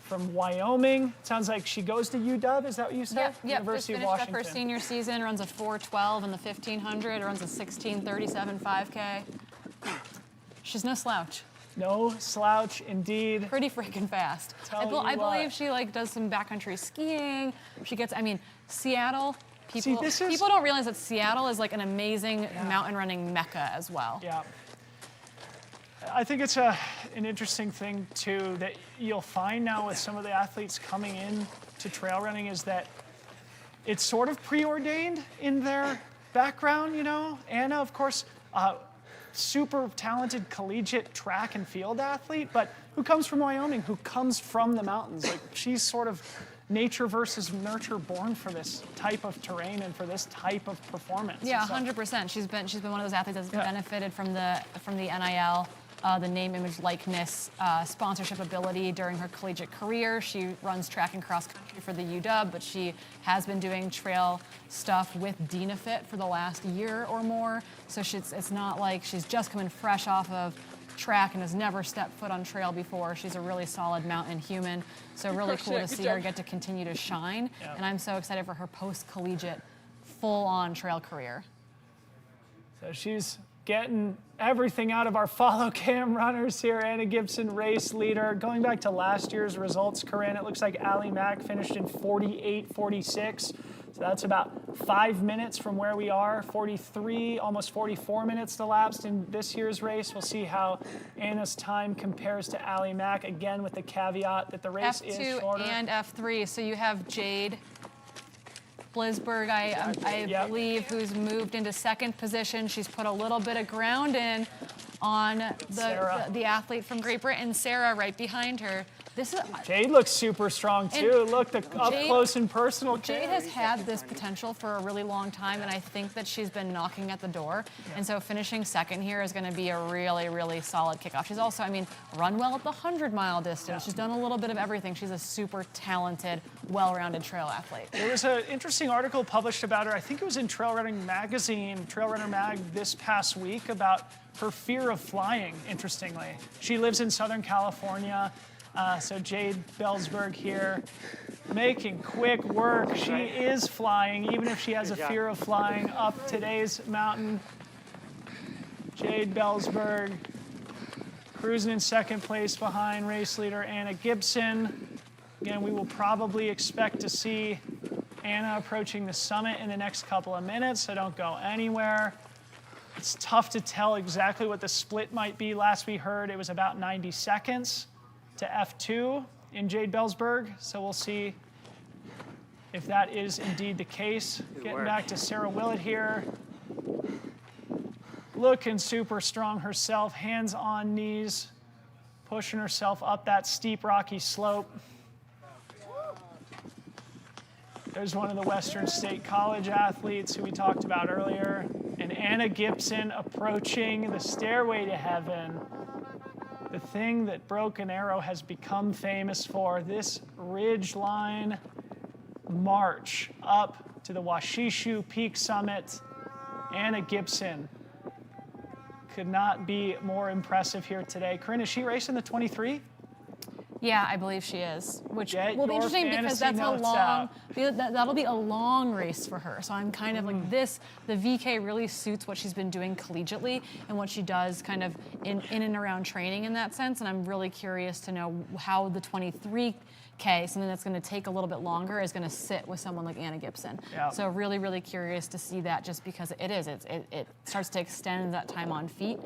from Wyoming. Sounds like she goes to UW, is that what you said? Yep, University just of finished Washington. up her senior season, runs a 4:12 in the 1500, runs a 16:37 5K. She's no slouch. No slouch, indeed. Pretty freaking fast. I believe she does some backcountry skiing. She gets, Seattle. People don't realize that Seattle is like an amazing mountain running mecca as well. Yeah. I think it's an interesting thing too that you'll find now with some of the athletes coming in to trail running is that it's sort of preordained in their background, you know. Anna, of course, super talented collegiate track and field athlete, but who comes from Wyoming, who comes from the mountains. Like, she's sort of nature versus nurture born for this type of terrain and for this type of performance. Yeah, 100%. She's been one of those athletes that's benefited from the NIL, the name, image, likeness, sponsorship ability during her collegiate career. She runs track and cross country for the UW, but she has been doing trail stuff with DINAFIT for the last year or more. So it's not like she's just coming fresh off of track and has never stepped foot on trail before. She's a really solid mountain human. So really cool to see her get to continue to shine. Yeah. And I'm so excited for her post-collegiate, full-on trail career. So she's getting everything out of our follow cam runners here. Anna Gibson, race leader. Going back to last year's results, Corinne, it looks like Allie Mack finished in 48:46. So that's about 5 minutes from where we are. 43, almost 44 minutes elapsed in this year's race. We'll see how Anna's time compares to Allie Mack, again with the caveat that the race is shorter. F2 and F3. So you have Jade Blisberg, I believe, who's moved into second position. She's put a little bit of ground in on the athlete from Great Britain, Sarah, right behind her. Jade looks super strong too. Look, the up close and personal. Jade has had this potential for a really long time, and I think that she's been knocking at the door. Yeah. And so finishing second here is going to be a really, really solid kickoff. She's also, run well at the 100-mile distance. Yeah. She's done a little bit of everything. She's a super talented, well-rounded trail athlete. There was an interesting article published about her. I think it was in Trail Running Magazine, Trail Runner Mag, this past week about her fear of flying. Interestingly, she lives in Southern California. So Jade Belsberg here, making quick work. She is flying, even if she has a fear of flying up today's mountain. Jade Belsberg cruising in second place behind race leader Anna Gibson. Again, we will probably expect to see Anna approaching the summit in the next couple of minutes, so don't go anywhere. It's tough to tell exactly what the split might be. Last we heard, it was about 90 seconds. To F2 in Jade Belsberg, so we'll see if that is indeed the case. Getting back to Sarah Willett here. Looking super strong herself, hands on knees, pushing herself up that steep rocky slope. There's one of the Western State College athletes who we talked about earlier, and Anna Gibson approaching the stairway to heaven. The thing that Broken Arrow has become famous for, this ridgeline march up to the Washishu Peak Summit. Anna Gibson could not be more impressive here today. Corinne, is she racing the 23? Yeah, I believe she is, which will be interesting because that'll be a long race for her. So I'm kind of like this, the VK really suits what she's been doing collegiately and what she does kind of in and around training in that sense. And I'm really curious to know how the 23K, something that's going to take a little bit longer, is going to sit with someone like Anna Gibson. Yep. So really, really curious to see that, just because it starts to extend that time on feet,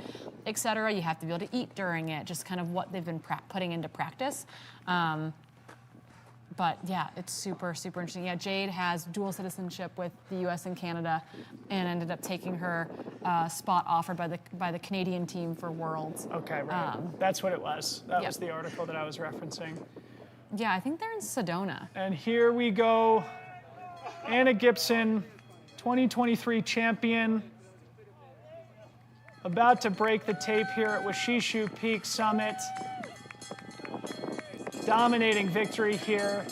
et cetera. You have to be able to eat during it, just kind of what they've been putting into practice. But yeah, it's super, super interesting. Yeah, Jade has dual citizenship with the U.S. and Canada, and ended up taking her spot offered by the Canadian team for Worlds. Okay, right. That's what it was. That was the article that I was referencing. Yeah, I think they're in Sedona. And here we go. Anna Gibson, 2023 champion, about to break the tape here at Washishu Peak Summit. Dominating victory here.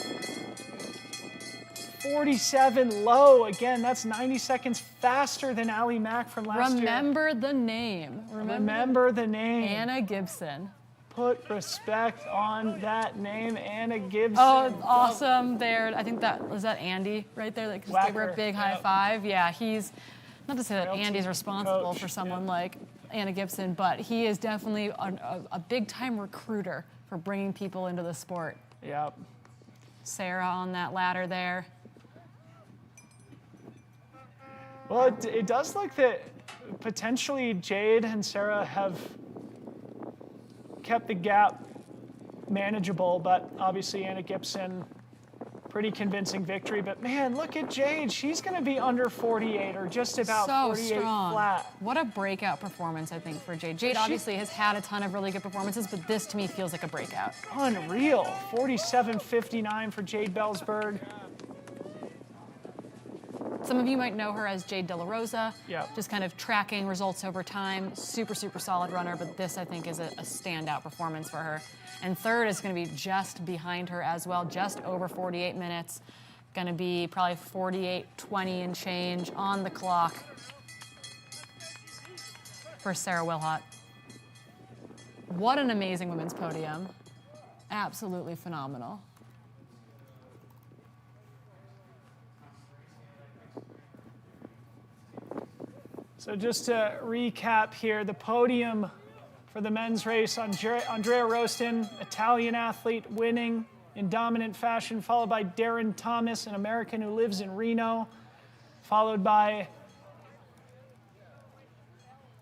47 low. Again, that's 90 seconds faster than Allie Mack from last year. Remember the name. Remember the name. Anna Gibson. Put respect on that name, Anna Gibson. Oh, awesome there. I think was that Andy right there that just gave her a big high five. Yeah, he's, not to say that Andy's responsible for someone like Anna Gibson, but he is definitely a big-time recruiter for bringing people into the sport. Yep. Sarah on that ladder there. Well, it does look that potentially Jade and Sarah have kept the gap manageable, but obviously Anna Gibson, pretty convincing victory. But man, look at Jade. She's going to be under 48 or just about so 48 strong. flat. What a breakout performance, I think, for Jade. Jade obviously has had a ton of really good performances, but this to me feels like a breakout. Unreal. 47.59 for Jade Belsberg. Some of you might know her as Jade De La Rosa. Yep. Just kind of tracking results over time. Super, super solid runner, but this I think is a standout performance for her. And third is going to be just behind her as well, just over 48 minutes. Going to be probably 48:20 and change on the clock for Sarah Wilhot. What an amazing women's podium. Absolutely phenomenal. So just to recap here, the podium for the men's race, Andrea Rostin, Italian athlete, winning in dominant fashion, followed by Darren Thomas, an American who lives in Reno, followed by,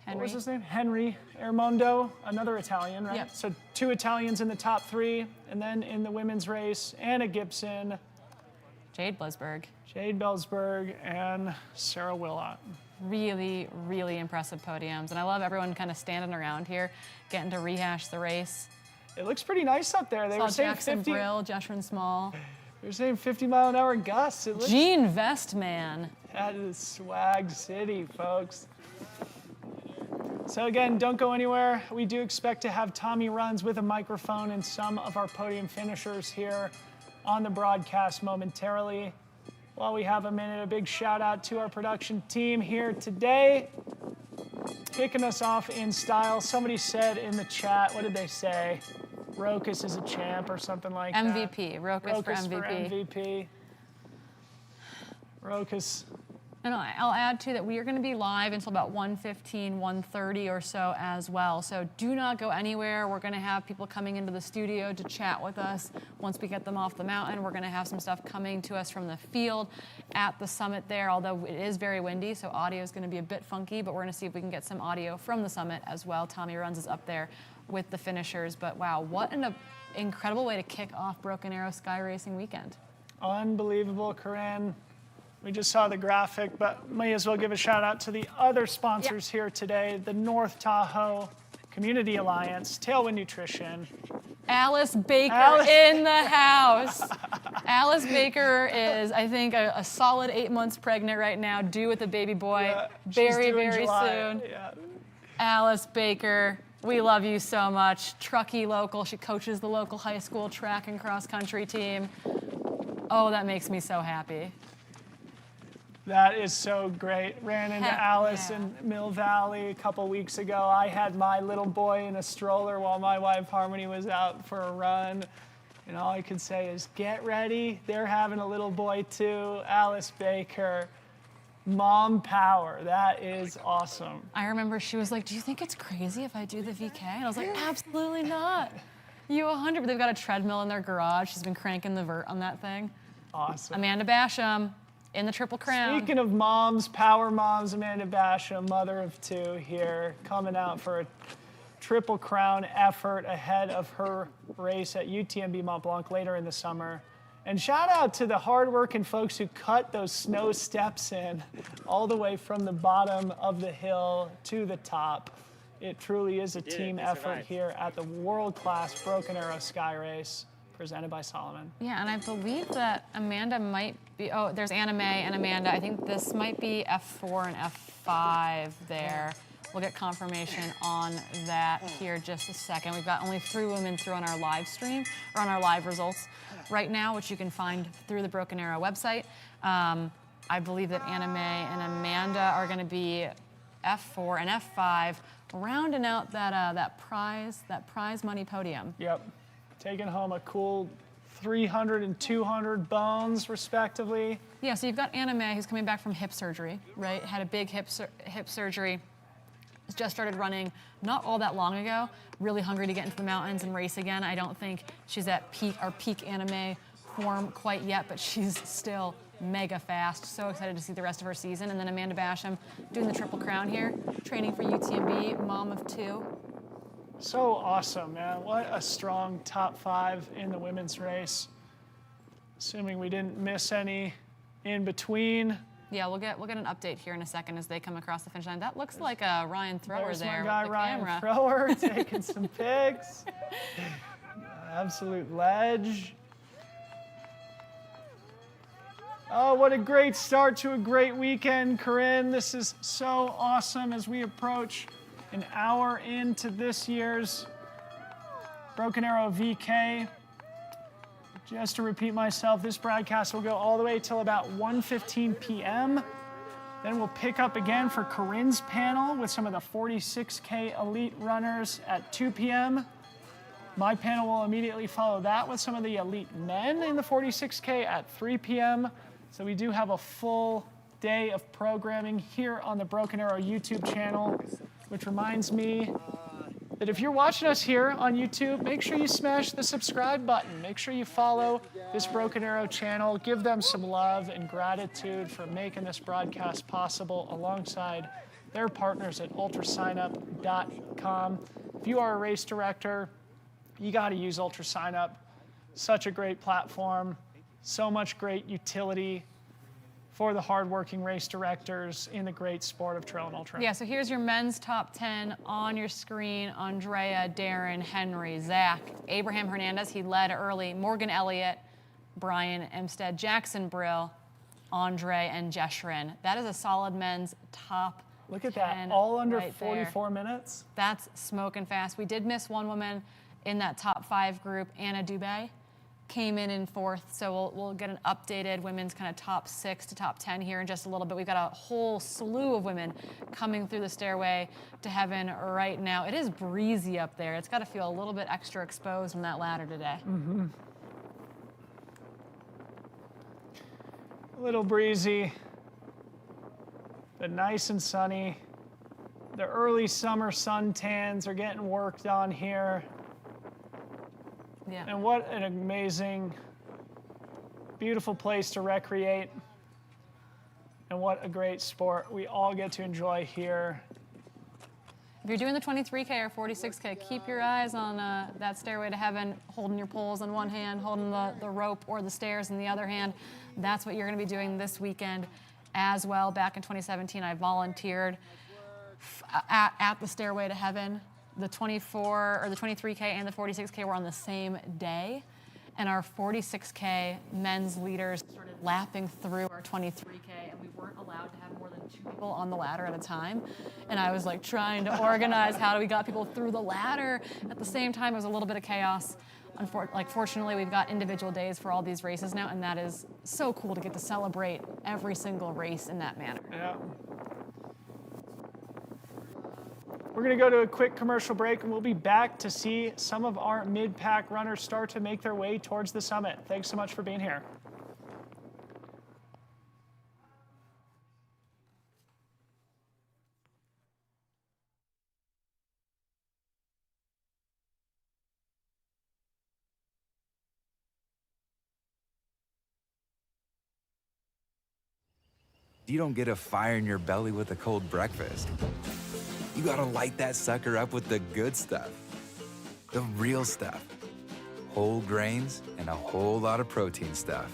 what was his name? Henry Ermondo, another Italian, right? Yep. So 2 Italians in the top 3, and then in the women's race, Anna Gibson, Jade Belsberg, and Sarah Wilhot. Really, really impressive podiums. And I love everyone kind of standing around here, getting to rehash the race. It looks pretty nice up there. They were saying Jackson 50. Brill, Jeshrin Small. They were saying 50-mile-an-hour gusts. It looks, Gene Vestman. that is Swag City, folks. So again, don't go anywhere. We do expect to have Tommy Runs with a microphone and some of our podium finishers here on the broadcast momentarily. While we have a minute, a big shout out to our production team here today. Kicking us off in style. Somebody said in the chat, what did they say? Rokas is a champ or something like MVP. that. Rokas for MVP. Rokas. And I'll add too that we are going to be live until about 1:15, 1:30 or so as well. So do not go anywhere. We're going to have people coming into the studio to chat with us once we get them off the mountain. We're going to have some stuff coming to us from the field at the summit there, although it is very windy, so audio is going to be a bit funky, but we're going to see if we can get some audio from the summit as well. Tommy Runs is up there with the finishers, but wow, what an incredible way to kick off Broken Arrow Sky Racing weekend. Unbelievable, Corinne. We just saw the graphic, but may as well give a shout out to the other sponsors here today, the North Tahoe Community Alliance, Tailwind Nutrition. Alice Baker in the house. Alice Baker is, I think, a solid 8 months pregnant right now, due with a baby boy very, very soon. Yeah. Alice Baker, we love you so much. Truckee local, she coaches the local high school track and cross country team. Oh, that makes me so happy. That is so great. Ran into Alice in Mill Valley a couple weeks ago. I had my little boy in a stroller while my wife Harmony was out for a run. And all I could say is, get ready. They're having a little boy too. Alice Baker, mom power. That is awesome. I remember she was like, do you think it's crazy if I do the VK? And I was like, absolutely not. You 100%. They've got a treadmill in their garage. She's been cranking the vert on that thing. Awesome. Amanda Basham in the Triple Crown. Speaking of moms, power moms, Amanda Basham, mother of 2 here, coming out for a Triple Crown effort ahead of her race at UTMB Mont Blanc later in the summer. And shout out to the hardworking folks who cut those snow steps in all the way from the bottom of the hill to the top. It truly is a team effort here at the world-class Broken Arrow Sky Race, presented by Solomon. Yeah, and I believe that Amanda might be, oh, there's Anna Mae and Amanda. I think this might be F4 and F5 there. We'll get confirmation on that here just a second. We've got only 3 women through on our live stream, or on our live results right now, which you can find through the Broken Arrow website. I believe that Anna Mae and Amanda are gonna be F4 and F5, rounding out that prize money podium. Yep. Taking home a cool 300 and 200 bones, respectively. Yeah, so you've got Anna Mae, who's coming back from hip surgery, right? Had a big hip surgery. Has just started running not all that long ago. Really hungry to get into the mountains and race again. I don't think she's at peak Anna Mae form quite yet, but she's still mega fast. So excited to see the rest of her season. And then Amanda Basham doing the Triple Crown here, training for UTMB, mom of 2. So awesome, man. What a strong top 5 in the women's race. Assuming we didn't miss any in between. Yeah, we'll get an update here in a second as they come across the finish line. That looks like a Ryan Thrower There's there my guy, with the Ryan camera. Thrower, taking some pics. Absolute ledge. Oh, what a great start to a great weekend, Corinne. This is so awesome as we approach an hour into this year's Broken Arrow VK. Just to repeat myself, this broadcast will go all the way till about 1:15 p.m. Then we'll pick up again for Corinne's panel with some of the 46K elite runners at 2 p.m. My panel will immediately follow that with some of the elite men in the 46K at 3 p.m. So we do have a full day of programming here on the Broken Arrow YouTube channel, which reminds me that if you're watching us here on YouTube, make sure you smash the subscribe button. Make sure you follow this Broken Arrow channel. Give them some love and gratitude for making this broadcast possible alongside their partners at ultrasignup.com. If you are a race director, you got to use UltraSignup. Such a great platform, so much great utility for the hardworking race directors in the great sport of trail and ultra. Yeah, so here's your men's top 10 on your screen. Andrea, Darren, Henry, Zach, Abraham Hernandez, he led early, Morgan Elliott, Brian Emstead, Jackson Brill, Andre, and Jesherin. That is a solid men's top 10. Look at that, all under right 44 minutes. That's smoking fast. We did miss one woman in that top 5 group, Anna Dubé. Came in 4th, so we'll get an updated women's kind of top 6 to top 10 here in just a little bit. We've got a whole slew of women coming through the stairway to heaven right now. It is breezy up there. It's got to feel a little bit extra exposed on that ladder today. Mm-hmm. A little breezy, but nice and sunny. The early summer suntans are getting worked on here. Yeah. And what an amazing, beautiful place to recreate. And what a great sport we all get to enjoy here. If you're doing the 23K or 46K, keep your eyes on that stairway to heaven, holding your poles in one hand, holding the rope or the stairs in the other hand. That's what you're going to be doing this weekend as well. Back in 2017, I volunteered at the stairway to heaven. The 24 or the 23K and the 46K were on the same day, and our 46K men's leaders started lapping through our 23K, and we weren't allowed to have more than 2 people on the ladder at a time. And I was like trying to organize how do we got people through the ladder at the same time. It was a little bit of chaos. Fortunately, we've got individual days for all these races now, and that is so cool to get to celebrate every single race in that manner. Yeah. We're going to go to a quick commercial break, and we'll be back to see some of our mid-pack runners start to make their way towards the summit. Thanks so much for being here. You don't get a fire in your belly with a cold breakfast. You gotta light that sucker up with the good stuff. The real stuff. Whole grains and a whole lot of protein stuff.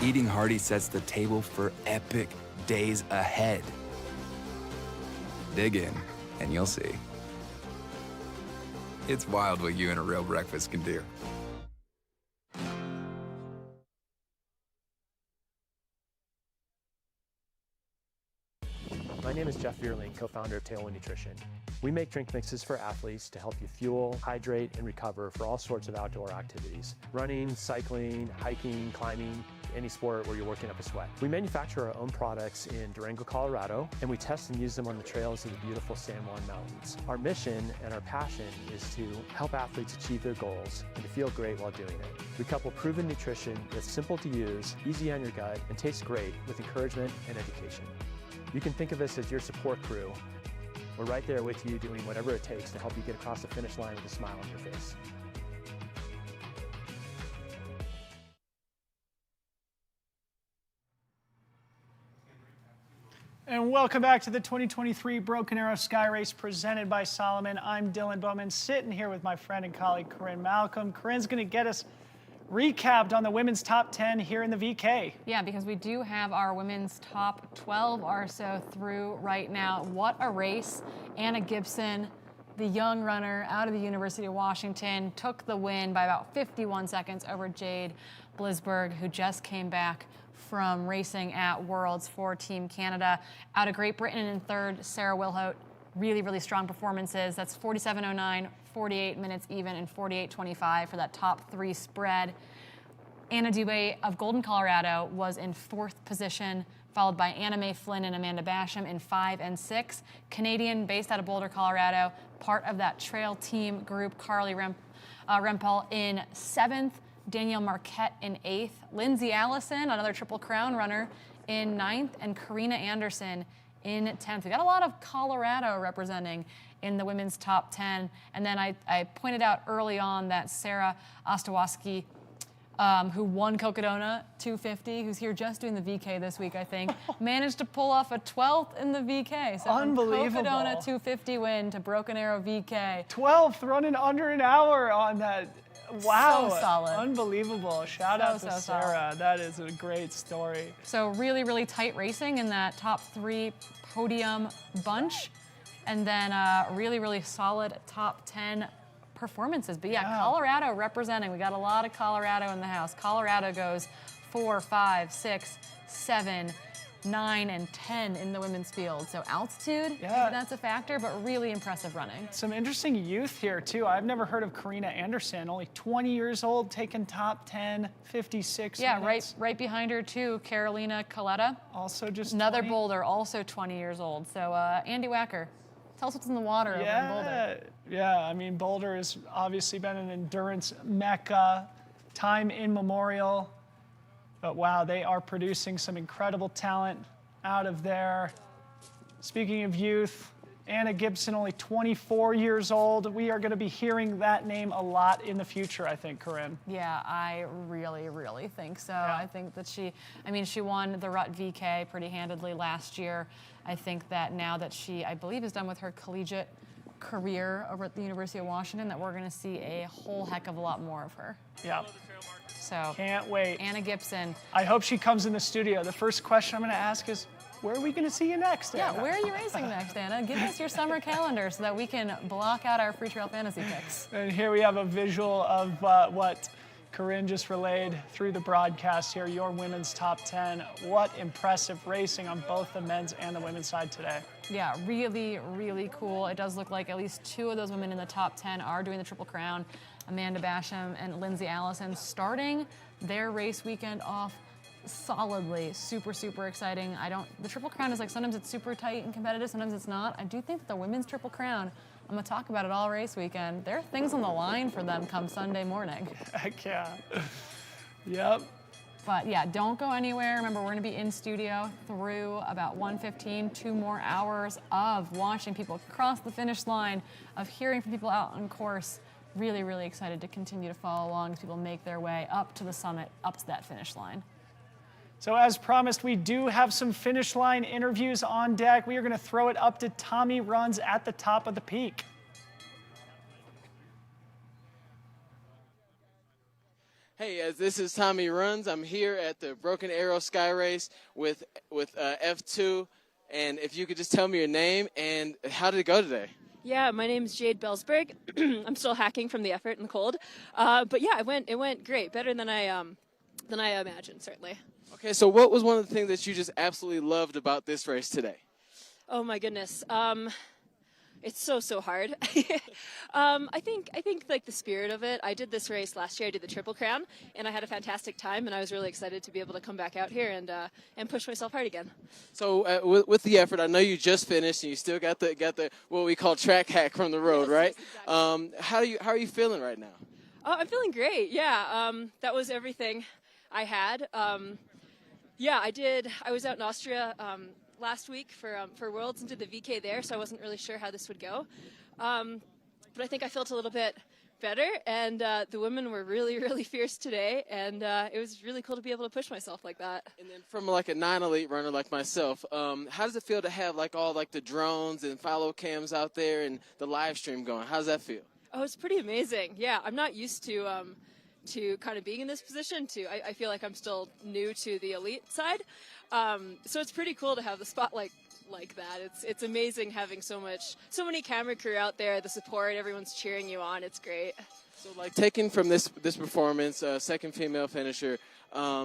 Eating hearty sets the table for epic days ahead. Dig in, and you'll see. It's wild what you and a real breakfast can do. My name is Jeff Vierling, co-founder of Tailwind Nutrition. We make drink mixes for athletes to help you fuel, hydrate, and recover for all sorts of outdoor activities. Running, cycling, hiking, climbing, any sport where you're working up a sweat. We manufacture our own products in Durango, Colorado, and we test and use them on the trails of the beautiful San Juan Mountains. Our mission and our passion is to help athletes achieve their goals and to feel great while doing it. We couple proven nutrition that's simple to use, easy on your gut, and tastes great with encouragement and education. You can think of us as your support crew. We're right there with you doing whatever it takes to help you get across the finish line with a smile on your face. And welcome back to the 2023 Broken Arrow Sky Race presented by Solomon. I'm Dylan Bowman, sitting here with my friend and colleague Corinne Malcolm. Corinne's going to get us recapped on the women's top 10 here in the VK. Yeah, because we do have our women's top 12 or so through right now. What a race. Anna Gibson, the young runner out of the University of Washington, took the win by about 51 seconds over Jade Blisberg, who just came back from racing at Worlds for Team Canada. Out of Great Britain in third, Sarah Wilhote. Really, really strong performances. That's 47.09, 48 minutes even, and 48.25 for that top three spread. Anna Dubé of Golden, Colorado was in fourth position, followed by Anna Mae Flynn and Amanda Basham in 5 and 6. Canadian, based out of Boulder, Colorado, part of that trail team group, Carly Rempel in 7th. Danielle Marquette in 8th, Lindsay Allison, another Triple Crown runner, in 9th, and Karina Anderson in 10th. We got a lot of Colorado representing in the women's top 10. And then I pointed out early on that Sarah Ostawoski, who won Cocodona 250, who's here just doing the VK this week, I think, managed to pull off a 12th in the VK. So unbelievable. Cocodona 250 win to Broken Arrow VK. 12th, running under an hour on that. Wow, so solid. Unbelievable. Shout out to Sarah. Solid. That is a great story. So really, really tight racing in that top three podium bunch. And then really, really solid top 10 performances. But yeah, Colorado representing. We got a lot of Colorado in the house. Colorado goes 4, 5, 6, 7, 9, and 10 in the women's field. So altitude, maybe that's a factor, but really impressive running. Some interesting youth here too. I've never heard of Karina Anderson, only 20 years old, taking top 10, 56 minutes. right behind her too, Carolina Coletta. Also just another Boulder, also 20 years old. So Andy Wacker, tell us what's in the water over in Boulder. Yeah, I mean, Boulder has obviously been an endurance mecca, time immemorial. But wow, they are producing some incredible talent out of there. Speaking of youth, Anna Gibson, only 24 years old. We are going to be hearing that name a lot in the future, I think, Corinne. Yeah, I really, really think so. Yeah. I think that she won the Rut VK pretty handedly last year. I think that now that she, I believe, is done with her collegiate career over at the University of Washington, that we're going to see a whole heck of a lot more of her. Yeah. So can't wait. Anna Gibson. I hope she comes in the studio. The first question I'm going to ask is, where are we going to see you next, Anna? Yeah, where are you racing next, Anna? Give us your summer calendar so that we can block out our free trail fantasy picks. And here we have a visual of what Corinne just relayed through the broadcast here, your women's top 10. What impressive racing on both the men's and the women's side today. Yeah, really, really cool. It does look like at least 2 of those women in the top 10 are doing the Triple Crown. Amanda Basham and Lindsay Allison starting their race weekend off solidly. Super, super exciting. The Triple Crown is like, sometimes it's super tight and competitive, sometimes it's not. I do think that the women's Triple Crown, I'm going to talk about it all race weekend. There are things on the line for them come Sunday morning. Heck yeah. Yep. But yeah, don't go anywhere. Remember, we're going to be in studio through about 1:15, 2 more hours of watching people cross the finish line, of hearing from people out on course. Really, really excited to continue to follow along as people make their way up to the summit, up to that finish line. So as promised, we do have some finish line interviews on deck. We are going to throw it up to Tommy Runs at the top of the peak. Hey, as this is Tommy Runs. I'm here at the Broken Arrow Sky Race with F2. And if you could just tell me your name and how did it go today? Yeah, my name is Jade Belsberg. I'm still hacking from the effort and the cold. But yeah, it went great. Better than I imagined, certainly. Okay, so what was one of the things that you just absolutely loved about this race today? Oh my goodness. It's so hard. I think like the spirit of it. I did this race last year. I did the Triple Crown, and I had a fantastic time, and I was really excited to be able to come back out here and push myself hard again. So with the effort, I know you just finished, and you still got the what we call track hack from the road, right? Exactly. How are you feeling right now? Oh, I'm feeling great. Yeah, that was everything I had. Yeah, I was out in Austria last week for Worlds and did the VK there, so I wasn't really sure how this would go. But I think I felt a little bit better, and the women were really, really fierce today, and it was really cool to be able to push myself like that. And then from like a non-elite runner like myself, how does it feel to have like all like the drones and follow cams out there and the live stream going? How does that feel? Oh, it's pretty amazing. Yeah, I'm not used to kind of being in this position. I feel like I'm still new to the elite side, so it's pretty cool to have the spotlight like that. It's amazing having so many camera crew out there, the support, everyone's cheering you on. It's great. So like taking from this performance, second female finisher,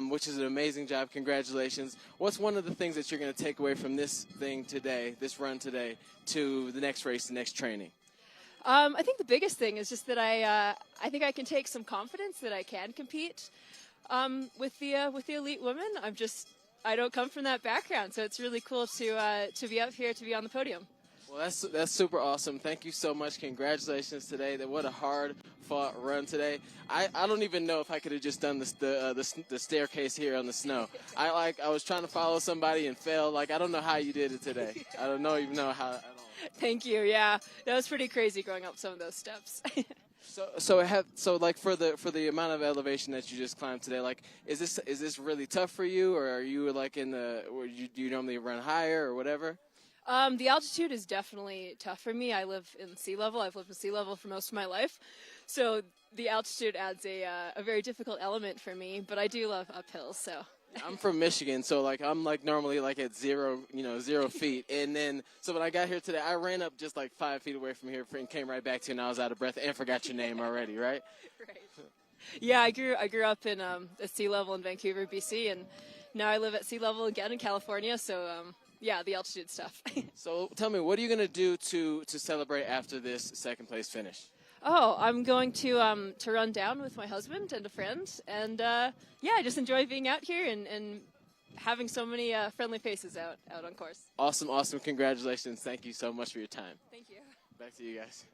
which is an amazing job. Congratulations. What's one of the things that you're going to take away from this thing today, this run today, to the next race, the next training? I think the biggest thing is just that I think I can take some confidence that I can compete with the elite women. I don't come from that background, so it's really cool to be up here, to be on the podium. Well, that's super awesome. Thank you so much. Congratulations today. What a hard-fought run today. I don't even know if I could have just done the staircase here on the snow. I was trying to follow somebody and failed. I don't know how you did it today. I don't even know how at all. Thank you. Yeah, that was pretty crazy going up some of those steps. So like for the amount of elevation that you just climbed today, like is this really tough for you, or are you like do you normally run higher or whatever? The altitude is definitely tough for me. I live in sea level. I've lived in sea level for most of my life, so the altitude adds a very difficult element for me. But I do love uphills, so. I'm from Michigan, so I'm normally at 0 feet, and then so when I got here today, I ran up just 5 feet away from here and came right back to you, and I was out of breath and forgot your name already, right? Right. Yeah, I grew up in at sea level in Vancouver, BC, and now I live at sea level again in California. So yeah, the altitude stuff. So tell me, what are you gonna do to celebrate after this second place finish? Oh, I'm going to run down with my husband and a friend, and yeah, I just enjoy being out here and having so many friendly faces out on course. Awesome. Congratulations. Thank you so much for your time. Thank you. Back to you guys.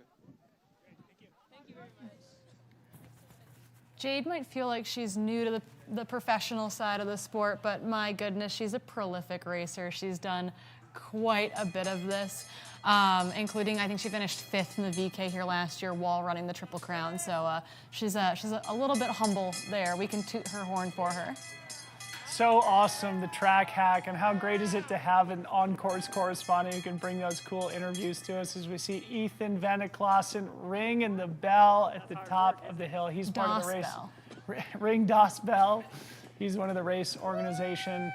Thank you very much. Jade might feel like she's new to the professional side of the sport, but my goodness, she's a prolific racer. She's done quite a bit of this. Including, I think she finished 5th in the VK here last year while running the Triple Crown. So she's a little bit humble there. We can toot her horn for her. So awesome, the track hack, and how great is it to have an on-course correspondent who can bring those cool interviews to us as we see Ethan Veneklassen ringing the bell at the top of the hill. He's part of the race. Ring Das Bell. He's one of the race organization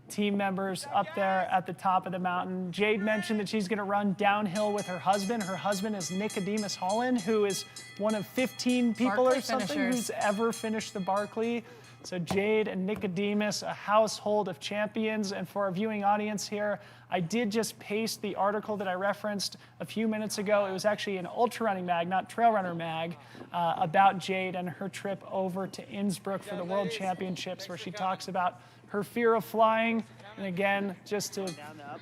team members up there at the top of the mountain. Jade mentioned that she's going to run downhill with her husband. Her husband is Nicodemus Holland, who is one of 15 people Barkley or something finishers. who's ever finished the Barkley. So Jade and Nicodemus, a household of champions. And for our viewing audience here, I did just paste the article that I referenced a few minutes ago. It was actually an ultra running mag, not trail runner mag, about Jade and her trip over to Innsbruck for the World Championships, where she talks about her fear of flying. And again, just to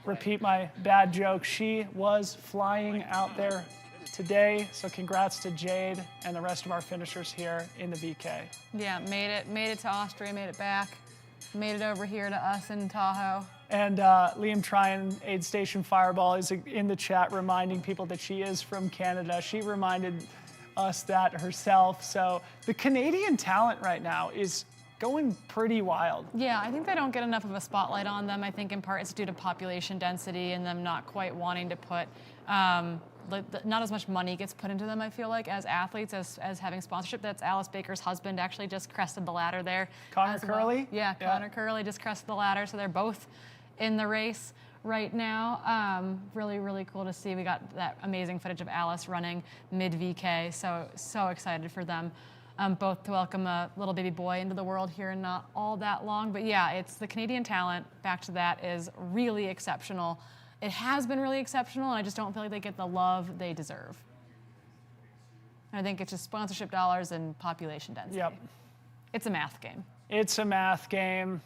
repeat my bad joke, she was flying out there today. So congrats to Jade and the rest of our finishers here in the VK. Yeah, made it to Austria, made it back, made it over here to us in Tahoe. And Liam Tryon, Aid Station Fireball, is in the chat reminding people that she is from Canada. She reminded us that herself. So the Canadian talent right now is going pretty wild. Yeah, I think they don't get enough of a spotlight on them. I think in part it's due to population density and them not quite wanting to put, not as much money gets put into them, I feel like, as athletes, as having sponsorship. That's Alice Baker's husband actually just crested the ladder there. Connor Curley? Yeah, Connor Curley just crested the ladder, so they're both in the race right now. Really, really cool to see. We got that amazing footage of Alice running mid-VK, so excited for them. Both to welcome a little baby boy into the world here in not all that long. But yeah, it's the Canadian talent, back to that, is really exceptional. It has been really exceptional, and I just don't feel like they get the love they deserve. I think it's just sponsorship dollars and population density. Yep. It's a math game. It's a math game.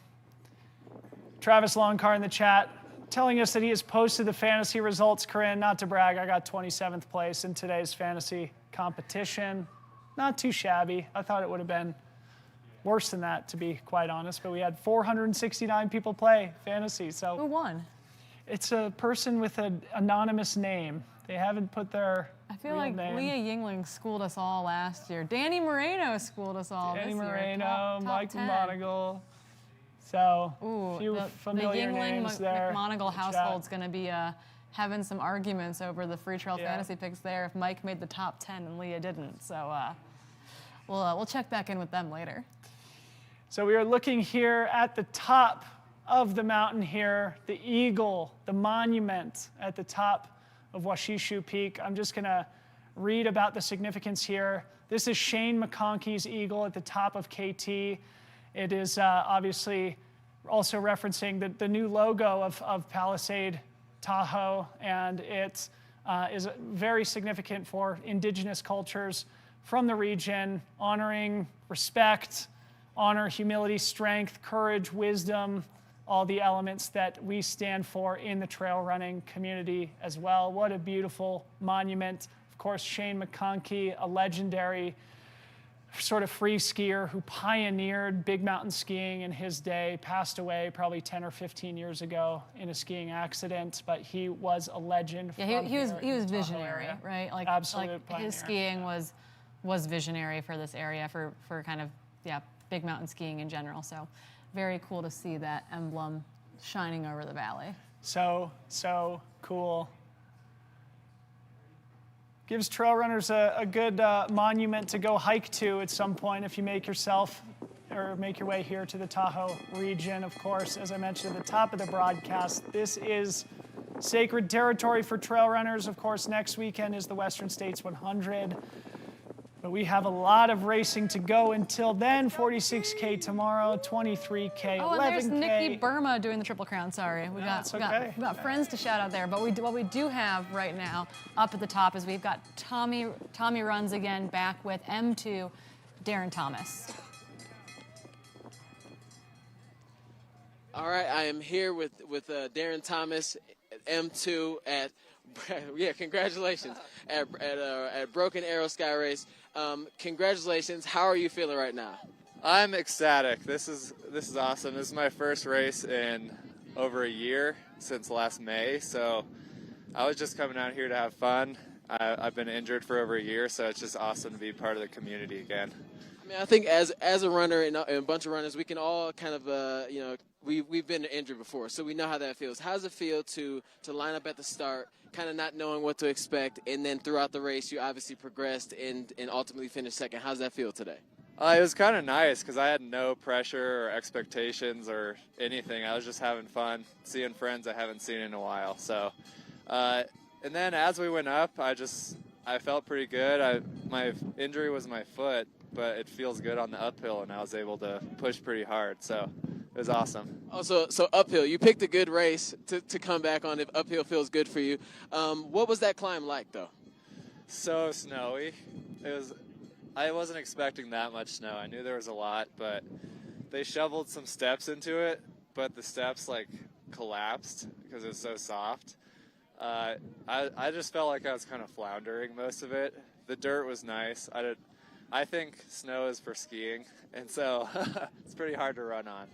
Travis Longcar in the chat telling us that he has posted the fantasy results. Corinne, not to brag, I got 27th place in today's fantasy competition. Not too shabby. I thought it would have been worse than that, to be quite honest, but we had 469 people play fantasy. So who won? It's a person with an anonymous name. They haven't put their I feel real like name. Leah Yingling schooled us all last year. Danny Moreno schooled us all Danny this year. Moreno, Top Mike 10. McMonigal. So, Ooh, a few the familiar names there. McMonigal household's going to be having some arguments over the free trail fantasy picks there if Mike made the top 10 and Leah didn't. So we'll check back in with them later. So we are looking here at the top of the mountain here, the eagle, the monument at the top of Washishu Peak. I'm just going to read about the significance here. This is Shane McConkey's eagle at the top of KT. It is obviously also referencing the new logo of Palisades Tahoe, and it is very significant for indigenous cultures from the region, honoring respect, honor, humility, strength, courage, wisdom, all the elements that we stand for in the trail running community as well. What a beautiful monument. Of course, Shane McConkey, a legendary sort of free skier who pioneered big mountain skiing in his day, passed away probably 10 or 15 years ago in a skiing accident, but he was a legend. Yeah, he was visionary, right? Like, absolute like his skiing was visionary for this area, for kind of, big mountain skiing in general. So very cool to see that emblem shining over the valley. So cool. Gives trail runners a good monument to go hike to at some point if you make your way here to the Tahoe region. Of course, as I mentioned at the top of the broadcast, this is sacred territory for trail runners. Of course, next weekend is the Western States 100. But we have a lot of racing to go until then. 46K tomorrow, 23K, 11K. Oh, and there's Nikki Burma doing the Triple Crown. Sorry, we got friends to shout out there. But what we do have right now up at the top is we've got Tommy Runs again back with M2, Darren Thomas. All right, I am here with Darren Thomas at M2 at congratulations at Broken Arrow SKYRACE. Congratulations. How are you feeling right now? I'm ecstatic. This is awesome. This is my first race in over a year, since last May. So I was just coming out here to have fun. I've been injured for over a year, so it's just awesome to be part of the community again. I mean, I think as a runner and a bunch of runners, we can all kind of we've been injured before, so we know how that feels. How does it feel to line up at the start, kind of not knowing what to expect, and then throughout the race you obviously progressed and ultimately finished second? How does that feel today? It was kind of nice because I had no pressure or expectations or anything. I was just having fun, seeing friends I haven't seen in a while. So, and then as we went up, I felt pretty good. My injury was my foot, but it feels good on the uphill, and I was able to push pretty hard. So it was awesome. Oh, so uphill. You picked a good race to come back on if uphill feels good for you. What was that climb like, though? So snowy. I wasn't expecting that much snow. I knew there was a lot, but they shoveled some steps into it, but the steps collapsed because it was so soft. I just felt like I was kind of floundering most of it. The dirt was nice. I think snow is for skiing, and so it's pretty hard to run on.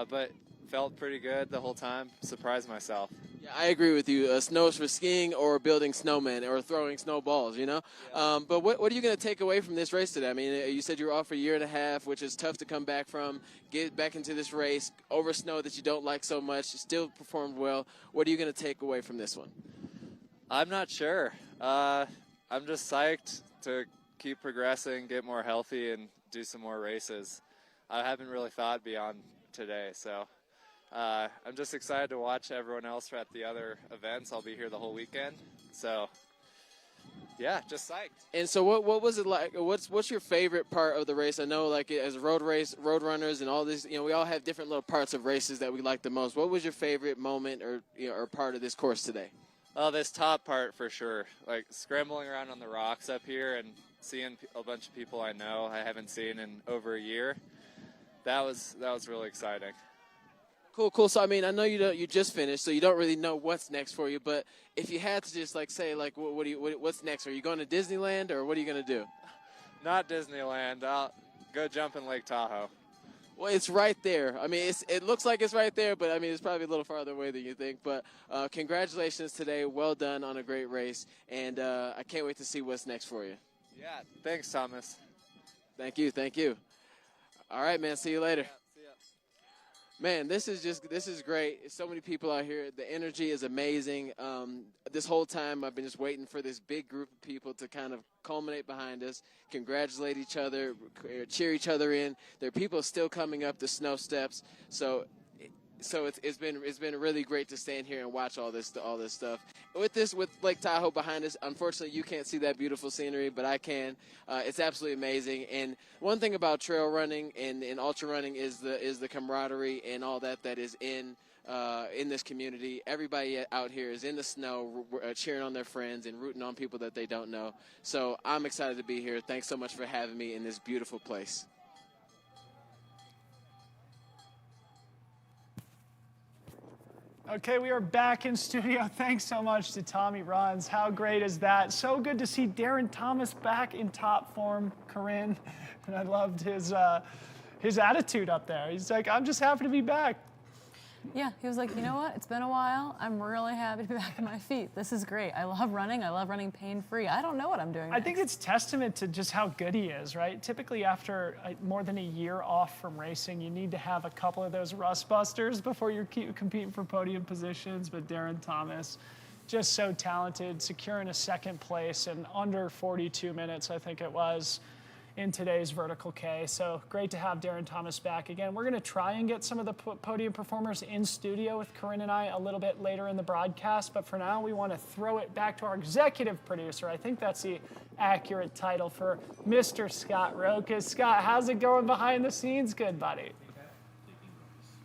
But felt pretty good the whole time. Surprised myself. Yeah, I agree with you. Snow is for skiing or building snowmen or throwing snowballs, you know? Yeah. But what are you going to take away from this race today? I mean, you said you were off for a year and a half, which is tough to come back from, get back into this race, over snow that you don't like so much, still performed well. What are you going to take away from this one? I'm not sure. I'm just psyched to keep progressing, get more healthy, and do some more races. I haven't really thought beyond today, so I'm just excited to watch everyone else at the other events. I'll be here the whole weekend, so yeah, just psyched. And so what was it like? What's your favorite part of the race? I know, like, as road runners and all this, you know, we all have different little parts of races that we like the most. What was your favorite moment or part of this course today? Oh, this top part for sure. Like scrambling around on the rocks up here and seeing a bunch of people I know I haven't seen in over a year. That was really exciting. Cool. So I mean, I know you just finished, so you don't really know what's next for you. But if you had to just say what's next? Are you going to Disneyland or what are you going to do? Not Disneyland. I'll go jump in Lake Tahoe. Well, it's right there. I mean, it looks like it's right there, but I mean, it's probably a little farther away than you think. But congratulations today. Well done on a great race, and I can't wait to see what's next for you. Yeah, thanks, Thomas. Thank you, thank you. All right, man, see you later. See ya. Man, this is great. So many people out here. The energy is amazing. This whole time I've been just waiting for this big group of people to kind of culminate behind us, congratulate each other, cheer each other in. There are people still coming up the snow steps. So it's been really great to stand here and watch all this stuff. With Lake Tahoe behind us, unfortunately you can't see that beautiful scenery, but I can. It's absolutely amazing. And one thing about trail running and ultra running is the camaraderie and all that is in this community. Everybody out here is in the snow, cheering on their friends and rooting on people that they don't know. So I'm excited to be here. Thanks so much for having me in this beautiful place. Okay, we are back in studio. Thanks so much to Tommy Runs. How great is that? So good to see Darren Thomas back in top form, Corinne. And I loved his attitude up there. He's like, I'm just happy to be back. Yeah, he was like, you know what? It's been a while. I'm really happy to be back on my feet. This is great. I love running. I love running pain-free. I don't know what I'm doing I think it's testament to just how good he is, right? Typically after more than a year off from racing, you need to have a couple of those rust busters before you're competing for podium positions. But Darren Thomas, just so talented, securing a second place in under 42 minutes, I think it was, in today's vertical K. So great to have Darren Thomas back again. We're going to try and get some of the podium performers in studio with Corinne and I a little bit later in the broadcast, but for now we want to throw it back to our executive producer. I think that's the accurate title for Mr. Scott Rokas. Scott, how's it going behind the scenes? Good, buddy.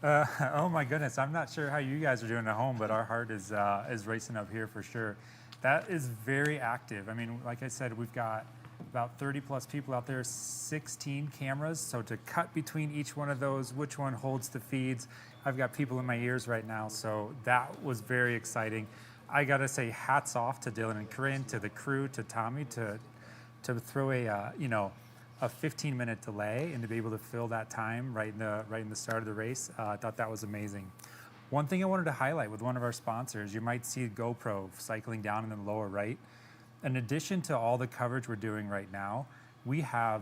Oh my goodness, I'm not sure how you guys are doing at home, but our heart is racing up here for sure. That is very active. I mean, like I said, we've got about 30 plus people out there, 16 cameras. So to cut between each one of those, which one holds the feeds, I've got people in my ears right now. So that was very exciting. I got to say hats off to Dylan and Corinne, to the crew, to Tommy, to throw a 15-minute delay and to be able to fill that time right in the start of the race. I thought that was amazing. One thing I wanted to highlight with one of our sponsors, you might see GoPro cycling down in the lower right. In addition to all the coverage we're doing right now, we have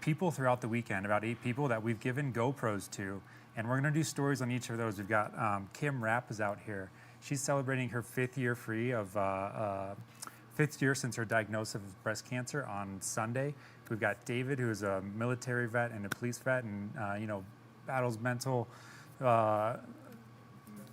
people throughout the weekend, about 8 people that we've given GoPros to, and we're going to do stories on each of those. We've got Kim Rapp is out here. She's celebrating her 5th year free of 5th year since her diagnosis of breast cancer on Sunday. We've got David, who is a military vet and a police vet, and battles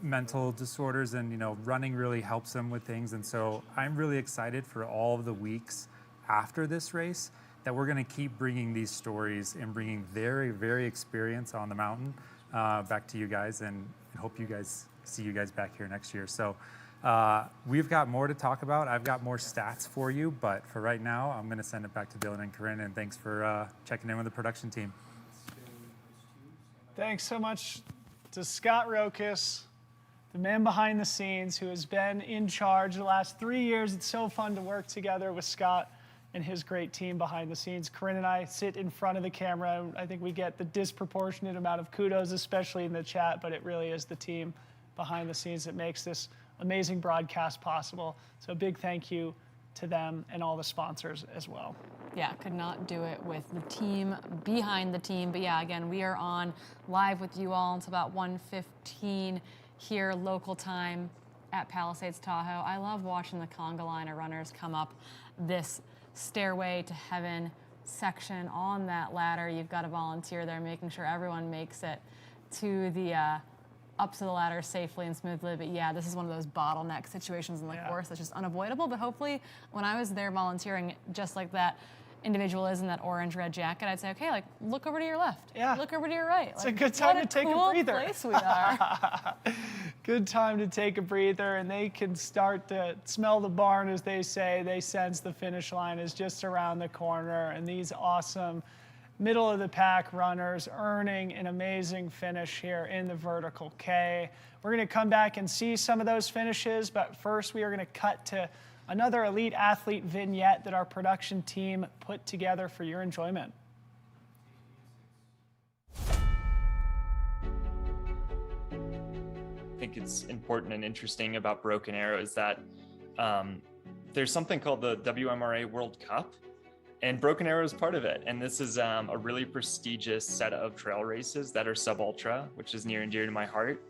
mental disorders, and running really helps them with things. And so I'm really excited for all of the weeks after this race that we're going to keep bringing these stories and bringing very, very experience on the mountain back to you guys, and hope you guys see you guys back here next year. So we've got more to talk about. I've got more stats for you, but for right now, I'm going to send it back to Dylan and Corinne, and thanks for checking in with the production team. Thanks so much to Scott Rokas, the man behind the scenes who has been in charge the last 3 years. It's so fun to work together with Scott and his great team behind the scenes. Corinne and I sit in front of the camera. I think we get the disproportionate amount of kudos, especially in the chat, but it really is the team behind the scenes that makes this amazing broadcast possible. So a big thank you to them and all the sponsors as well. Yeah, could not do it with the team behind the team. But yeah, again, we are on live with you all until about 1:15 here local time at Palisades Tahoe. I love watching the conga line of runners come up this stairway to heaven section. On that ladder, you've got a volunteer there making sure everyone makes it to the up to the ladder safely and smoothly. But yeah, this is one of those bottleneck situations in the course that's just unavoidable. But hopefully when I was there volunteering, just like that individual is in that orange-red jacket, I'd say, okay, like, look over to your left. Yeah. Look over to your right. It's a good time to take a breather. What a cool place we are. Good time to take a breather, and they can start to smell the barn, as they say. They sense the finish line is just around the corner, and these awesome middle-of-the-pack runners earning an amazing finish here in the vertical K. We're going to come back and see some of those finishes, but first we are going to cut to another elite athlete vignette that our production team put together for your enjoyment. think it's important and interesting about Broken Arrow is that there's something called the WMRA World Cup, and Broken Arrow is part of it. And this is a really prestigious set of trail races that are sub-ultra, which is near and dear to my heart.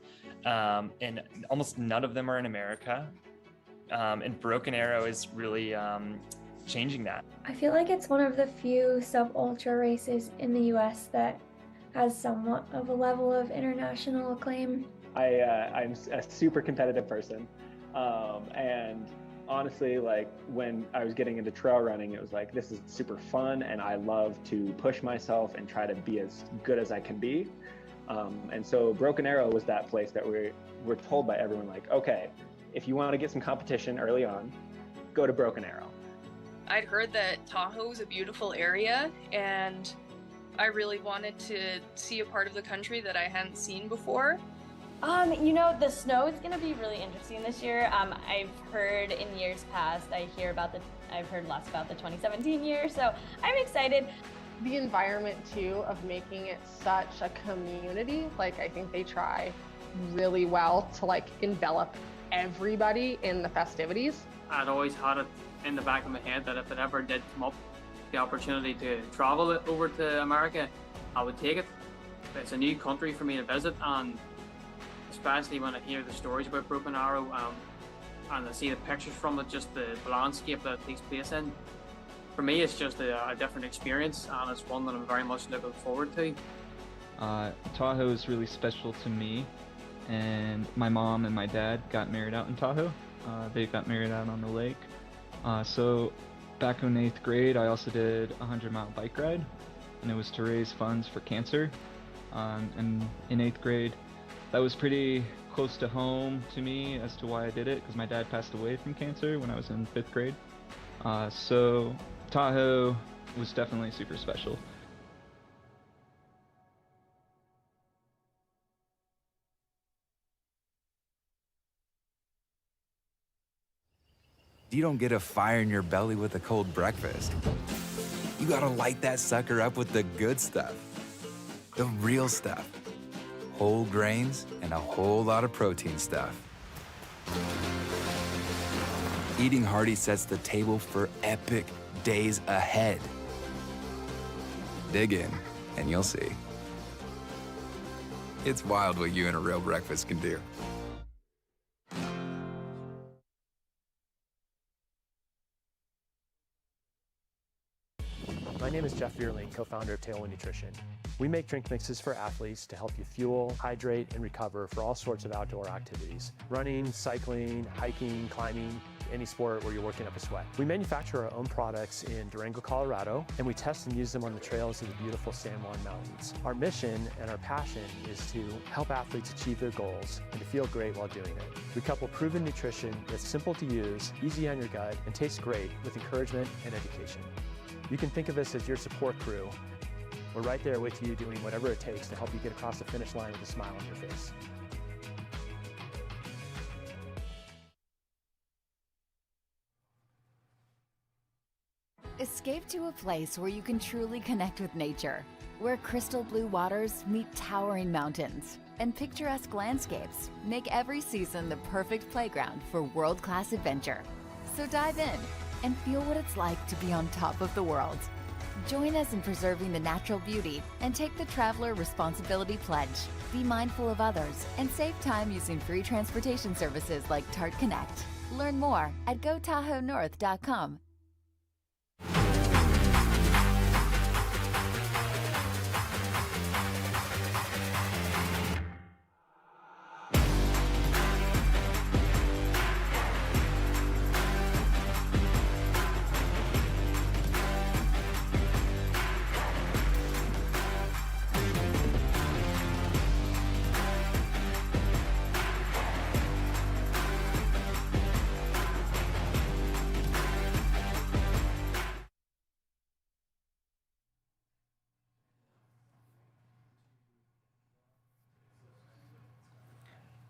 And almost none of them are in America. And Broken Arrow is really changing that. I feel like it's one of the few sub-ultra races in the US that has somewhat of a level of international acclaim. I'm a super competitive person. And honestly, like when I was getting into trail running, it was like, this is super fun and I love to push myself and try to be as good as I can be. And so Broken Arrow was that place that we're told by everyone, like, okay, if you want to get some competition early on, go to Broken Arrow. I'd heard that Tahoe is a beautiful area, and I really wanted to see a part of the country that I hadn't seen before. You know, the snow is going to be really interesting this year. I've heard in years past, I've heard lots about the 2017 year, so I'm excited. The environment too of making it such a community, like I think they try really well to like envelop everybody in the festivities. I'd always had it in the back of my head that if it ever did come up, the opportunity to travel it over to America, I would take it. It's a new country for me to visit, and especially when I hear the stories about Broken Arrow and I see the pictures from it, just the landscape that it takes place in. For me, it's just a different experience, and it's one that I'm very much looking forward to. Tahoe is really special to me, and my mom and my dad got married out in Tahoe. They got married out on the lake. So back in 8th grade, I also did a 100-mile bike ride, and it was to raise funds for cancer. And in 8th grade, that was pretty close to home to me as to why I did it, because my dad passed away from cancer when I was in 5th grade. So Tahoe was definitely super special. You don't get a fire in your belly with a cold breakfast. You gotta light that sucker up with the good stuff. The real stuff. Whole grains and a whole lot of protein stuff. Eating hearty sets the table for epic days ahead. Dig in, and you'll see. It's wild what you and a real breakfast can do. My name is Jeff Vierling, co-founder of Tahoe Nutrition. We make drink mixes for athletes to help you fuel, hydrate, and recover for all sorts of outdoor activities. Running, cycling, hiking, climbing, any sport where you're working up a sweat. We manufacture our own products in Durango, Colorado, and we test and use them on the trails of the beautiful San Juan Mountains. Our mission and our passion is to help athletes achieve their goals and to feel great while doing it. We couple proven nutrition that's simple to use, easy on your gut, and tastes great with encouragement and education. You can think of us as your support crew. We're right there with you doing whatever it takes to help you get across the finish line with a smile on your face. Escape to a place where you can truly connect with nature, where crystal blue waters meet towering mountains, and picturesque landscapes make every season the perfect playground for world-class adventure. So dive in and feel what it's like to be on top of the world. Join us in preserving the natural beauty and take the Traveler Responsibility Pledge. Be mindful of others and save time using free transportation services like Tart Connect. Learn more at gotahoenorth.com.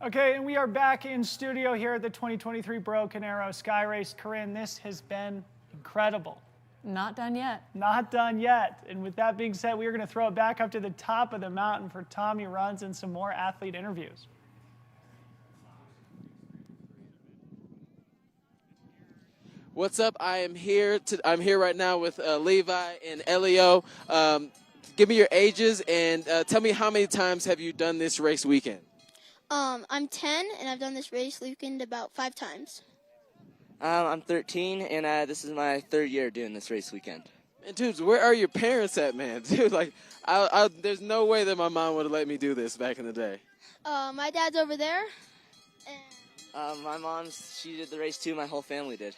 Okay, and we are back in studio here at the 2023 Broken Arrow SKYRACE. Corinne, this has been incredible. Not done yet. Not done yet. And with that being said, we are going to throw it back up to the top of the mountain for Tommy Runs and some more athlete interviews. What's up? I'm here right now with Levi and Elio. Give me your ages and tell me how many times have you done this race weekend? I'm 10 and I've done this race weekend about 5 times. I'm 13 and this is my 3rd year doing this race weekend. And dudes, where are your parents at, man? Dude, like, there's no way that my mom would have let me do this back in the day. My dad's over there. My mom, she did the race too. My whole family did.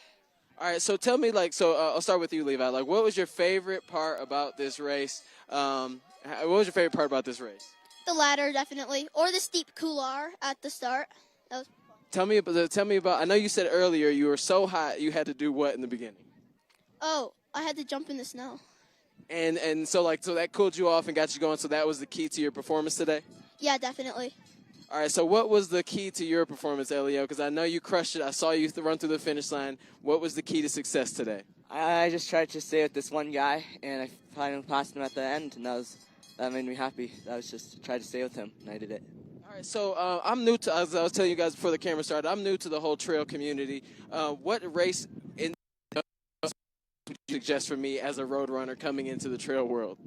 All right, so tell me, I'll start with you, Levi. Like, what was your favorite part about this race? What was your favorite part about this race? The ladder, definitely, or the steep couloir at the start. That was fun. Tell me about. I know you said earlier you were so hot you had to do what in the beginning? Oh, I had to jump in the snow. And so that cooled you off and got you going. So that was the key to your performance today? Yeah, definitely. All right, so what was the key to your performance, Elio? Because I know you crushed it. I saw you run through the finish line. What was the key to success today? I just tried to stay with this one guy, and I finally passed him at the end, and that made me happy. I was just trying to stay with him, and I did it. All right, so I'm new to, as I was telling you guys before the camera started, I'm new to the whole trail community. What race would you suggest for me as a road runner coming into the trail world?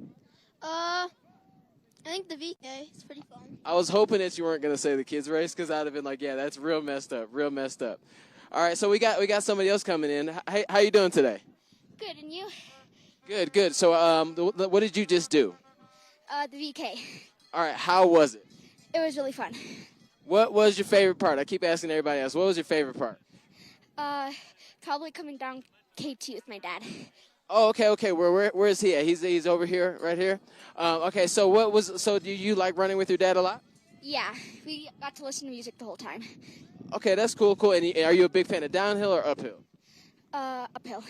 I think the VK is pretty fun. I was hoping that you weren't going to say the kids race because I'd have been like, yeah, that's real messed up. All right, so we got somebody else coming in. How you doing today? Good, and you? Good. So what did you just do? The VK. All right, how was it? It was really fun. What was your favorite part? I keep asking everybody else. What was your favorite part? Probably coming down KT with my dad. Oh, okay. Where is he at? He's over here, right here. Okay, so do you like running with your dad a lot? Yeah, we got to listen to music the whole time. Okay, that's cool. And are you a big fan of downhill or uphill? Uphill.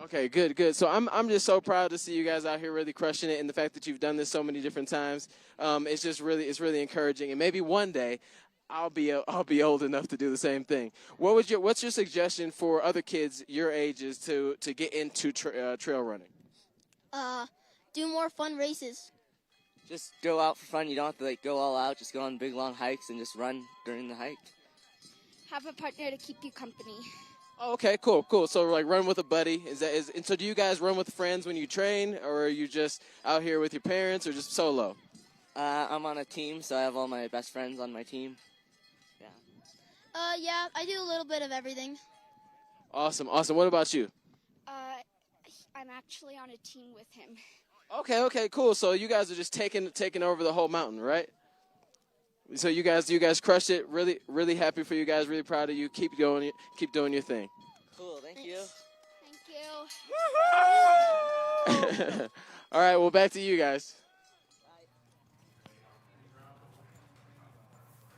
Okay, good. So I'm just so proud to see you guys out here really crushing it, and the fact that you've done this so many different times. It's really encouraging, and maybe one day I'll be old enough to do the same thing. What's your suggestion for other kids your ages to get into trail running? Do more fun races. Just go out for fun. You don't have to go all out. Just go on big long hikes and just run during the hike. Have a partner to keep you company. Oh, okay, cool. So run with a buddy. And so do you guys run with friends when you train, or are you just out here with your parents, or just solo? I'm on a team, so I have all my best friends on my team. Yeah, I do a little bit of everything. Awesome. What about you? I'm actually on a team with him. Okay, cool. So you guys are just taking over the whole mountain, right? So you guys crushed it. Really happy for you guys. Really proud of you. Keep doing your thing. Cool. Thank you. All right. Well, back to you guys.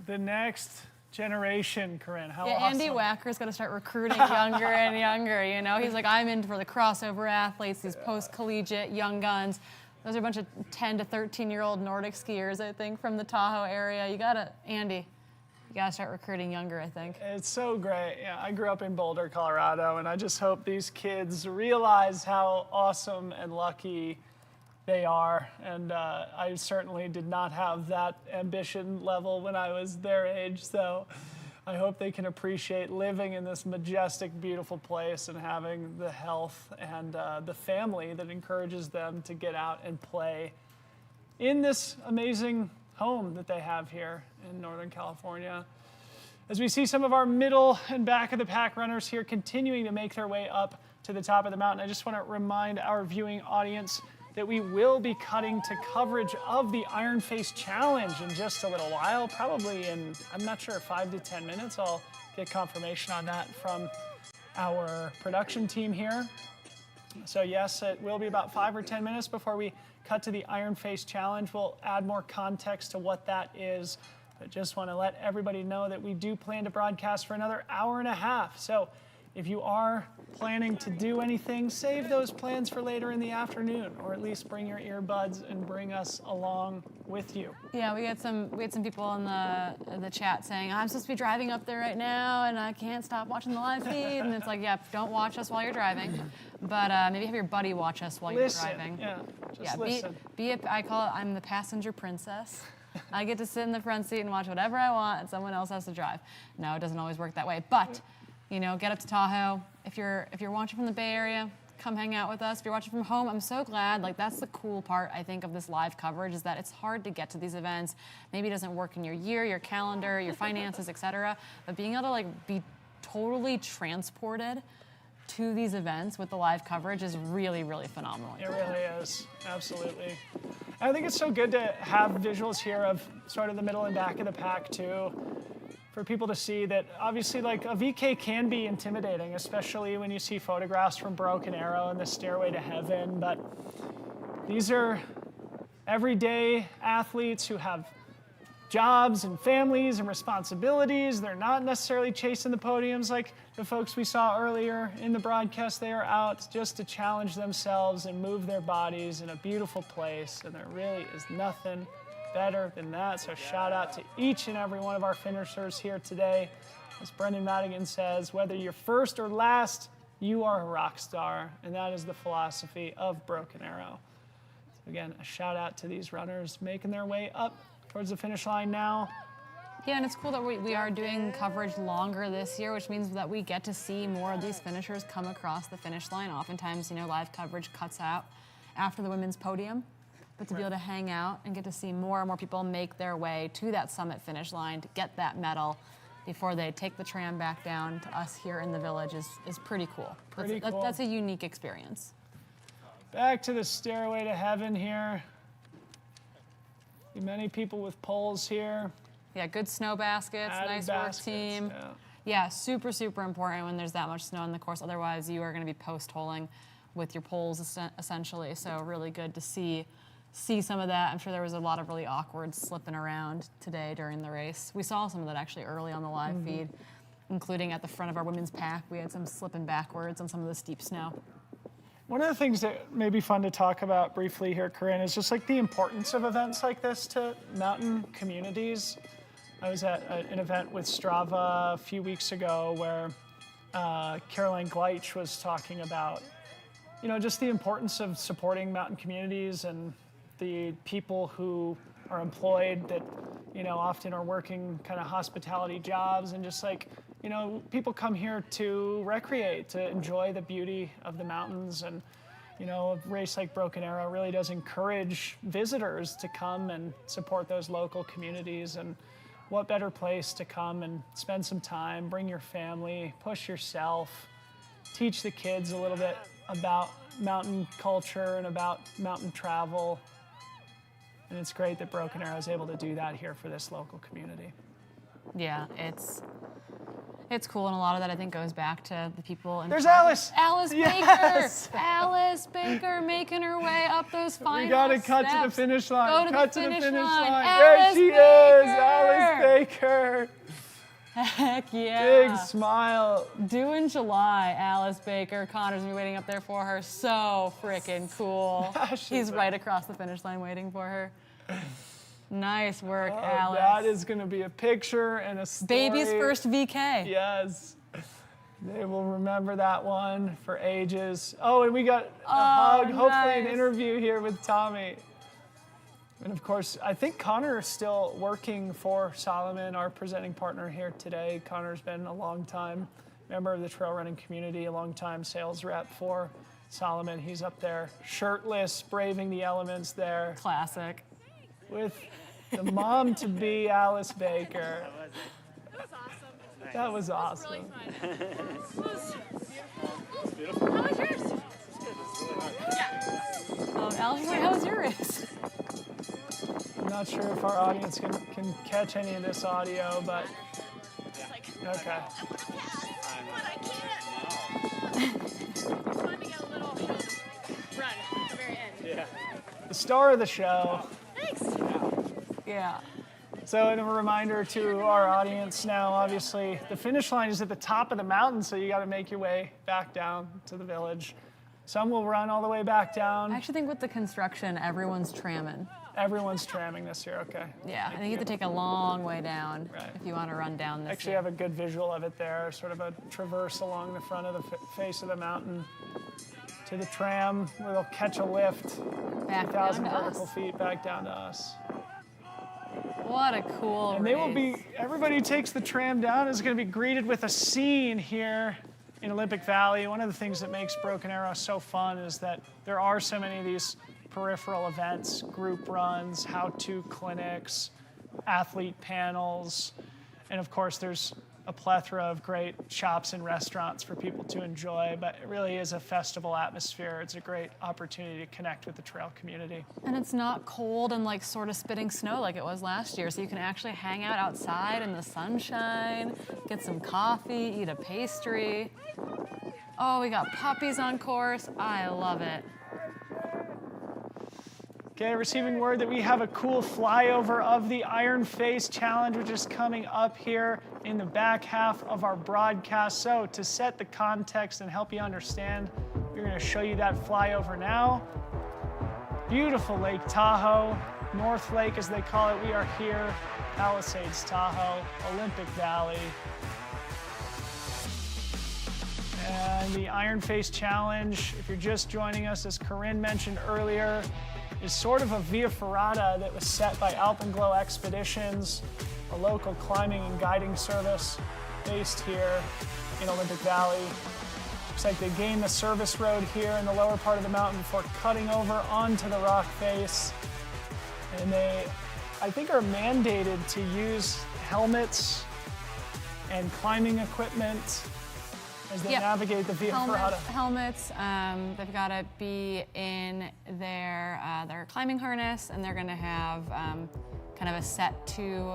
The next generation, Corinne. How yeah, awesome. Andy Wacker's going to start recruiting younger and younger. You know, he's like, I'm in for the crossover athletes, these post-collegiate young guns. Those are a bunch of 10 to 13-year-old Nordic skiers, I think, from the Tahoe area. Andy, you gotta start recruiting younger, I think. It's so great. Yeah, I grew up in Boulder, Colorado, and I just hope these kids realize how awesome and lucky they are. And I certainly did not have that ambition level when I was their age, so I hope they can appreciate living in this majestic, beautiful place and having the health and the family that encourages them to get out and play in this amazing home that they have here in Northern California. As we see some of our middle and back of the pack runners here continuing to make their way up to the top of the mountain, I just want to remind our viewing audience that we will be cutting to coverage of the Iron Face Challenge in just a little while, probably in, I'm not sure, 5 to 10 minutes. I'll get confirmation on that from our production team here. So yes, it will be about 5 or 10 minutes before we cut to the Iron Face Challenge. We'll add more context to what that is, but just want to let everybody know that we do plan to broadcast for another hour and a half. So if you are planning to do anything, save those plans for later in the afternoon, or at least bring your earbuds and bring us along with you. Yeah, we had some people in the chat saying, I'm supposed to be driving up there right now and I can't stop watching the live feed. And it's like, yeah, don't watch us while you're driving, but maybe have your buddy watch us while you're driving. Yeah, just listen. I call it, I'm the passenger princess. I get to sit in the front seat and watch whatever I want and someone else has to drive. No, it doesn't always work that way, but You know, get up to Tahoe. If you're watching from the Bay Area, come hang out with us. If you're watching from home, I'm so glad. Like, that's the cool part, I think, of this live coverage, is that it's hard to get to these events. Maybe it doesn't work in your year, your calendar, your finances, etc. But being able to like be totally transported to these events with the live coverage is really, really phenomenal. It really is, absolutely. And I think it's so good to have visuals here of sort of the middle and back of the pack too, for people to see that obviously like a VK can be intimidating, especially when you see photographs from Broken Arrow and the Stairway to Heaven, but these are everyday athletes who have jobs and families and responsibilities. They're not necessarily chasing the podiums like the folks we saw earlier in the broadcast. They are out just to challenge themselves and move their bodies in a beautiful place, and there really is nothing better than that. So shout out to each and every one of our finishers here today. As Brendan Madigan says, whether you're first or last, you are a rock star, and that is the philosophy of Broken Arrow. So again, a shout out to these runners making their way up towards the finish line now. Yeah, and it's cool that we are doing coverage longer this year, which means that we get to see more of these finishers come across the finish line. Oftentimes, you know, live coverage cuts out after the women's podium, but to be able to hang out and get to see more and more people make their way to that summit finish line to get that medal before they take the tram back down to us here in the village is pretty cool. That's a unique experience. Back to the Stairway to Heaven here. Many people with poles here. Yeah, good snow baskets, nice work team. Yeah, super, super important when there's that much snow on the course. Otherwise, you are going to be post-holing with your poles essentially. So really good to see some of that. I'm sure there was a lot of really awkward slipping around today during the race. We saw some of that actually early on the live feed, including at the front of our women's pack. We had some slipping backwards on some of the steep snow. One of the things that may be fun to talk about briefly here, Corinne, is just like the importance of events like this to mountain communities. I was at an event with Strava a few weeks ago where Caroline Gleich was talking about, you know, just the importance of supporting mountain communities and the people who are employed that, you know, often are working kind of hospitality jobs, and just like, you know, people come here to recreate, to enjoy the beauty of the mountains. And, you know, a race like Broken Arrow really does encourage visitors to come and support those local communities. And what better place to come and spend some time, bring your family, push yourself, teach the kids a little bit about mountain culture and about mountain travel. And it's great that Broken Arrow is able to do that here for this local community. Yeah, it's cool, and a lot of that I think goes back to the people. There's Alice! Alice Yes! Baker! Alice Baker making her way up those final We gotta cut steps. to the finish line. Go to Cut the to the finish finish line. line. There Alice she Baker! is, Alice Baker. Heck yeah. Big smile. Due in July, Alice Baker. Connor's gonna be waiting up there for her. So freaking cool. He's right across the finish line waiting for her. Nice work, Alice. That is going to be a picture and a story. Baby's first VK. Yes. They will remember that one for ages. Oh, and we got a hug, hopefully an interview here with Tommy. And of course, I think Connor is still working for Solomon, our presenting partner here today. Connor's been a long time member of the trail running community, a long time sales rep for Solomon. He's up there shirtless, braving the elements there. Classic. With the mom-to-be Alice Baker. That was awesome. That was really fun. It was beautiful. How was yours? Yeah. Alice, how was your race? I'm not sure if our audience can catch any of this audio, but okay. But I can't. It's fun to get a little run at the very end. Yeah. The star of the show. Thanks. Yeah. So, and a reminder to our audience now, obviously, the finish line is at the top of the mountain, so you got to make your way back down to the village. Some will run all the way back down. I actually think with the construction, everyone's tramming. Everyone's tramming this year, okay. Yeah, I think you have to take a long way down if you want to run down this Actually, year. have a good visual of it there, sort of a traverse along the front of the face of the mountain to the tram, where they'll catch a lift, Back 2,000 down to vertical us. feet back down to us. What What a cool And race. they will be, everybody who takes the tram down is going to be greeted with a scene here in Olympic Valley. One of the things that makes Broken Arrow so fun is that there are so many of these peripheral events, group runs, how-to clinics, athlete panels, and of course there's a plethora of great shops and restaurants for people to enjoy, but it really is a festival atmosphere. It's a great opportunity to connect with the trail community. And it's not cold and like sort of spitting snow like it was last year, so you can actually hang out outside in the sunshine, get some coffee, eat a pastry. Oh, we got puppies on course. I love it. Okay, receiving word that we have a cool flyover of the Iron Face Challenge, which is coming up here in the back half of our broadcast. So to set the context and help you understand, we're going to show you that flyover now. Beautiful Lake Tahoe, North Lake as they call it. We are here, Palisades Tahoe, Olympic Valley. And the Iron Face Challenge, if you're just joining us, as Corinne mentioned earlier, is sort of a via ferrata that was set by Alpenglow Expeditions, a local climbing and guiding service based here in Olympic Valley. Looks like they gain the service road here in the lower part of the mountain before cutting over onto the rock face. And they, I think, are mandated to use helmets and climbing equipment as they navigate the via ferrata. Helmets, they've got to be in their climbing harness, and they're going to have kind of a set to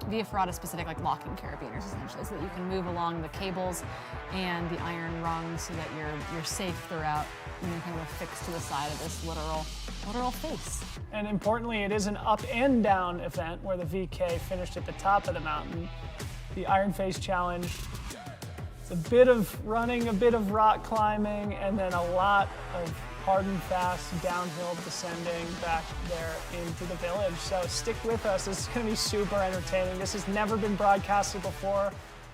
via ferrata specific, like locking carabiners essentially, so that you can move along the cables and the iron rungs so that you're safe throughout, and you're kind of affixed to the side of this literal face. And importantly, it is an up and down event where the VK finished at the top of the mountain. The Iron Face Challenge, it's a bit of running, a bit of rock climbing, and then a lot of hard and fast downhill descending back there into the village. So stick with us. This is going to be super entertaining. This has never been broadcasted before,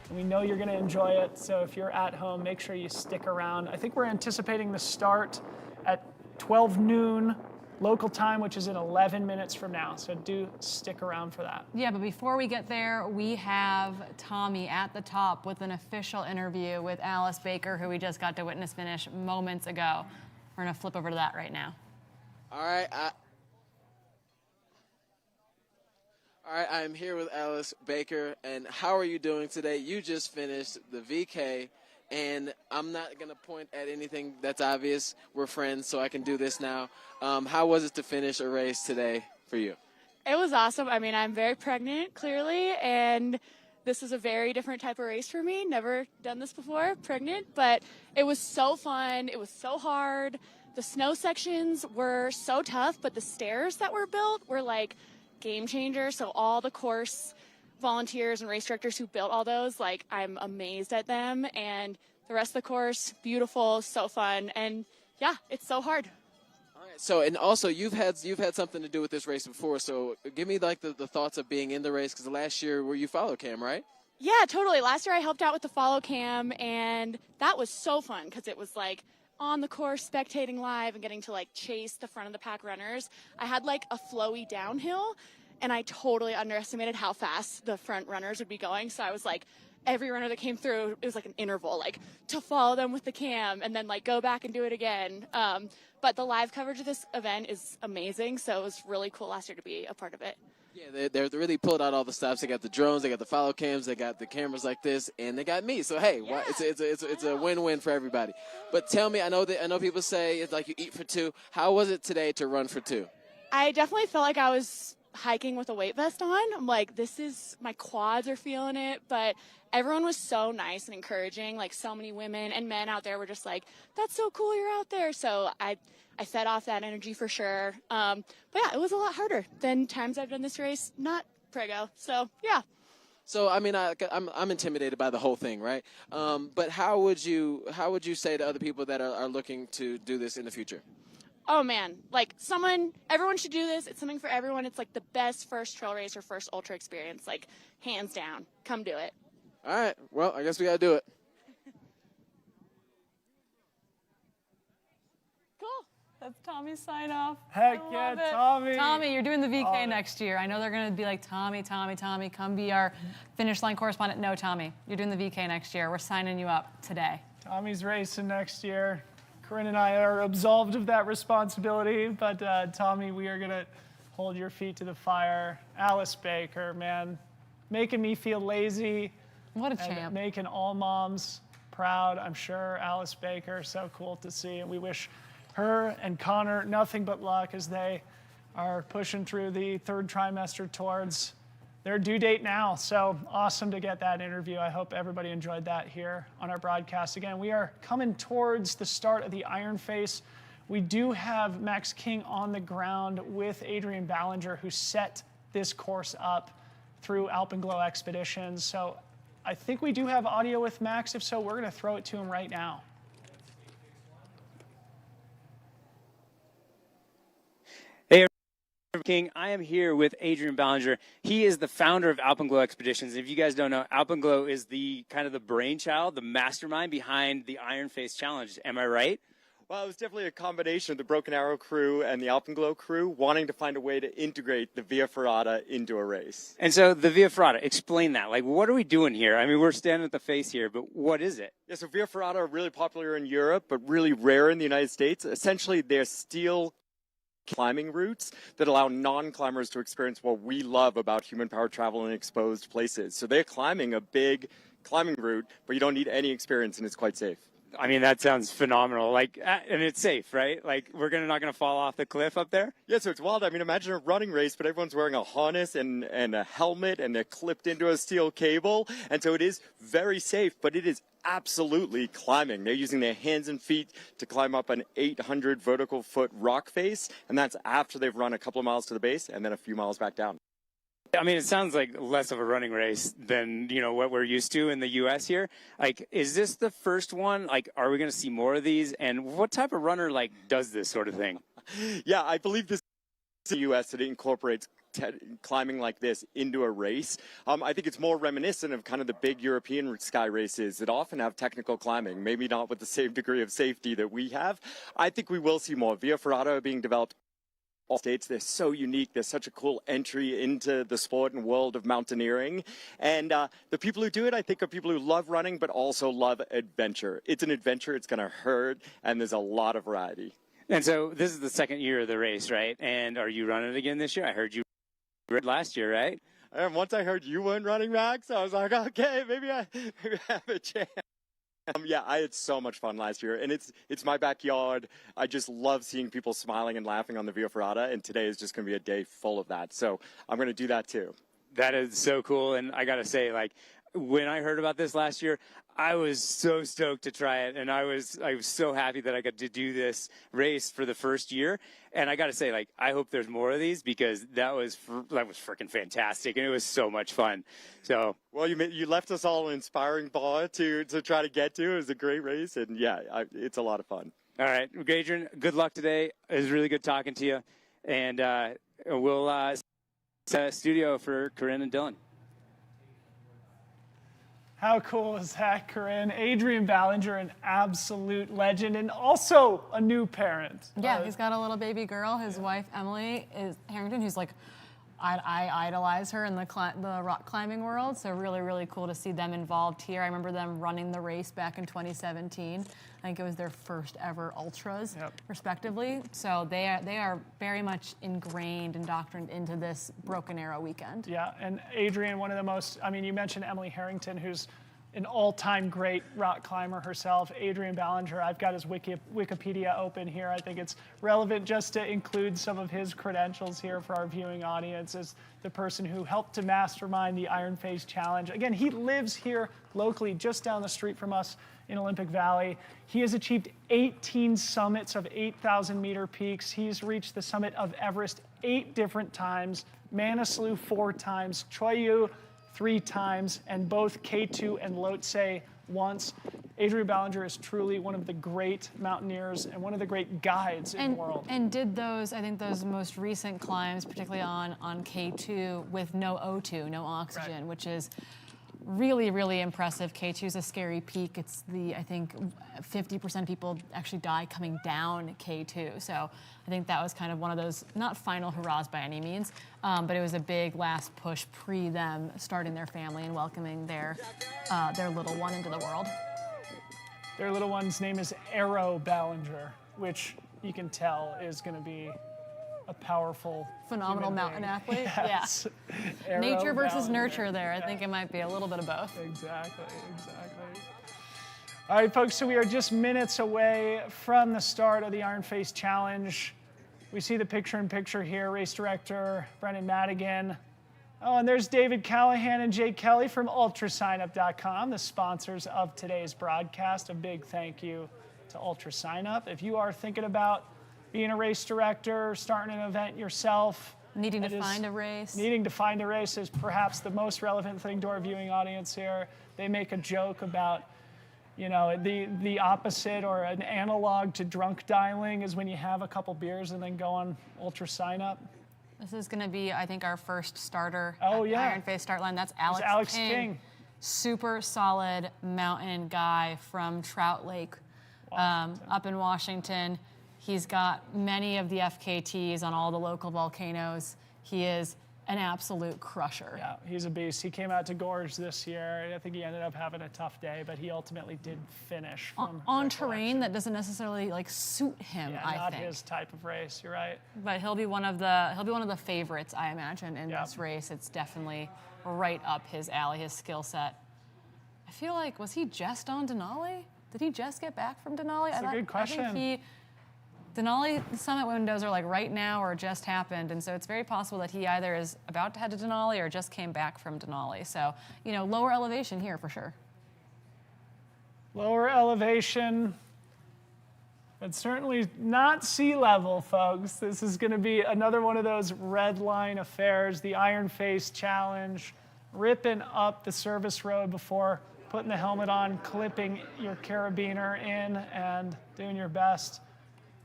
and we know you're going to enjoy it. So if you're at home, make sure you stick around. I think we're anticipating the start at 12 noon local time, which is in 11 minutes from now. So do stick around for that. Yeah, but before we get there, we have Tommy at the top with an official interview with Alice Baker, who we just got to witness finish moments ago. We're gonna flip over to that right now. All right, I'm here with Alice Baker, and how are you doing today? You just finished the VK, and I'm not going to point at anything that's obvious. We're friends, so I can do this now. How was it to finish a race today for you? It was awesome. I mean, I'm very pregnant, clearly, and this is a very different type of race for me. Never done this before, pregnant, but it was so fun. It was so hard. The snow sections were so tough, but the stairs that were built were like game changer. So all the course volunteers and race directors who built all those, like, I'm amazed at them. And the rest of the course, beautiful, so fun, and yeah, it's so hard. All right. So, and also you've had something to do with this race before. So give me like the thoughts of being in the race, because last year were you follow cam, right? Yeah, totally. Last year I helped out with the follow cam, and that was so fun because it was like on the course, spectating live and getting to like chase the front of the pack runners. I had like a flowy downhill, and I totally underestimated how fast the front runners would be going. So I was like, every runner that came through, it was like an interval, like to follow them with the cam and then like go back and do it again. But the live coverage of this event is amazing. So it was really cool last year to be a part of it. Yeah, they really pulled out all the stops. They got the drones, they got the follow cams, they got the cameras like this, and they got me. So hey, yeah. It's a win-win for everybody. But tell me, I know people say it's like you eat for two. How was it today to run for two? I definitely felt like I was hiking with a weight vest on. I'm like, my quads are feeling it, but everyone was so nice and encouraging. Like, so many women and men out there were just like, that's so cool you're out there. So I fed off that energy for sure. But yeah, it was a lot harder than times I've done this race, not prego. So yeah. So I mean, I'm intimidated by the whole thing, right? But how would you say to other people that are looking to do this in the future? Oh man, like everyone should do this. It's something for everyone. It's like the best first trail race or first ultra experience, like hands down. Come do it. All right. Well, I guess we got to do it. Cool. That's Tommy's sign off. Heck yeah, Tommy. Tommy, you're doing the VK next year. I know they're going to be like, Tommy, come be our finish line correspondent. No, Tommy, you're doing the VK next year. We're signing you up today. Tommy's racing next year. Corinne and I are absolved of that responsibility, but Tommy, we are going to hold your feet to the fire. Alice Baker, man, making me feel lazy. What a champ. Making all moms proud, I'm sure. Alice Baker, so cool to see. And we wish her and Connor nothing but luck as they are pushing through the third trimester towards their due date now. So awesome to get that interview. I hope everybody enjoyed that here on our broadcast. Again, we are coming towards the start of the Iron Face. We do have Max King on the ground with Adrian Ballinger, who set this course up through Alpenglow Expeditions. So I think we do have audio with Max. If so, we're going to throw it to him right now. Hey, King, I am here with Adrian Ballinger. He is the founder of Alpenglow Expeditions. If you guys don't know, Alpenglow is the kind of the brainchild, the mastermind behind the Iron Face Challenge. Am I right? Well, it was definitely a combination of the Broken Arrow crew and the Alpenglow crew wanting to find a way to integrate the Via Ferrata into a race. And so the Via Ferrata, explain that. Like, what are we doing here? I mean, we're standing at the face here, but what is it? Yeah, so Via Ferrata are really popular in Europe, but really rare in the United States. Essentially, they're steel climbing routes that allow non-climbers to experience what we love about human-powered travel in exposed places. So they're climbing a big climbing route, but you don't need any experience, and it's quite safe. I mean, that sounds phenomenal. Like, and it's safe, right? Like, we're not gonna fall off the cliff up there? Yeah, so it's wild. I mean, imagine a running race, but everyone's wearing a harness and a helmet, and they're clipped into a steel cable. And so it is very safe, but it is absolutely climbing. They're using their hands and feet to climb up an 800 vertical foot rock face, and that's after they've run a couple of miles to the base and then a few miles back down. I mean, it sounds like less of a running race than, what we're used to in the U.S. here. Like, is this the first one? Like, are we going to see more of these? And what type of runner, does this sort of thing? Yeah, I believe this is the U.S. that incorporates climbing like this into a race. I think it's more reminiscent of kind of the big European sky races that often have technical climbing, maybe not with the same degree of safety that we have. I think we will see more. Via Ferrata being developed all states. They're so unique. They're such a cool entry into the sport and world of mountaineering. And the people who do it, I think, are people who love running, but also love adventure. It's an adventure. It's going to hurt, and there's a lot of variety. And so this is the second year of the race, right? And are you running again this year? I heard you ran last year, right? And once I heard you weren't running, Max, I was like, okay, maybe I have a chance. Yeah, I had so much fun last year, and it's my backyard. I just love seeing people smiling and laughing on the Via Ferrata, and today is just going to be a day full of that. So I'm going to do that too. That is so cool, and I got to say, when I heard about this last year, I was so stoked to try it, and I was so happy that I got to do this race for the first year. And I got to say, I hope there's more of these because that was freaking fantastic, and it was so much fun. So, well, you left us all an inspiring bar to try to get to. It was a great race, and yeah, it's a lot of fun. All right, Adrian, good luck today. It was really good talking to you, and we'll studio for Corinne and Dylan. How cool is that, Corinne? Adrian Ballinger, an absolute legend and also a new parent. Yeah, he's got a little baby girl. His wife, Emily, is Harrington, who's I idolize her in the rock climbing world. So really, really cool to see them involved here. I remember them running the race back in 2017. I think it was their first ever ultras, respectively. So they are very much ingrained and doctrined into this Broken Arrow weekend. Yeah, and Adrian, one of the most, you mentioned Emily Harrington, who's an all-time great rock climber herself. Adrian Ballinger, I've got his Wikipedia open here. I think it's relevant just to include some of his credentials here for our viewing audience as the person who helped to mastermind the Iron Face Challenge. Again, he lives here locally, just down the street from us in Olympic Valley. He has achieved 18 summits of 8,000-meter peaks. He's reached the summit of Everest 8 different times, Manaslu 4 times, Choyu 3 times, and both K2 and Lhotse once. Adrian Ballinger is truly one of the great mountaineers and one of the great guides in the world. And did those most recent climbs, particularly on K2, with no O2, no oxygen, which is Really, really impressive. K2 is a scary peak. It's I think 50% of people actually die coming down K2. So I think that was kind of one of those, not final hurrahs by any means, but it was a big last push pre them starting their family and welcoming their little one into the world. Their little one's name is Arrow Ballinger, which you can tell is going to be a powerful, phenomenal mountain athlete. Yes. Yeah. Nature versus nurture there. I think it might be a little bit of both. Exactly. All right, folks, so we are just minutes away from the start of the Iron Face Challenge. We see the picture-in-picture here, race director Brendan Madigan. Oh, and there's David Callahan and Jake Kelly from ultrasignup.com, the sponsors of today's broadcast. A big thank you to UltraSignup. If you are thinking about being a race director, starting an event yourself. Needing to find a race. Needing to find a race is perhaps the most relevant thing to our viewing audience here. They make a joke about, the opposite or an analog to drunk dialing is when you have a couple beers and then go on UltraSignup. This is going to be, I think, our first starter at the Iron Face start line. That's Alex King. Super solid mountain guy from Trout Lake up in Washington. He's got many of the FKTs on all the local volcanoes. He is an absolute crusher. Yeah, he's a beast. He came out to Gorge this year. I think he ended up having a tough day, but he ultimately did finish. On terrain that doesn't necessarily suit him, I think. Not his type of race, you're right. But he'll be one of the favorites, I imagine, in this race. It's definitely right up his alley, his skill set. I feel like, was he just on Denali? Did he just get back from Denali? That's a good question. I think Denali summit windows are right now or just happened, and so it's very possible that he either is about to head to Denali or just came back from Denali. So, lower elevation here for sure. Lower elevation, but certainly not sea level, folks. This is going to be another one of those red line affairs, the Iron Face Challenge, ripping up the service road before putting the helmet on, clipping your carabiner in, and doing your best.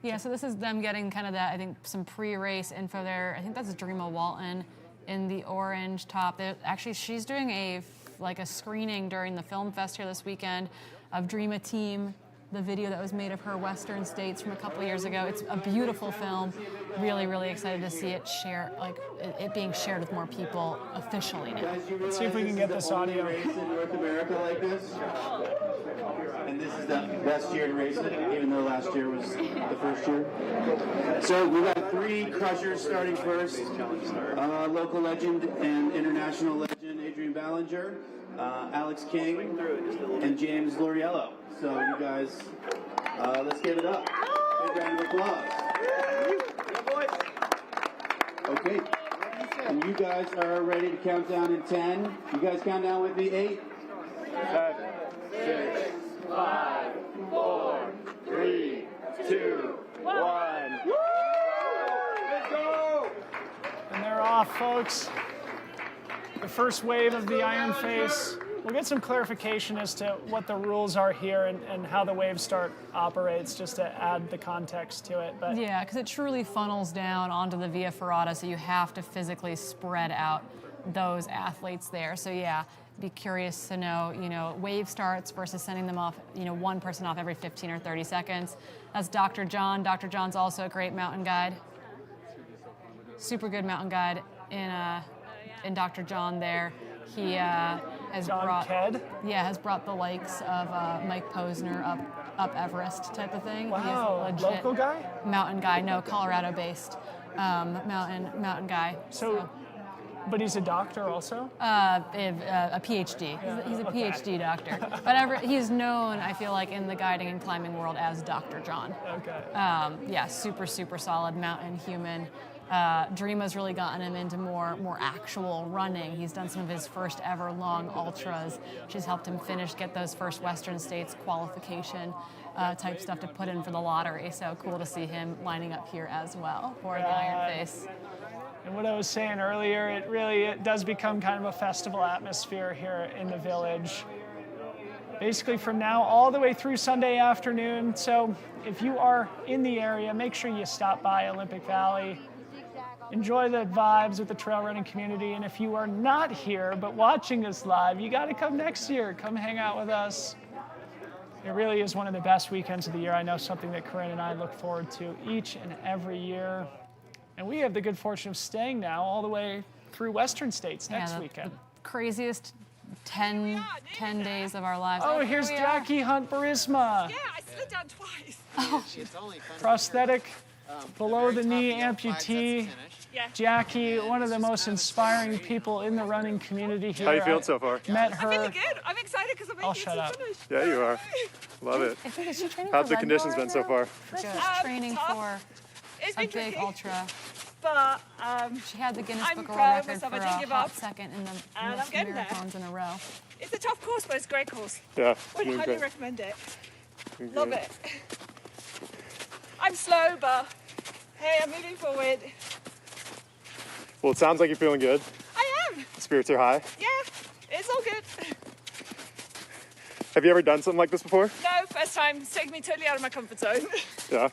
Yeah, so this is them getting kind of that, I think, some pre-race info there. I think that's Dreama Walton in the orange top. She's doing a screening during the film fest here this weekend of Dreama Team, the video that was made of her Western States from a couple of years ago. It's a beautiful film. Really, really excited to see it it being shared with more people officially now. Let's see if we can get this audio. Race in North America like this. And this is the best year to race it, even though last year was the first year. So we got 3 crushers starting first. Local legend and international legend Adrian Ballinger, Alex King, and James Loriello. So you guys, let's give it up. Big round of applause. Okay. And you guys are ready to count down in 10. You guys count down with me. 8, 7, 6, 5, 4, 3, 2, 1. Let's go! And they're off, folks. The first wave of the Iron Face. We'll get some clarification as to what the rules are here and how the wave start operates, just to add the context to it. But yeah, because it truly funnels down onto the Via Ferrata, so you have to physically spread out those athletes there. So yeah, be curious to know, wave starts versus sending them off, one person off every 15 or 30 seconds. That's Dr. John. Dr. John's also a great mountain guide. Super good mountain guide in Dr. John there. He has brought the likes of Mike Posner up Everest type of thing. Wow, he is a legit local guy? Mountain guy, no, Colorado-based mountain guy. So, but he's a doctor also? A PhD. He's a PhD doctor. But he's known, I feel like, in the guiding and climbing world as Dr. John. Okay. Super, super solid mountain human. Dreama's really gotten him into more actual running. He's done some of his first ever long ultras. She's helped him get those first Western States qualification type stuff to put in for the lottery. So cool to see him lining up here as well for the Iron Face. And what I was saying earlier, it does become kind of a festival atmosphere here in the village. Basically from now all the way through Sunday afternoon. So if you are in the area, make sure you stop by Olympic Valley. enjoy the vibes with the trail running community. And if you are not here but watching us live, you got to come next year. Come hang out with us. It really is one of the best weekends of the year. I know something that Corinne and I look forward to each and every year. And we have the good fortune of staying now all the way through Western States next weekend. The craziest 10 days of our lives. Oh, here's Jackie Hunt Barisma. Yeah, I slid down twice. Oh. Prosthetic, below the knee amputee. Yeah. Jackie, one of the most inspiring people in the running community here. How you feeling so far? Met her. I'm feeling good. I'm excited because I'm making it to the finish. Yeah, you are. Love it. How's the conditions been so far? Just training for a big ultra. But she had the Guinness I'm Book of proud World of Record myself. for I didn't a give hot up. second in the And most I'm getting there. marathons in a row. It's a tough course, but it's a great course. Yeah. Would doing highly great. recommend it. Doing Love great. it. I'm slow, but hey, I'm moving forward. Well, it sounds like you're feeling good. I am. Spirits are high. Yeah, it's all good. Have you ever done something like this before? No, first time. It's taken me totally out of my comfort zone. Yeah.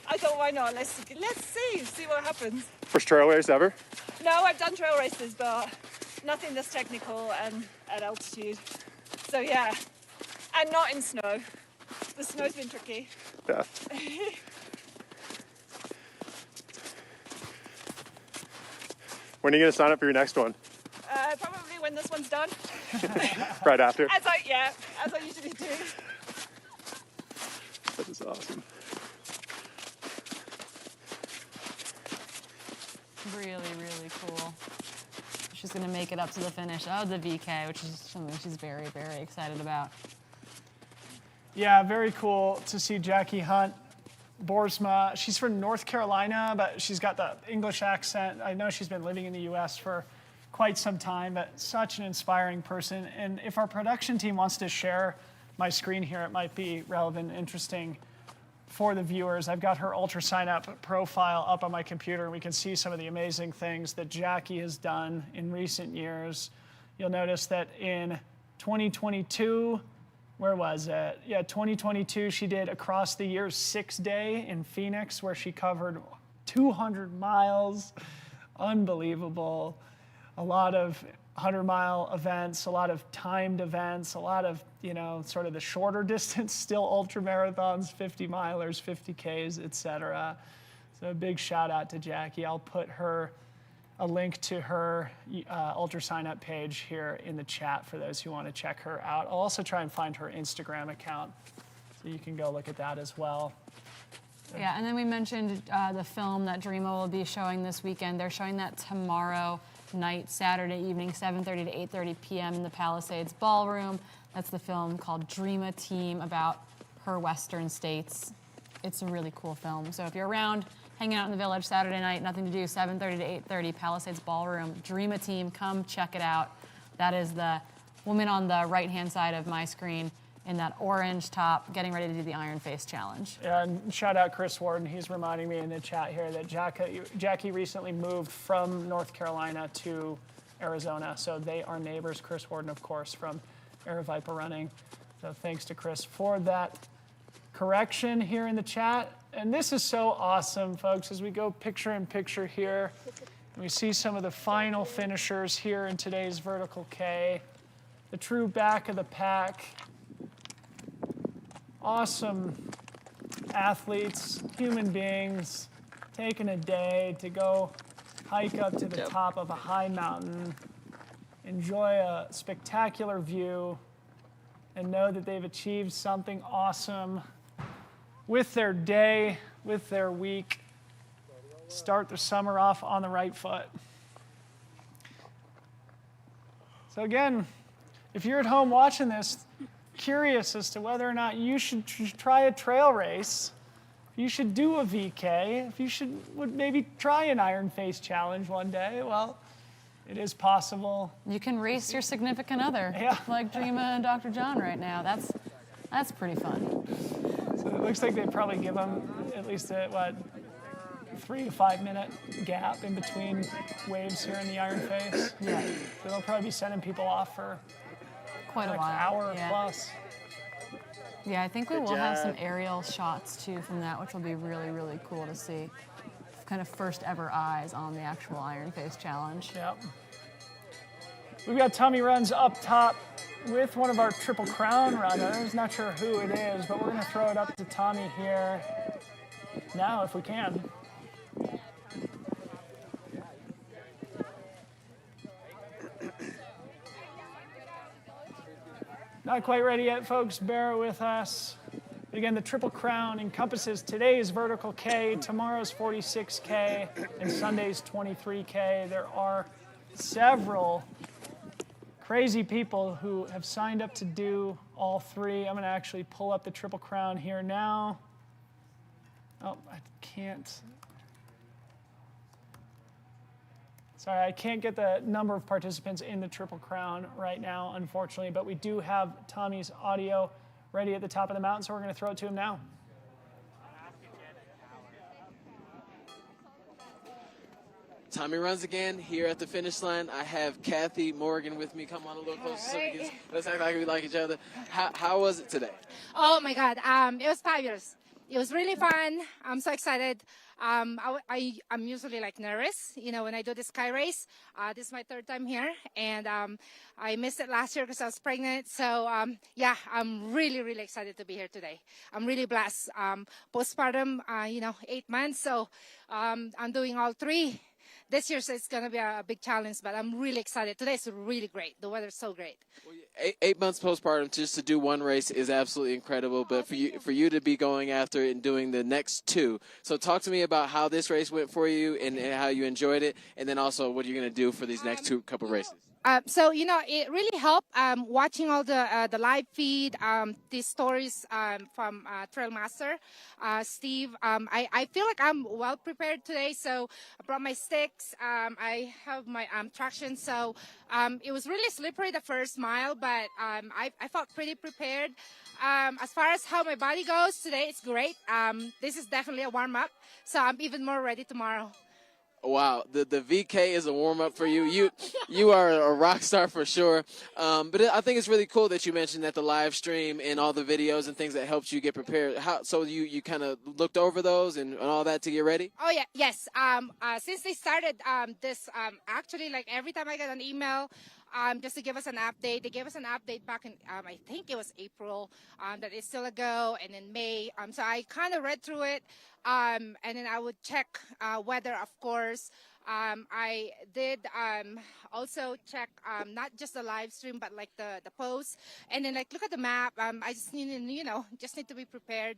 I thought, why not? Let's see what happens. First trail race ever? No, I've done trail races, but nothing this technical and at altitude. So yeah, and not in snow. The snow's been tricky. Yeah. When are you going to sign up for your next one? Probably when this one's done. Right after? As I usually do. That is awesome. Really, really cool. She's going to make it up to the finish of the VK, which is something she's very, very excited about. Yeah, very cool to see Jackie Hunt Boersma. She's from North Carolina, but she's got the English accent. I know she's been living in the U.S. for quite some time, but such an inspiring person. And if our production team wants to share my screen here, it might be relevant and interesting for the viewers. I've got her Ultra Sign Up profile up on my computer, and we can see some of the amazing things that Jackie has done in recent years. You'll notice that in 2022, where was it? Yeah, 2022, she did Across the Years 6-day in Phoenix, where she covered 200 miles. Unbelievable. A lot of 100-mile events, a lot of timed events, a lot of, sort of the shorter distance, still ultra marathons, 50 milers, 50Ks, etc. So a big shout out to Jackie. I'll put a link to her Ultra Sign Up page here in the chat for those who want to check her out. I'll also try and find her Instagram account, so you can go look at that as well. Yeah, and then we mentioned the film that Dreama will be showing this weekend. They're showing that tomorrow night, Saturday evening, 7:30 to 8:30 p.m. in the Palisades Ballroom. That's the film called Dreama Team, about her Western states. It's a really cool film. So if you're around, hanging out in the village Saturday night, nothing to do, 7:30 to 8:30, Palisades Ballroom, Dreama Team, come check it out. That is the woman on the right-hand side of my screen in that orange top, getting ready to do the Iron Face Challenge. Yeah, and shout out Chris Warden. He's reminding me in the chat here that Jackie recently moved from North Carolina to Arizona, so they are neighbors. Chris Warden, of course, from Viper Running. So thanks to Chris for that correction here in the chat. And this is so awesome, folks, as we go picture in picture here. We see some of the final finishers here in today's Vertical K. The true back of the pack. Awesome athletes, human beings, taking a day to go hike up to the top of a high mountain, enjoy a spectacular view, and know that they've achieved something awesome with their day, with their week. Start the summer off on the right foot. So again, if you're at home watching this, curious as to whether or not you should try a trail race, if you should do a VK, if you would maybe try an Iron Face Challenge one day, well, it is possible. You can race your significant other, like Dreama and Dr. John right now. That's pretty fun. So it looks like they probably give them at least a 3 to 5 minute gap in between waves here in the Iron Face. Yeah. So they'll probably be sending people off for quite a while. An hour plus. Yeah, I think we will have some aerial shots too from that, which will be really, really cool to see. kind of first ever eyes on the actual Iron Face Challenge. Yep. We've got Tommy Runs up top with one of our Triple Crown runners. Not sure who it is, but we're going to throw it up to Tommy here now if we can. Not quite ready yet, folks. Bear with us. Again, the Triple Crown encompasses today's vertical K, tomorrow's 46K, and Sunday's 23K. There are several crazy people who have signed up to do all three. I'm going to actually pull up the Triple Crown here now. Oh, I can't. Sorry, I can't get the number of participants in the Triple Crown right now, unfortunately, but we do have Tommy's audio ready at the top of the mountain, so we're going to throw it to him now. Tommy Runs again here at the finish line. I have Kathy Morgan with me. Come on a little closer so we can, let's act like we like each other. How was it today? Oh my God, it was fabulous. It was really fun. I'm so excited. I'm usually like nervous, you know, when I do the Sky Race. This is my third time here, and I missed it last year because I was pregnant. So yeah, I'm really, really excited to be here today. I'm really blessed. Postpartum, 8 months, so I'm doing all three. This year, so it's going to be a big challenge, but I'm really excited. Today's really great. The weather's so great. Well, 8 months postpartum, just to do one race is absolutely incredible. But for you to be going after it and doing the next two. So talk to me about how this race went for you and how you enjoyed it, and then also what you're going to do for these next couple races. So, it really helped watching all the live feed, these stories from Trailmaster, Steve. I feel like I'm well prepared today. So I brought my sticks. I have my traction. So it was really slippery the first mile, but I felt pretty prepared. As far as how my body goes today, it's great. This is definitely a warm-up. So I'm even more ready tomorrow. Wow, the VK is a warm-up for you. You are a rock star for sure. But I think it's really cool that you mentioned that the live stream and all the videos and things that helped you get prepared. So you kind of looked over those and all that to get ready? Oh, yeah, yes. Since they started this, actually, like every time I get an email, just to give us an update. They gave us an update back in, I think it was April, that it's still a go, and in May. So I kind of read through it, and then I would check weather, of course. I did also check not just the live stream, but like the posts, and then like look at the map. I just need to be prepared,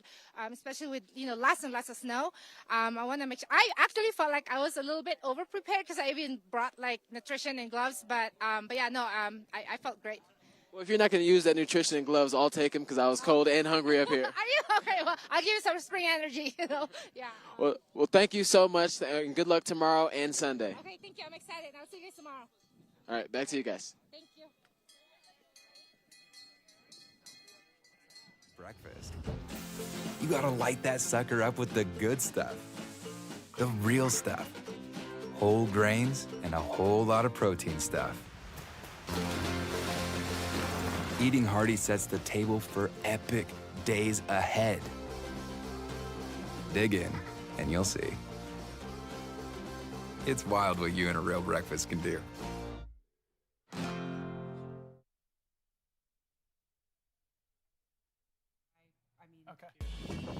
especially with lots and lots of snow. I want to make sure. I actually felt like I was a little bit over prepared because I even brought like nutrition and gloves, but yeah, no, I felt great. Well, if you're not going to use that nutrition and gloves, I'll take them because I was cold and hungry up here. Are you okay? Well, I'll give you some spring energy. Yeah. Well, thank you so much, and good luck tomorrow and Sunday. Okay, thank you. I'm excited. I'll see you guys tomorrow. All right, back to you guys. Thank you. Breakfast. You gotta light that sucker up with the good stuff. The real stuff. Whole grains and a whole lot of protein stuff. Eating hearty sets the table for epic days ahead. Dig in, and you'll see. It's wild what you and a real breakfast can do.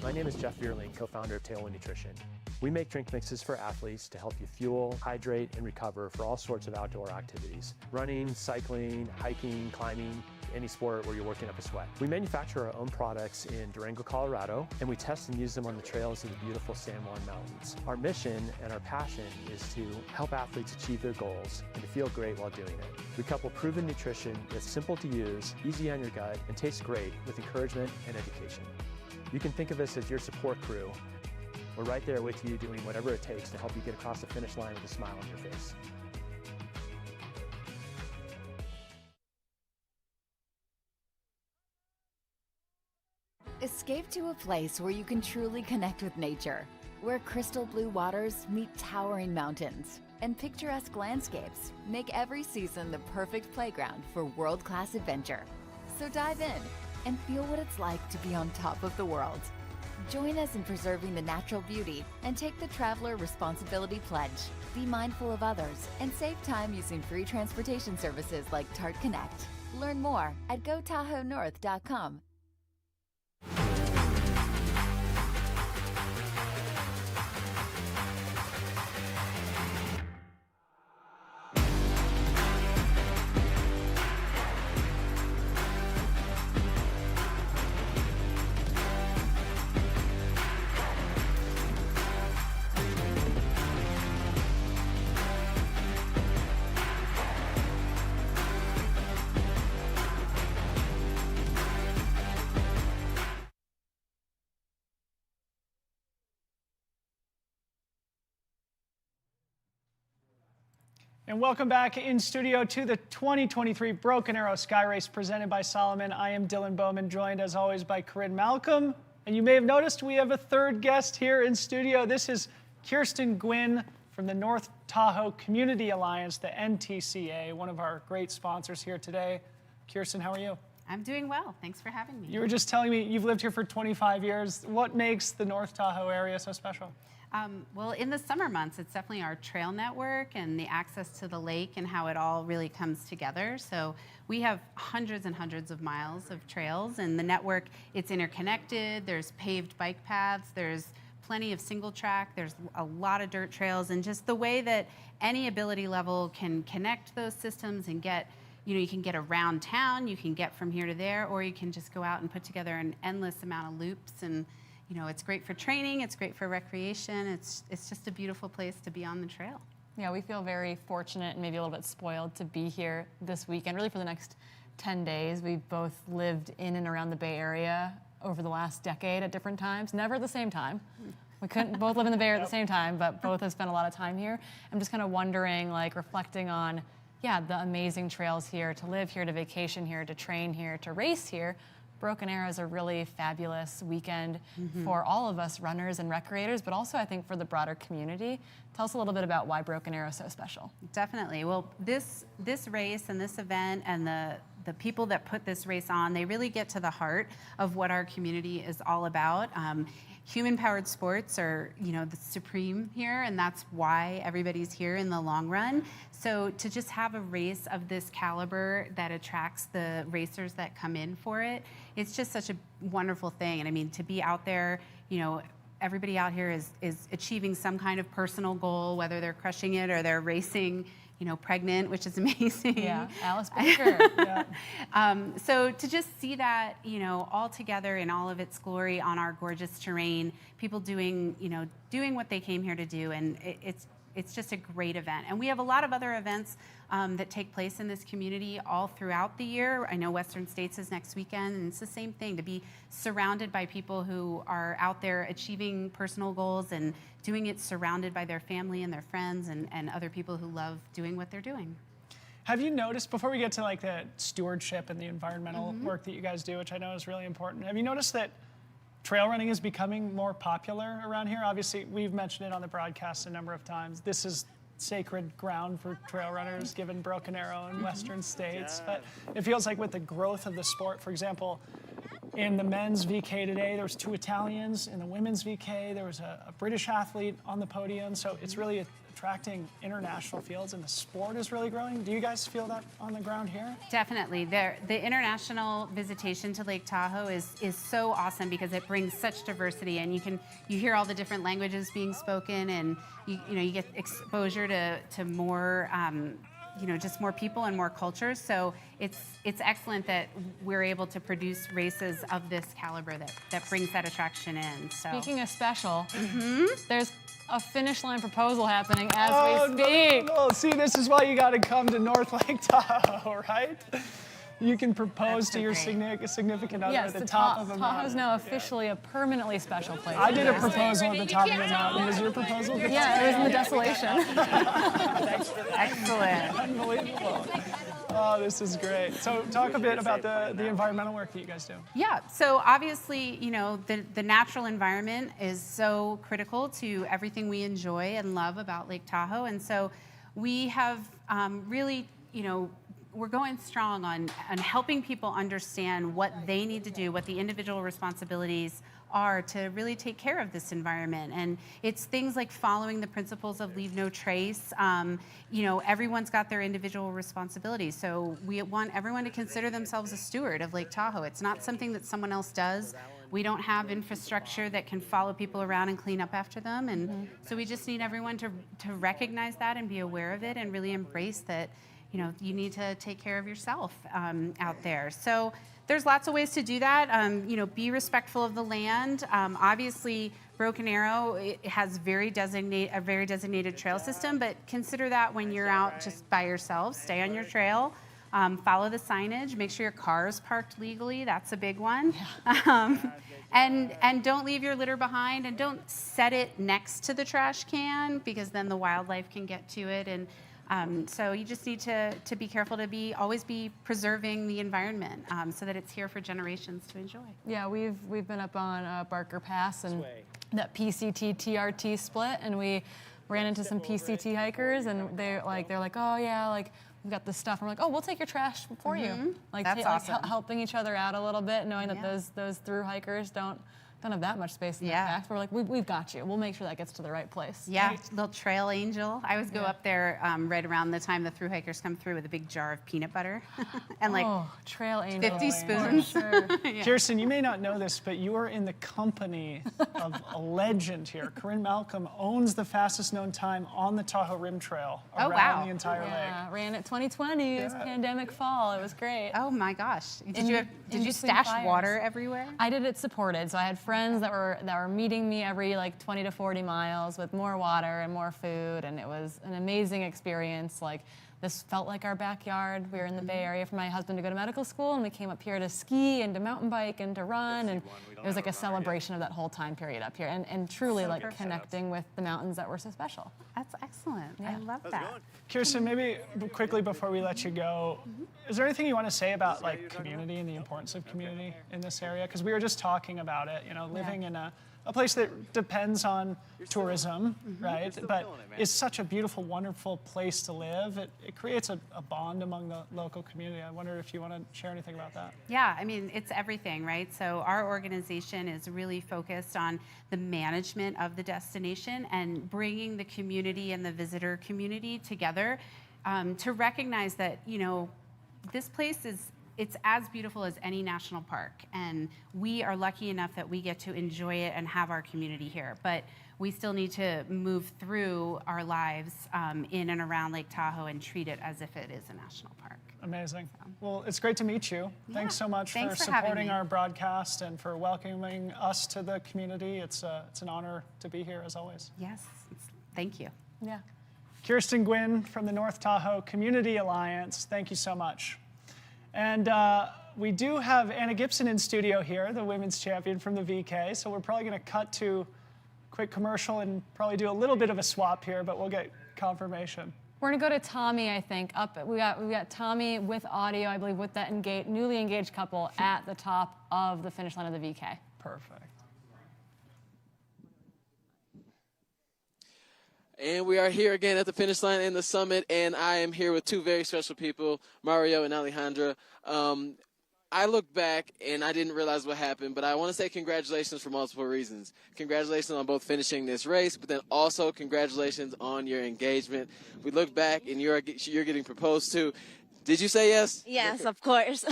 My name is Jeff Vierling, co-founder of Tahoe Nutrition. We make drink mixes for athletes to help you fuel, hydrate, and recover for all sorts of outdoor activities. Running, cycling, hiking, climbing, any sport where you're working up a sweat. We manufacture our own products in Durango, Colorado, and we test and use them on the trails of the beautiful San Juan Mountains. Our mission and our passion is to help athletes achieve their goals and to feel great while doing it. We couple proven nutrition that's simple to use, easy on your gut, and tastes great with encouragement and education. You can think of us as your support crew. We're right there with you doing whatever it takes to help you get across the finish line with a smile on your face. Escape to a place where you can truly connect with nature, where crystal blue waters meet towering mountains, and picturesque landscapes make every season the perfect playground for world-class adventure. So dive in and feel what it's like to be on top of the world. Join us in preserving the natural beauty and take the Traveler Responsibility Pledge. Be mindful of others and save time using free transportation services like TART Connect. Learn more at gotahoenorth.com. And welcome back in studio to the 2023 Broken Arrow Sky Race presented by Solomon. I am Dylan Bowman, joined as always by Corinne Malcolm. And you may have noticed we have a third guest here in studio. This is Kirsten Gwynn from the North Tahoe Community Alliance, the NTCA, one of our great sponsors here today. Kirsten, how are you? I'm doing well. Thanks for having me. You were just telling me you've lived here for 25 years. What makes the North Tahoe area so special? Well, in the summer months, it's definitely our trail network and the access to the lake and how it all really comes together. So we have hundreds and hundreds of miles of trails, and the network, it's interconnected. There's paved bike paths. There's plenty of single track. There's a lot of dirt trails, and just the way that any ability level can connect those systems and get, you can get around town, you can get from here to there, or you can just go out and put together an endless amount of loops. And it's great for training, it's great for recreation, it's just a beautiful place to be on the trail. Yeah, we feel very fortunate and maybe a little bit spoiled to be here this weekend, really for the next 10 days. We've both lived in and around the Bay Area over the last decade at different times, never at the same time. We couldn't both live in the Bay Area at the same time, but both have spent a lot of time here. I'm just kind of wondering, reflecting on, the amazing trails here, to live here, to vacation here, to train here, to race here. Broken Arrow is a really fabulous weekend for all of us runners and recreators, but also I think for the broader community. Tell us a little bit about why Broken Arrow is so special. Definitely. Well, this race and this event and the people that put this race on, they really get to the heart of what our community is all about. Human-powered sports are, the supreme here, and that's why everybody's here in the long run. So to just have a race of this caliber that attracts the racers that come in for it, it's just such a wonderful thing. And I mean, to be out there, everybody out here is achieving some kind of personal goal, whether they're crushing it or they're racing, pregnant, which is amazing. Yeah, Alice Baker. So to just see that, all together in all of its glory on our gorgeous terrain, people doing what they came here to do, and it's just a great event. And we have a lot of other events that take place in this community all throughout the year. I know Western States is next weekend, and it's the same thing, to be surrounded by people who are out there achieving personal goals and doing it surrounded by their family and their friends and other people who love doing what they're doing. Have you noticed, before we get to the stewardship and the environmental work that you guys do, which I know is really important, have you noticed that trail running is becoming more popular around here? Obviously, we've mentioned it on the broadcast a number of times. This is sacred ground for trail runners, given Broken Arrow and Western States. But it feels like with the growth of the sport, for example, in the men's VK today, there was 2 Italians. In the women's VK, there was a British athlete on the podium. So it's really attracting international fields, and the sport is really growing. Do you guys feel that on the ground here? Definitely. The international visitation to Lake Tahoe is so awesome because it brings such diversity, and you hear all the different languages being spoken, and you get exposure to more just more people and more cultures. So it's excellent that we're able to produce races of this caliber that brings that attraction in. So speaking of special, there's a finish line proposal happening as we speak. No. See, this is why you got to come to North Lake Tahoe, right? You can propose to your significant other at the top of a mountain. Tahoe's now officially a permanently special place. I did a proposal at the top of the mountain. Was your proposal? Yeah, it was in the desolation. Excellent. Unbelievable. Oh, this is great. So talk a bit about the environmental work that you guys do. Yeah, so obviously, the natural environment is so critical to everything we enjoy and love about Lake Tahoe. And so we have really, we're going strong on helping people understand what they need to do, what the individual responsibilities are to really take care of this environment. And it's things like following the principles of leave no trace. You know, everyone's got their individual responsibilities. So we want everyone to consider themselves a steward of Lake Tahoe. It's not something that someone else does. We don't have infrastructure that can follow people around and clean up after them. And so we just need everyone to recognize that and be aware of it and really embrace that, you know, you need to take care of yourself out there. So there's lots of ways to do that. You know, be respectful of the land. Obviously, Broken Arrow it has a very designated trail system, but consider that when you're out just by yourself. Stay on your trail. Follow the signage. Make sure your car is parked legally. That's a big one. And don't leave your litter behind, and don't set it next to the trash can, because then the wildlife can get to it. And so you just need to be careful to always be preserving the environment so that it's here for generations to enjoy. Yeah, we've been up on Barker Pass and that PCT TRT split, and we ran into some PCT hikers, and they're like, oh yeah, like we've got this stuff. And we're like, oh, we'll take your trash for you. Like, that's awesome. Like helping each other out a little bit, knowing that those through hikers don't have that much space in the pack. We're like, we've got you. We'll make sure that gets to the right place. Yeah, little trail angel. I always go up there right around the time the through hikers come through with a big jar of peanut butter and like trail angel 50 spoons. Sure. Kirsten, you may not know this, but you are in the company of a legend here. Corinne Malcolm owns the fastest known time on the Tahoe Rim Trail around the entire lake. Ran it 2020. It was pandemic fall. It was great. Oh my gosh. Did you stash water everywhere? I did it supported. So I had friends that were meeting me every like 20 to 40 miles with more water and more food, and it was an amazing experience. Like, this felt like our backyard. We were in the Bay Area for my husband to go to medical school, and we came up here to ski and to mountain bike and to run, and it was like a celebration of that whole time period up here, and truly like connecting with the mountains that were so special. That's excellent. I love that. Kirsten, maybe quickly before we let you go, is there anything you want to say about like community and the importance of community in this area? Because we were just talking about it, you know, living in a place that depends on tourism, right? But it's such a beautiful, wonderful place to live. It creates a bond among the local community. I wonder if you want to share anything about that. Yeah, I mean, it's everything, right? So our organization is really focused on the management of the destination and bringing the community and the visitor community together to recognize that, you know, this place it's as beautiful as any national park, and we are lucky enough that we get to enjoy it and have our community here. But we still need to move through our lives in and around Lake Tahoe and treat it as if it is a national park. Amazing. Well, it's great to meet you. Thanks so much for supporting our broadcast and for welcoming us to the community. It's an honor to be here, as always. Yes, thank you. Yeah. Kirsten Gwynn from the North Tahoe Community Alliance, thank you so much. And we do have Anna Gibson in studio here, the women's champion from the VK, so we're probably going to cut to a quick commercial and probably do a little bit of a swap here, but we'll get confirmation. We're going to go to Tommy, I think. We got Tommy with audio, I believe, with that newly engaged couple at the top of the finish line of the VK. Perfect. And we are here again at the finish line in the summit, and I am here with two very special people, Mario and Alejandra. I look back, and I didn't realize what happened, but I want to say congratulations for multiple reasons. Congratulations on both finishing this race, but then also congratulations on your engagement. We look back, and you're getting proposed to. Did you say yes? Yes, of course.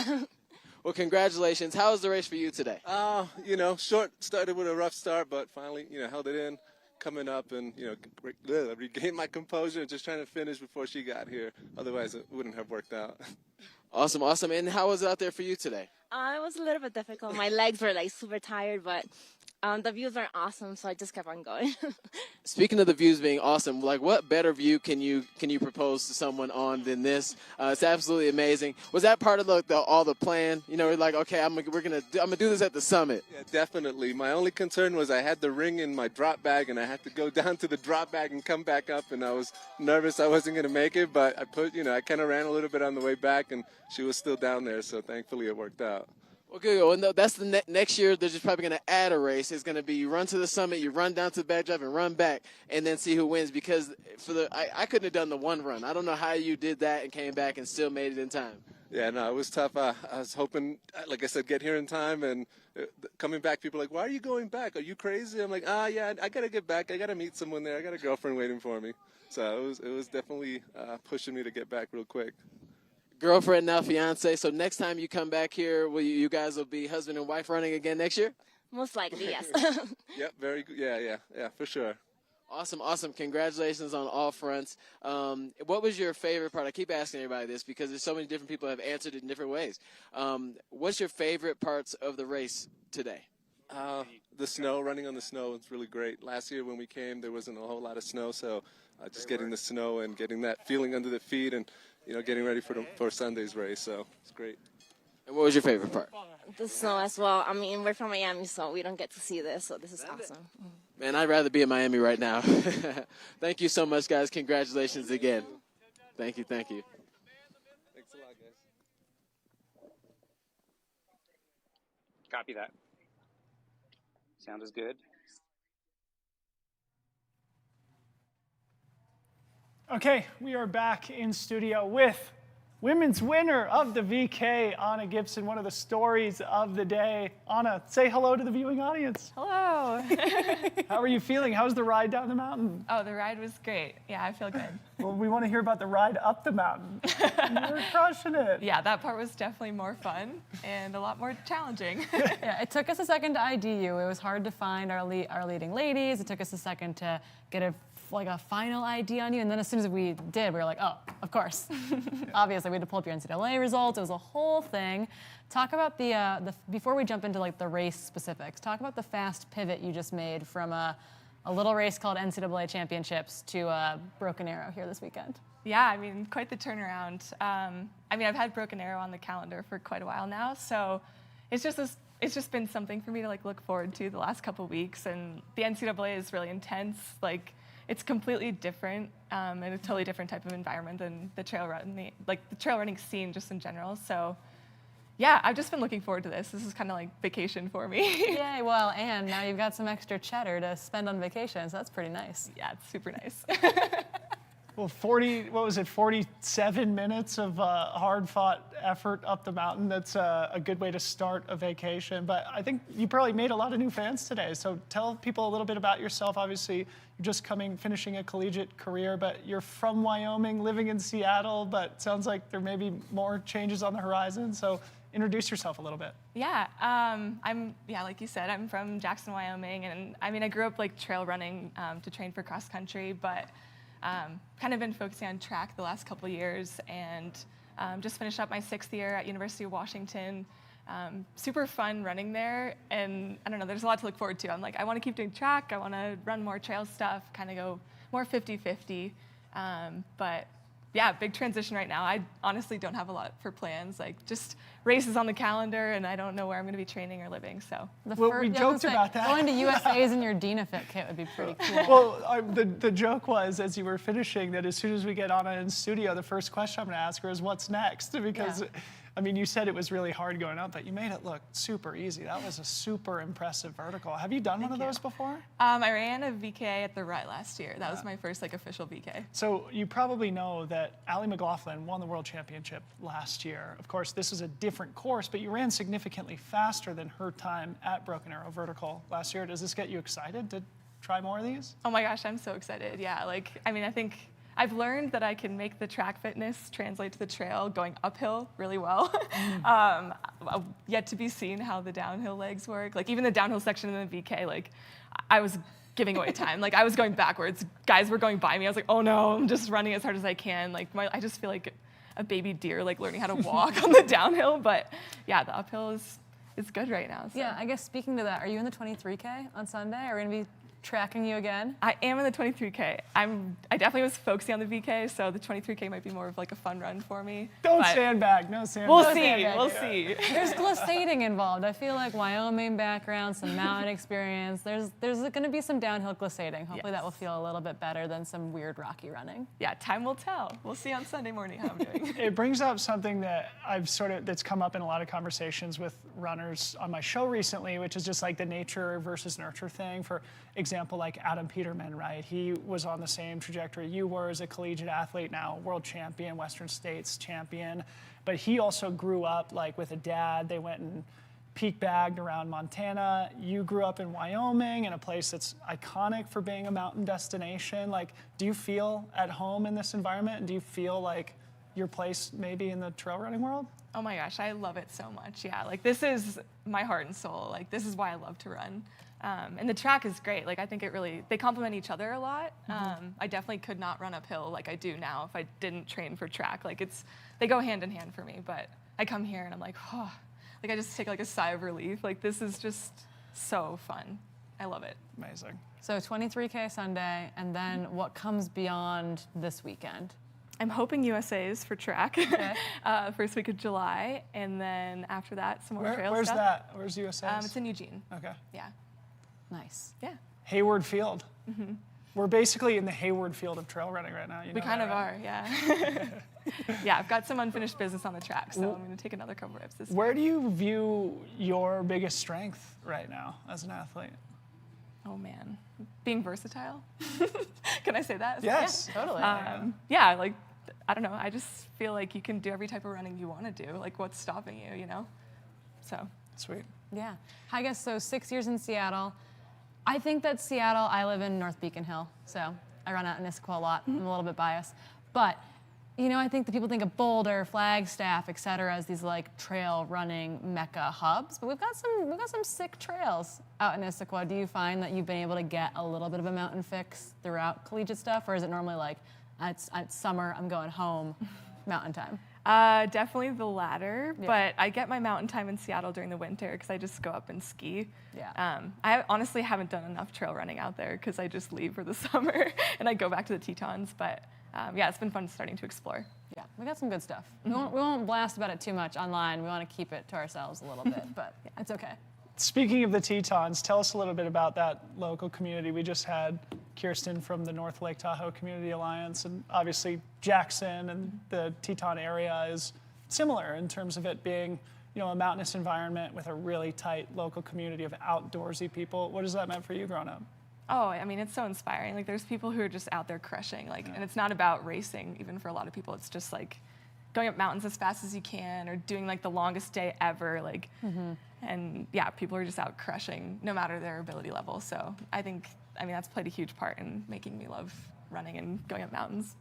Well, congratulations. How was the race for you today? You know, started with a rough start, but finally, you know, held it in. Coming up and, you know, regain my composure and just trying to finish before she got here. Otherwise, it wouldn't have worked out. Awesome, awesome. And how was it out there for you today? It was a little bit difficult. My legs were like super tired, but the views are awesome, so I just kept on going. Speaking of the views being awesome, like what better view can you propose to someone on than this? It's absolutely amazing. Was that part of all the plan? You know, we're like, okay, I'm gonna do this at the summit. Yeah, definitely. My only concern was I had the ring in my drop bag, and I had to go down to the drop bag and come back up, and I was nervous I wasn't gonna make it, but I kind of ran a little bit on the way back, and she was still down there, so thankfully it worked out. Well, good. Well, that's the next year. They're just probably going to add a race. It's going to be you run to the summit, you run down to the backdrop, and run back, and then see who wins. Because I couldn't have done the one run. I don't know how you did that and came back and still made it in time. Yeah, no, it was tough. I was hoping, like I said, get here in time, and coming back, people are like, why are you going back? Are you crazy? I'm like, yeah, I got to get back. I got to meet someone there. I got a girlfriend waiting for me. So it was definitely pushing me to get back real quick. Girlfriend, now fiance. So next time you come back here, you guys will be husband and wife running again next year? Most likely, yes. Yep, very good. Yeah, for sure. Awesome. Congratulations on all fronts. What was your favorite part? I keep asking everybody this because there's so many different people have answered it in different ways. What's your favorite parts of the race today? The snow, running on the snow was really great. Last year when we came, there wasn't a whole lot of snow, so just getting the snow and getting that feeling under the feet and, getting ready for Sunday's race, so it's great. And what was your favorite part? The snow as well. I mean, we're from Miami, so we don't get to see this, so this is awesome. Man, I'd rather be in Miami right now. Thank you so much, guys. Congratulations again. Thank you. Thanks a lot, guys. Copy that. Sound is good. Okay, we are back in studio with women's winner of the VK, Anna Gibson, one of the stories of the day. Anna, say hello to the viewing audience. Hello. How are you feeling? How's the ride down the mountain? Oh, the ride was great. Yeah, I feel good. Well, we want to hear about the ride up the mountain. You were crushing it. Yeah, that part was definitely more fun and a lot more challenging. Yeah, it took us a second to ID you. It was hard to find our leading ladies. It took us a second to get a final ID on you, and then as soon as we did, we were like, oh, of course. Obviously, we had to pull up your NCAA results. It was a whole thing. Talk about before we jump into like the race specifics, talk about the fast pivot you just made from a little race called NCAA Championships to Broken Arrow here this weekend. Yeah, I mean, quite the turnaround. I mean, I've had Broken Arrow on the calendar for quite a while now, so it's just been something for me to like look forward to the last couple weeks, and the NCAA is really intense. Like, it's completely different and a totally different type of environment than the trail running scene just in general. So yeah, I've just been looking forward to this. This is kind of like vacation for me. Yay, well, and now you've got some extra cheddar to spend on vacation, so that's pretty nice. Yeah, it's super nice. Well, 47 minutes of hard-fought effort up the mountain. That's a good way to start a vacation. But I think you probably made a lot of new fans today. So tell people a little bit about yourself. Obviously, you're just finishing a collegiate career, but you're from Wyoming, living in Seattle, but sounds like there may be more changes on the horizon. So introduce yourself a little bit. Yeah, like you said, I'm from Jackson, Wyoming, and I mean, I grew up like trail running to train for cross country, but kind of been focusing on track the last couple of years, and just finished up my 6th year at University of Washington. Super fun running there, and I don't know, there's a lot to look forward to. I'm like, I want to keep doing track, I want to run more trail stuff, kind of go more 50-50, but yeah, big transition right now. I honestly don't have a lot for plans, like just races on the calendar, and I don't know where I'm going to be training or living, so. We joked about that. Going to USA's in your DNAFIT kit would be pretty cool. Well, the joke was, as you were finishing, that as soon as we get on in studio, the first question I'm going to ask her is, what's next? Because, I mean, you said it was really hard going up, but you made it look super easy. That was a super impressive vertical. Have you done one of those before? I ran a VK at the Rut last year. That was my first official VK. So you probably know that Allie McLaughlin won the World Championship last year. Of course, this is a different course, but you ran significantly faster than her time at Broken Arrow Vertical last year. Does this get you excited to try more of these? Oh my gosh, I'm so excited. Yeah, I mean, I think I've learned that I can make the track fitness translate to the trail going uphill really well. Yet to be seen how the downhill legs work. Like even the downhill section in the VK, I was giving away time. I was going backwards. Guys were going by me. I was like, oh no, I'm just running as hard as I can. I just feel like a baby deer, learning how to walk on the downhill. But yeah, the uphill is good right now. So. Yeah, I guess speaking to that, are you in the 23K on Sunday? Are we going to be tracking you again? I am in the 23K. I definitely was focusing on the VK, so the 23K might be more of a fun run for me. Don't sandbag, no sandbag. We'll see. There's glissading involved. I feel like Wyoming background, some mountain experience. There's going to be some downhill glissading. Hopefully that will feel a little bit better than some weird rocky running. Yeah, time will tell. We'll see on Sunday morning how I'm doing. It brings up something that that's come up in a lot of conversations with runners on my show recently, which is just the nature versus nurture thing. For example, like Adam Peterman, right? He was on the same trajectory you were as a collegiate athlete, now world champion, Western States champion. but he also grew up like with a dad. They went and peak bagged around Montana. You grew up in Wyoming, in a place that's iconic for being a mountain destination. Like, do you feel at home in this environment? And do you feel like your place maybe in the trail running world? Oh my gosh, I love it so much. Yeah, like this is my heart and soul. Like this is why I love to run. And the track is great. Like I think they complement each other a lot. I definitely could not run uphill like I do now if I didn't train for track. Like they go hand in hand for me, but I come here and I'm like, oh, like I just take like a sigh of relief. Like this is just so fun. I love it. Amazing. So 23K Sunday, and then what comes beyond this weekend? I'm hoping USA's for track, okay. First week of July, and then after that, some more trail where's stuff. That? Where's USA's? It's in Eugene. Okay. Yeah. Nice. Yeah. Hayward Field. Mm-hmm. We're basically in the Hayward Field of trail running right now. You know we kind that, of right? are, yeah. Yeah, I've got some unfinished business on the track, so I'm going to take another couple reps this week. Where do you view your biggest strength right now as an athlete? Oh man, being versatile. Can I say that? Yes, yeah, totally. Yeah, like, I don't know, I just feel like you can do every type of running you want to do. Like, what's stopping you, you know? So. Sweet. Yeah. I guess so 6 years in Seattle. I think that Seattle, I live in North Beacon Hill, so I run out in Issaquah a lot. I'm a little bit biased. But, you know, I think that people think of Boulder, Flagstaff, et cetera, as these like trail running mecca hubs. But we've got some sick trails out in Issaquah. Do you find that you've been able to get a little bit of a mountain fix throughout collegiate stuff, or is it normally like, it's summer, I'm going home, mountain time? Definitely the latter, but I get my mountain time in Seattle during the winter because I just go up and ski. Yeah. I honestly haven't done enough trail running out there because I just leave for the summer and I go back to the Tetons, but yeah, it's been fun starting to explore. Yeah, we got some good stuff. Mm-hmm. We won't blast about it too much online. We want to keep it to ourselves a little bit, but yeah, it's okay. Speaking of the Tetons, tell us a little bit about that local community. We just had Kirsten from the North Lake Tahoe Community Alliance, and obviously Jackson and the Teton area is similar in terms of it being, you know, a mountainous environment with a really tight local community of outdoorsy people. What has that meant for you growing up? Oh, I mean, it's so inspiring. Like, there's people who are just out there crushing, like, and it's not about racing, even for a lot of people. It's just like going up mountains as fast as you can, or doing like the longest day ever, like. And yeah, people are just out crushing no matter their ability level. So I mean, that's played a huge part in making me love running and going up mountains.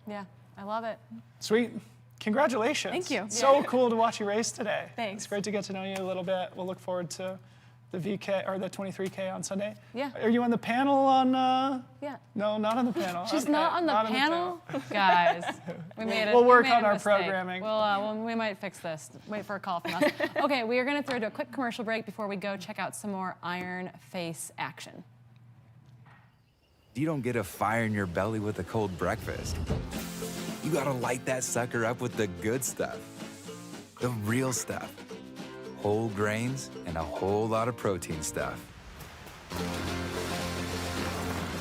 Yeah, I love it. Sweet. Congratulations. Thank you. So cool to watch you race today. Thanks. It's great to get to know you a little bit. We'll look forward to the VK or the 23K on Sunday. Yeah. Are you on the panel on? Yeah. No, not on the panel. She's okay. not on the panel, guys. We made it. We'll work we made on a our mistake. programming. We might fix this. Wait for a call from us. Okay, we are going to throw to a quick commercial break before we go check out some more Iron Face action. You don't get a fire in your belly with a cold breakfast. You gotta light that sucker up with the good stuff, the real stuff. Whole grains and a whole lot of protein stuff.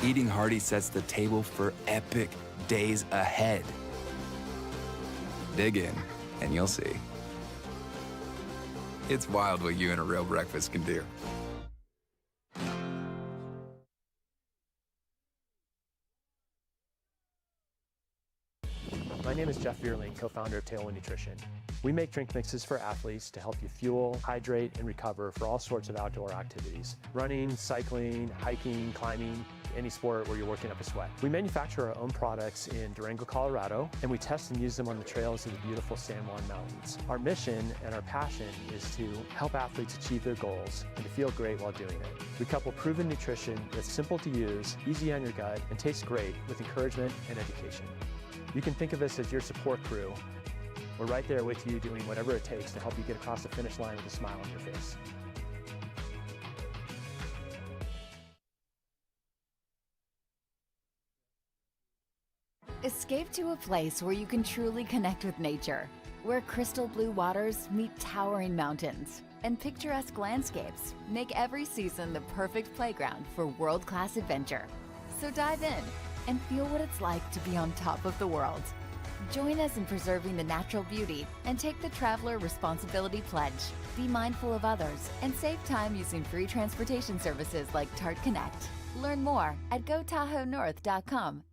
Eating hearty sets the table for epic days ahead. Dig in, and you'll see. It's wild what you and a real breakfast can do. My name is Jeff Vierling, co-founder of Tahoe Nutrition. We make drink mixes for athletes to help you fuel, hydrate, and recover for all sorts of outdoor activities. Running, cycling, hiking, climbing, any sport where you're working up a sweat. We manufacture our own products in Durango, Colorado, and we test and use them on the trails of the beautiful San Juan Mountains. Our mission and our passion is to help athletes achieve their goals and to feel great while doing it. We couple proven nutrition that's simple to use, easy on your gut, and tastes great with encouragement and education. You can think of us as your support crew. We're right there with you doing whatever it takes to help you get across the finish line with a smile on your face. Escape to a place where you can truly connect with nature, where crystal blue waters meet towering mountains, and picturesque landscapes make every season the perfect playground for world-class adventure. So dive in and feel what it's like to be on top of the world. Join us in preserving the natural beauty and take the Traveler Responsibility Pledge. Be mindful of others and save time using free transportation services like Tart Connect. Learn more at gotahoenorth.com.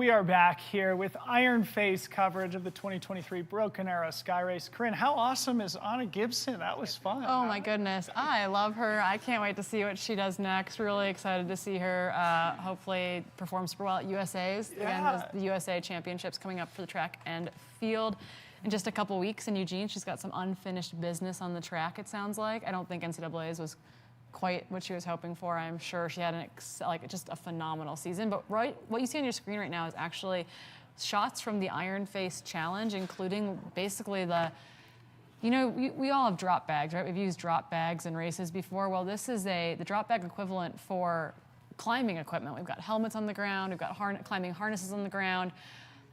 we are back here with Iron Face coverage of the 2023 Broken Arrow Sky Race. Corinne, how awesome is Anna Gibson? That was fun. Oh my goodness, I love her. I can't wait to see what she does next. Really excited to see her hopefully perform super well at USA's. Yeah. Again, there's the USA Championships coming up for the track and field in just a couple weeks in Eugene. She's got some unfinished business on the track, it sounds like. I don't think NCAA's was quite what she was hoping for. I'm sure she had just a phenomenal season. But what you see on your screen right now is actually shots from the Iron Face Challenge, including basically we all have drop bags, right? We've used drop bags in races before. Well, this is the drop bag equivalent for climbing equipment. We've got helmets on the ground. We've got climbing harnesses on the ground.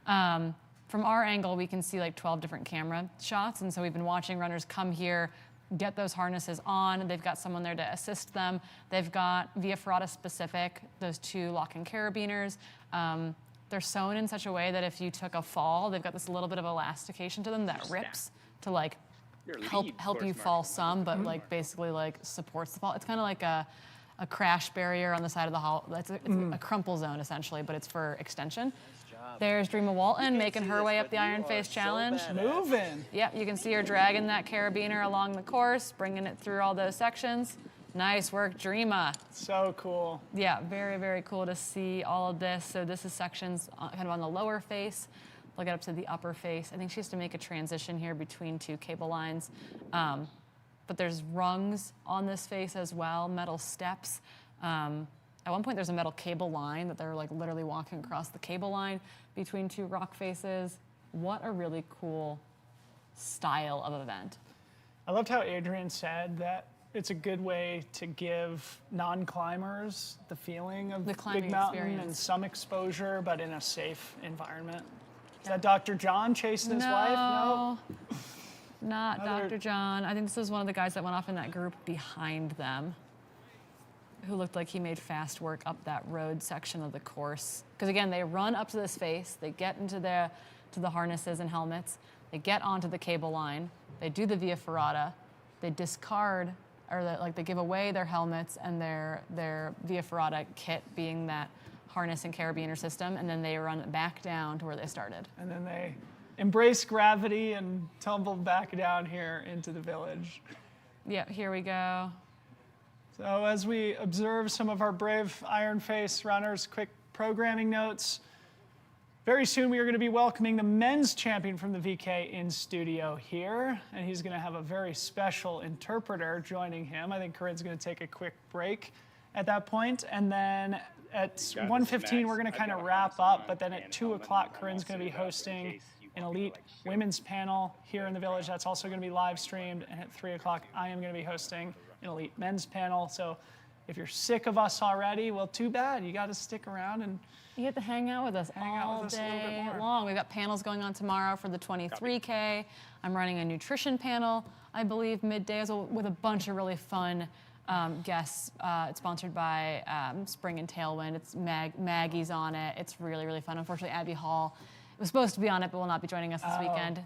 From our angle, we can see like 12 different camera shots. And so we've been watching runners come here, get those harnesses on. They've got someone there to assist them. They've got Via Ferrata specific, those 2 lock-in carabiners. They're sewn in such a way that if you took a fall, they've got this little bit of elastication to them that rips to like help you fall some, but like basically like supports the fall. It's kind of like a crash barrier on the side of the hull. It's a crumple zone essentially, but it's for extension. There's Dreama Walton making her way up the Iron Face Challenge. Moving. Yep, you can see her dragging that carabiner along the course, bringing it through all those sections. Nice work, Dreama. So cool. Yeah, very, very cool to see all of this. So this is sections kind of on the lower face. They'll get up to the upper face. I think she has to make a transition here between 2 cable lines. But there's rungs on this face as well, metal steps. At one point, there's a metal cable line that they're like literally walking across the cable line between 2 rock faces. What a really cool style of event. I loved how Adrian said that it's a good way to give non-climbers the feeling of the climbing big mountain experience and some exposure, but in a safe environment. Is that Dr. John chasing his wife? No. Not Dr. John. I think this was one of the guys that went off in that group behind them, who looked like he made fast work up that road section of the course. Because again, they run up to this face, they get into the harnesses and helmets, they get onto the cable line, they do the Via Ferrata, they discard, or they give away their helmets and their Via Ferrata kit, being that harness and carabiner system, and then they run back down to where they started. And then they embrace gravity and tumble back down here into the village. Yeah, here we go. So as we observe some of our brave Iron Face runners, quick programming notes. Very soon we are going to be welcoming the men's champion from the VK in studio here, and he's going to have a very special interpreter joining him. I think Corinne's going to take a quick break at that point, and then at 1:15 we're going to kind of wrap up, but then at 2 o'clock Corinne's going to be hosting an elite women's panel here in the village. That's also going to be live streamed, and at 3 o'clock I am going to be hosting an elite men's panel. So if you're sick of us already, well, too bad. You got to stick around and you get to hang out with us all day long. We've got panels going on tomorrow for the 23K. I'm running a nutrition panel, I believe, midday as well, with a bunch of really fun guests. It's sponsored by Spring and Tailwind. It's Maggie's on it. It's really, really fun. Unfortunately, Abby Hall was supposed to be on it, but will not be joining us this weekend.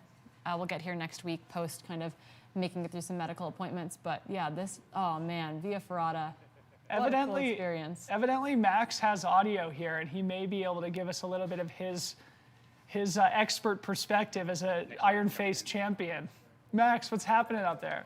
We'll get here next week, post kind of making it through some medical appointments. But yeah, oh man, Via Ferrata. Evidently, Max has audio here, and he may be able to give us a little bit of his expert perspective as an Iron Face champion. Max, what's happening up there?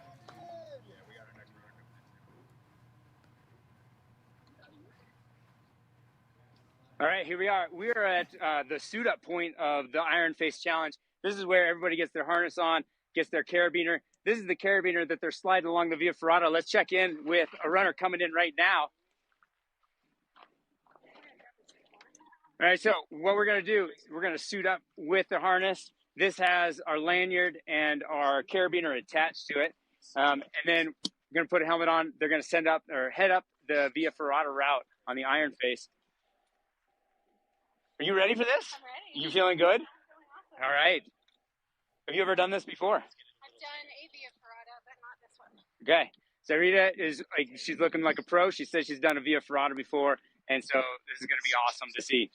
All right, here we are. We are at the suit-up point of the Iron Face Challenge. This is where everybody gets their harness on, gets their carabiner. This is the carabiner that they're sliding along the Via Ferrata. Let's check in with a runner coming in right now. All right, so what we're going to do is we're going to suit up with the harness. This has our lanyard and our carabiner attached to it. And then we're going to put a helmet on. They're going to head up the Via Ferrata route on the Iron Face. Are you ready for this? I'm ready. You feeling good? Awesome. All right. Have you ever done this before? I've done a Via Ferrata, but not this one. Okay. So Rita she's looking like a pro. She says she's done a Via Ferrata before, and so this is going to be awesome to see.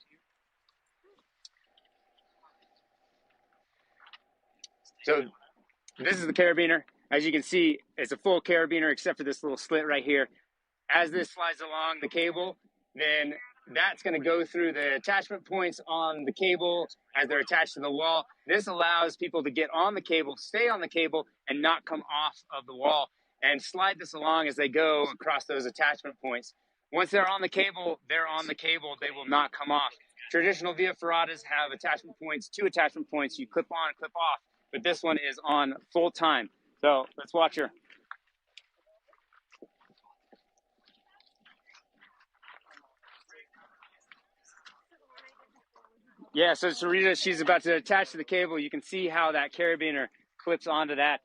So this is the carabiner. As you can see, it's a full carabiner except for this little slit right here. As this slides along the cable, then that's going to go through the attachment points on the cable as they're attached to the wall. This allows people to get on the cable, stay on the cable, and not come off of the wall, and slide this along as they go across those attachment points. Once they're on the cable, they're on the cable. They will not come off. Traditional via ferratas have attachment points, 2 attachment points. You clip on and clip off, but this one is on full time. So let's watch her. Yeah, so Sarita, she's about to attach to the cable. You can see how that carabiner clips onto that.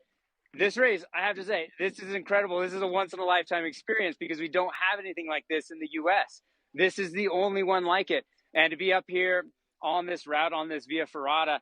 This race, I have to say, this is incredible. This is a once-in-a-lifetime experience because we don't have anything like this in the U.S. This is the only one like it. And to be up here on this route, on this via ferrata,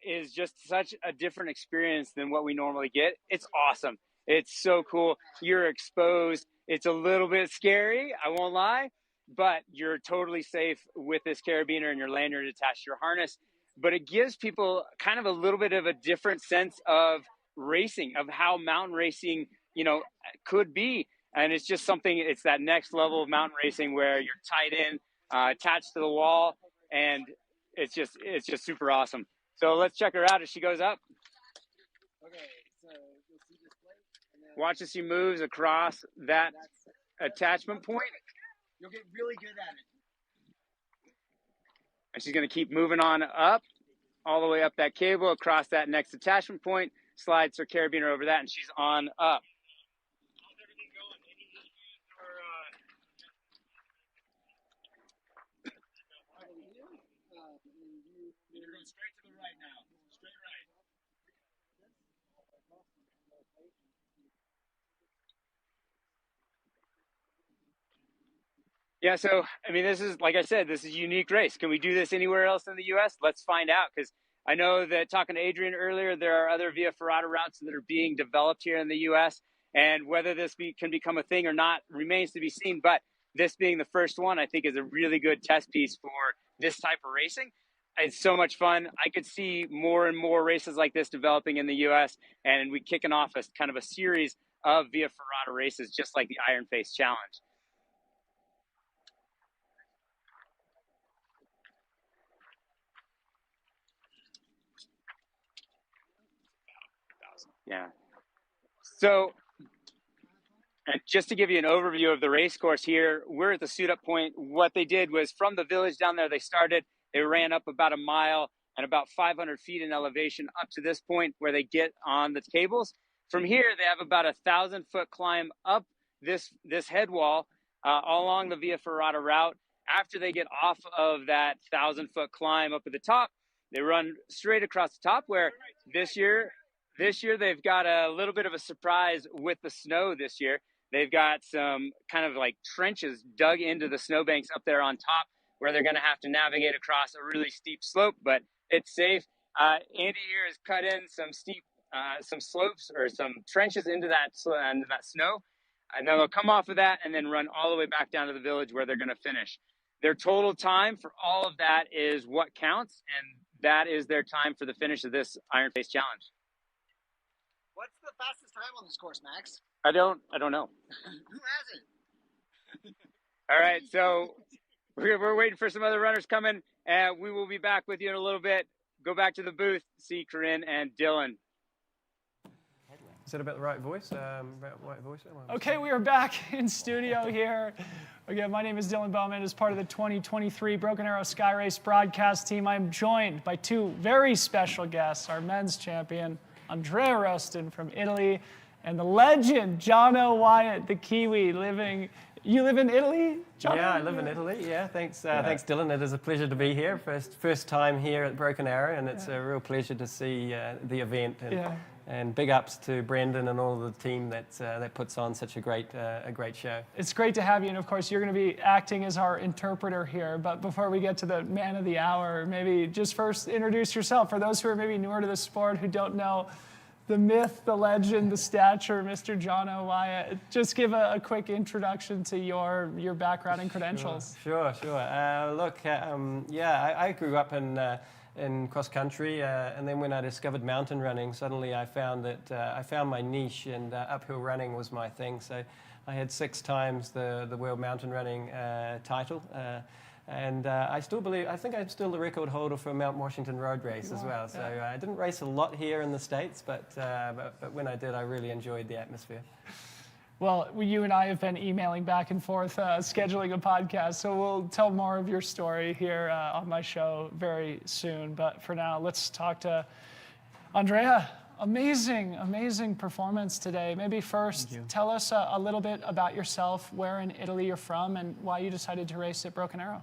is just such a different experience than what we normally get. It's awesome. It's so cool. You're exposed. It's a little bit scary, I won't lie. But you're totally safe with this carabiner and your lanyard attached to your harness. But it gives people kind of a little bit of a different sense of racing, of how mountain racing, you know, could be. And it's just something, it's that next level of mountain racing where you're tied in, attached to the wall, and it's just super awesome. So let's check her out as she goes up. Okay, so you'll see this plate, and then watch as she moves across that attachment point. You'll get really good at it. And she's going to keep moving on up, all the way up that cable, across that next attachment point, slides her carabiner over that, and she's on up. How's everything going? Any issues or... You're going straight to the right now. Straight right. Yeah, so, I mean, this is, like I said, this is a unique race. Can we do this anywhere else in the U.S.? Let's find out, because I know that talking to Adrian earlier, there are other via ferrata routes that are being developed here in the U.S., and whether this can become a thing or not remains to be seen, but this being the first one, I think is a really good test piece for this type of racing. It's so much fun. I could see more and more races like this developing in the U.S., and we kicking off a kind of a series of via ferrata races, just like the Iron Face Challenge. Yeah. So, and just to give you an overview of the race course here, we're at the suit-up point. What they did was from the village down there, they ran up about a mile and about 500 feet in elevation up to this point where they get on the cables. From here, they have about 1,000-foot climb up this head wall all along the Via Ferrata route. After they get off of that 1,000-foot climb up at the top, they run straight across the top, where this year they've got a little bit of a surprise with the snow this year. They've got some kind of like trenches dug into the snowbanks up there on top, where they're going to have to navigate across a really steep slope, but it's safe. Andy here has cut in some steep, some slopes or some trenches into that snow, and then they'll come off of that and then run all the way back down to the village where they're going to finish. Their total time for all of that is what counts, and that is their time for the finish of this Iron Face Challenge. What's the fastest time on this course, Max? I don't know. Who has it? All right, so we're waiting for some other runners coming, and we will be back with you in a little bit. Go back to the booth, see Corinne and Dylan. Is that about the right voice? Okay, we are back in studio here. Again, my name is Dylan Bowman. As part of the 2023 Broken Arrow Sky Race broadcast team, I'm joined by two very special guests, our men's champion, Andrea Rostin from Italy, and the legend, Jono Wyatt, the Kiwi, you live in Italy, Jono? Yeah, I live in Italy, yeah. Thanks, thanks, Dylan. It is a pleasure to be here. First time here at Broken Arrow, and it's a real pleasure to see the event. And big ups to Brendan and all of the team that puts on such a great show. It's great to have you, and of course you're going to be acting as our interpreter here. But before we get to the man of the hour, maybe just first introduce yourself for those who are maybe newer to the sport, who don't know the myth, the legend, the stature, Mr. Jono Wyatt. Just give a quick introduction to your background and credentials. Sure. I grew up in cross country, and then when I discovered mountain running, suddenly I found that I found my niche, and uphill running was my thing. So I had 6 times the World Mountain Running title. And I think I'm still the record holder for Mount Washington Road Race as well. So I didn't race a lot here in the States, but when I did, I really enjoyed the atmosphere. Well, you and I have been emailing back and forth, scheduling a podcast, so we'll tell more of your story here on my show very soon. But for now, let's talk to Andrea. Amazing, amazing performance today. Maybe first, tell us a little bit about yourself, where in Italy you're from, and why you decided to race at Broken Arrow.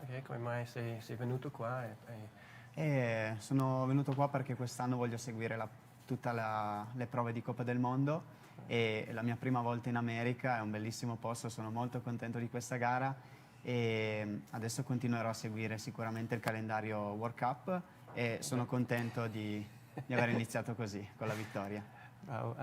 Ok, come mai sei venuto qua? Sono venuto qua perché quest'anno voglio seguire tutte le prove di Coppa del Mondo e la mia prima volta in America, è un bellissimo posto, sono molto contento di questa gara e adesso continuerò a seguire sicuramente il calendario World Cup e sono contento di aver iniziato così, con la vittoria. So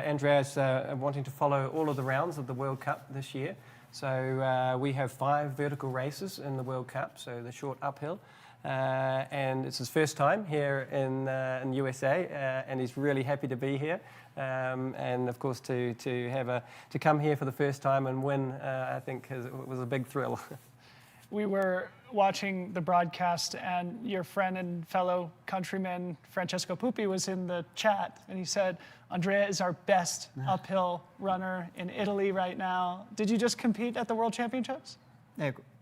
Andrea's wanting to follow all of the rounds of the World Cup this year. So we have 5 vertical races in the World Cup, so the short uphill. And it's his first time here in USA, and he's really happy to be here. And of course, to come here for the first time and win, I think was a big thrill. We were watching the broadcast, and your friend and fellow countryman Francesco Pupi was in the chat, and he said, Andrea is our best uphill runner in Italy right now. Did you just compete at the World Championships?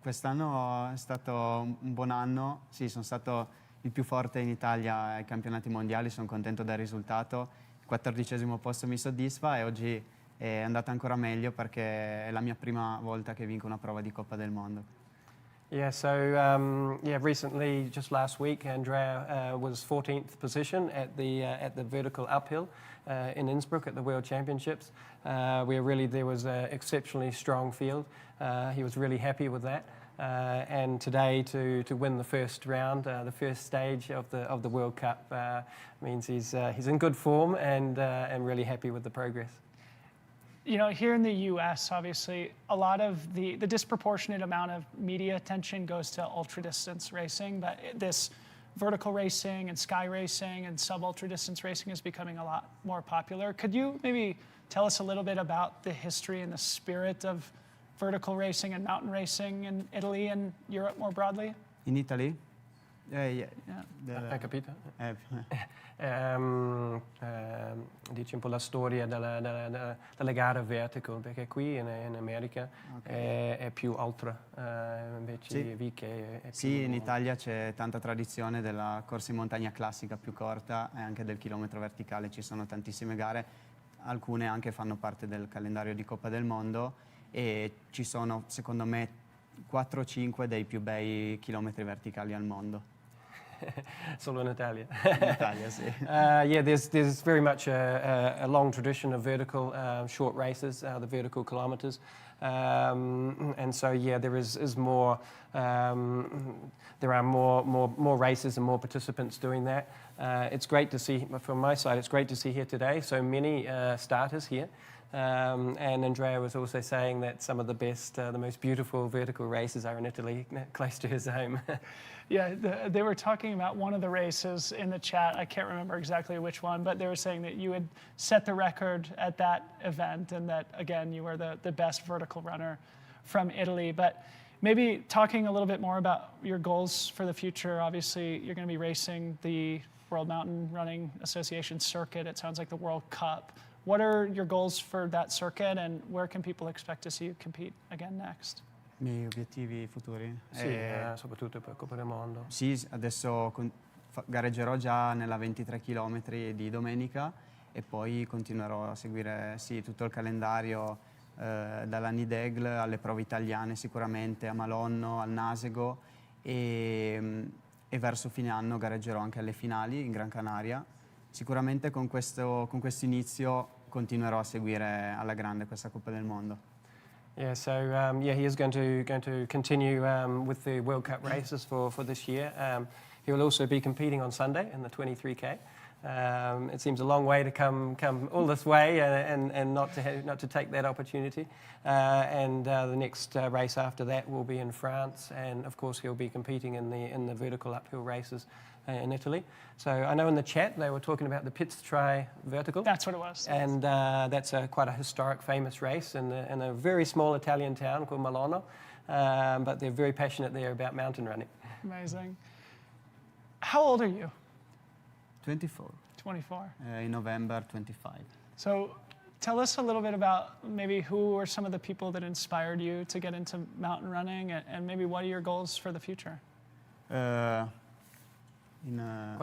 Quest'anno è stato un buon anno, sì, sono stato il più forte in Italia ai campionati mondiali, sono contento del risultato, il 14° posto mi soddisfa e oggi è andata ancora meglio perché è la mia prima volta che vinco una prova di Coppa del Mondo. Yeah, so recently, just last week, Andrea was 14th position at the vertical uphill in Innsbruck at the World Championships. There was an exceptionally strong field. He was really happy with that. And today, to win the first round, the first stage of the World Cup, means he's in good form and really happy with the progress. You know, here in the U.S., obviously, a lot of the disproportionate amount of media attention goes to ultra-distance racing, but this vertical racing and sky racing and sub-ultra-distance racing is becoming a lot more popular. Could you maybe tell us a little bit about the history and the spirit of vertical racing and mountain racing in Italy and Europe more broadly? In Italy? Hai capito? Dici un po' la storia delle gare vertical, perché qui in America è più ultra, invece Vic è più... Sì, in Italia c'è tanta tradizione della corsa in montagna classica più corta e anche del chilometro verticale, ci sono tantissime gare, alcune anche fanno parte del calendario di Coppa del Mondo e ci sono, secondo me, 4 o 5 dei più bei chilometri verticali al mondo. Solo in Italia. In Italia, sì. There's very much a long tradition of vertical short races, the vertical kilometers, and so there is more. There are more races and more participants doing that. It's great to see from my side. It's great to see here today so many starters here. And Andrea was also saying that some of the best, the most beautiful vertical races are in Italy, close to his home. Yeah, they were talking about one of the races in the chat. I can't remember exactly which one, but they were saying that you had set the record at that event and that, again, you were the best vertical runner from Italy. But maybe talking a little bit more about your goals for the future. Obviously, you're going to be racing the World Mountain Running Association circuit. It sounds like the World Cup. What are your goals for that circuit and where can people expect to see you compete again next? I miei obiettivi futuri? Sì, soprattutto per Coppa del Mondo. Sì, adesso gareggerò già nella 23 km di domenica e poi continuerò a seguire tutto il calendario dalla Nidegl alle prove italiane sicuramente, a Malonno, al Nasego e verso fine anno gareggerò anche alle finali in Gran Canaria. Sicuramente con questo inizio continuerò a seguire alla grande questa Coppa del Mondo. Yeah, so he is going to continue with the World Cup races for this year. He will also be competing on Sunday in the 23K. It seems a long way to come all this way and not to take that opportunity. And the next race after that will be in France, and of course he'll be competing in the vertical uphill races in Italy. So I know in the chat they were talking about the Pizza Try Vertical. That's what it was. And that's quite a historic, famous race in a very small Italian town called Milano. But they're very passionate there about mountain running. Amazing. How old are you? 24. 24. In November, 25. So tell us a little bit about maybe who are some of the people that inspired you to get into mountain running, and maybe what are your goals for the future? Quali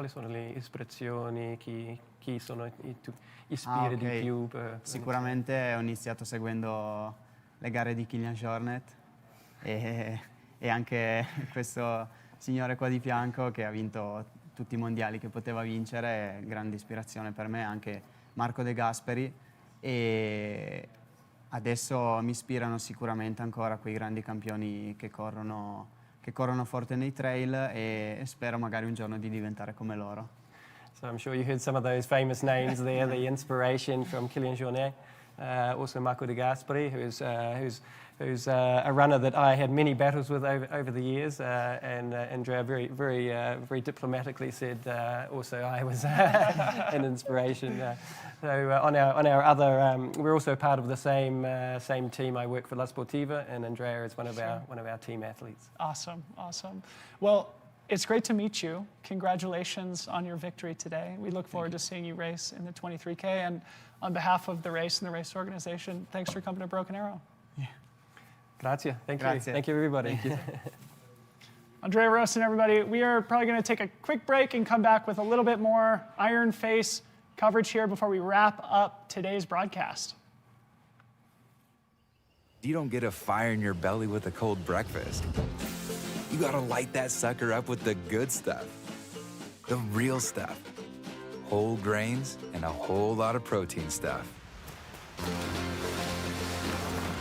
sono le ispirazioni? Chi sono i tuoi ispiri di più? Sicuramente ho iniziato seguendo le gare di Kilian Jornet e anche questo signore qua di fianco che ha vinto tutti i mondiali che poteva vincere, è grande ispirazione per me, anche Marco De Gasperi, e adesso mi ispirano sicuramente ancora quei grandi campioni che corrono forte nei trail e spero magari un giorno di diventare come loro. So I'm sure you heard some of those famous names there, the inspiration from Kilian Jornet, also Marco De Gasperi, who's a runner that I had many battles with over the years, and Andrea very diplomatically said also I was an inspiration. So on our other, we're also part of the same team. I work for La Sportiva, and Andrea is one of our team athletes. Awesome, awesome. Well, it's great to meet you. Congratulations on your victory today. We look forward to seeing you race in the 23K, and on behalf of the race and the race organization, thanks for coming to Broken Arrow. Grazie. Thank you. Thank you, everybody. Thank you. Andrea Rostin, everybody. We are probably going to take a quick break and come back with a little bit more Iron Face coverage here before we wrap up today's broadcast. You don't get a fire in your belly with a cold breakfast. You gotta light that sucker up with the good stuff. The real stuff. Whole grains and a whole lot of protein stuff.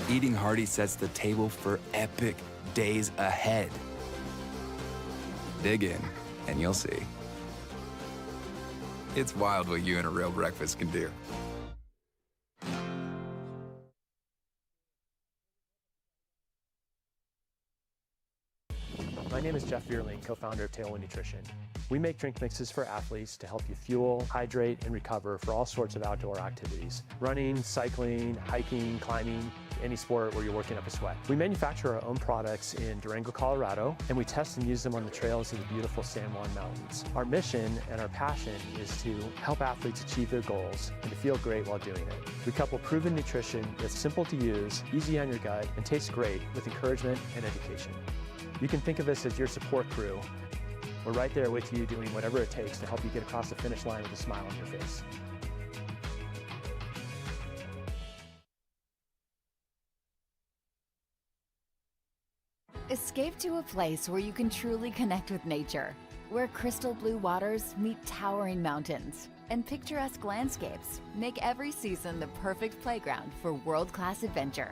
Eating hearty sets the table for epic days ahead. Dig in, and you'll see. It's wild what you and a real breakfast can do. My name is Jeff Vierling, co-founder of Tahoe Nutrition. We make drink mixes for athletes to help you fuel, hydrate, and recover for all sorts of outdoor activities. Running, cycling, hiking, climbing, any sport where you're working up a sweat. We manufacture our own products in Durango, Colorado, and we test and use them on the trails of the beautiful San Juan Mountains. Our mission and our passion is to help athletes achieve their goals and to feel great while doing it. We couple proven nutrition that's simple to use, easy on your gut, and tastes great with encouragement and education. You can think of us as your support crew. We're right there with you doing whatever it takes to help you get across the finish line with a smile on your face. Escape to a place where you can truly connect with nature, where crystal blue waters meet towering mountains, and picturesque landscapes make every season the perfect playground for world-class adventure.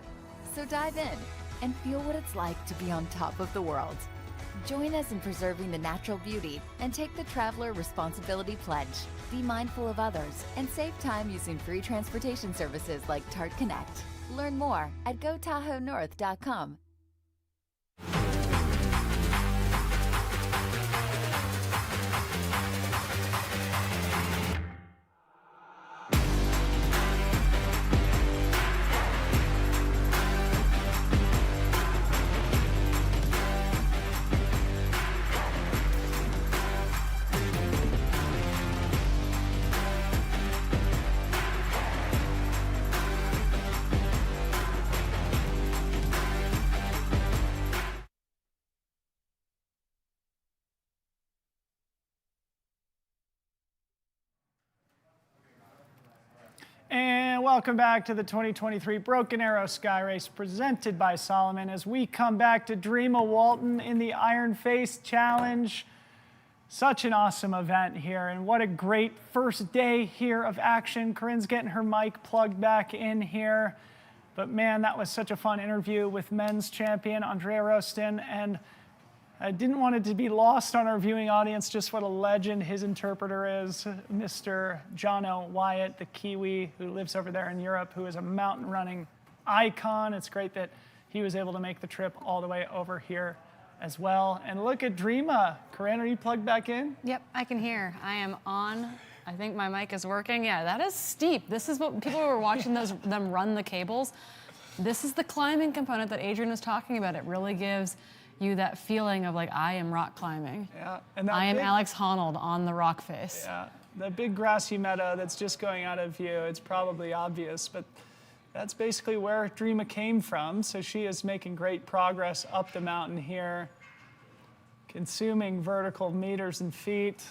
So dive in and feel what it's like to be on top of the world. Join us in preserving the natural beauty and take the Traveler Responsibility Pledge. Be mindful of others and save time using free transportation services like Tart Connect. Learn more at gotahoenorth.com. And welcome back to the 2023 Broken Arrow Sky Race presented by Solomon as we come back to Dreama Walton in the Iron Face Challenge. Such an awesome event here, and what a great first day here of action. Corinne's getting her mic plugged back in here. But man, that was such a fun interview with men's champion Andrea Rostin, and I didn't want it to be lost on our viewing audience just what a legend his interpreter is, Mr. Jono Wyatt, the Kiwi who lives over there in Europe, who is a mountain running icon. It's great that he was able to make the trip all the way over here as well. And look at Dreama. Corinne, are you plugged back in? Yep, I can hear. I am on. I think my mic is working. Yeah, that is steep. This is what people who were watching them run the cables. This is the climbing component that Adrian was talking about. It really gives you that feeling of like, I am rock climbing. Yeah, and I am Alex Honnold on the rock face. Yeah, the big grassy meadow that's just going out of view. It's probably obvious, but that's basically where Dreama came from. So she is making great progress up the mountain here, consuming vertical meters and feet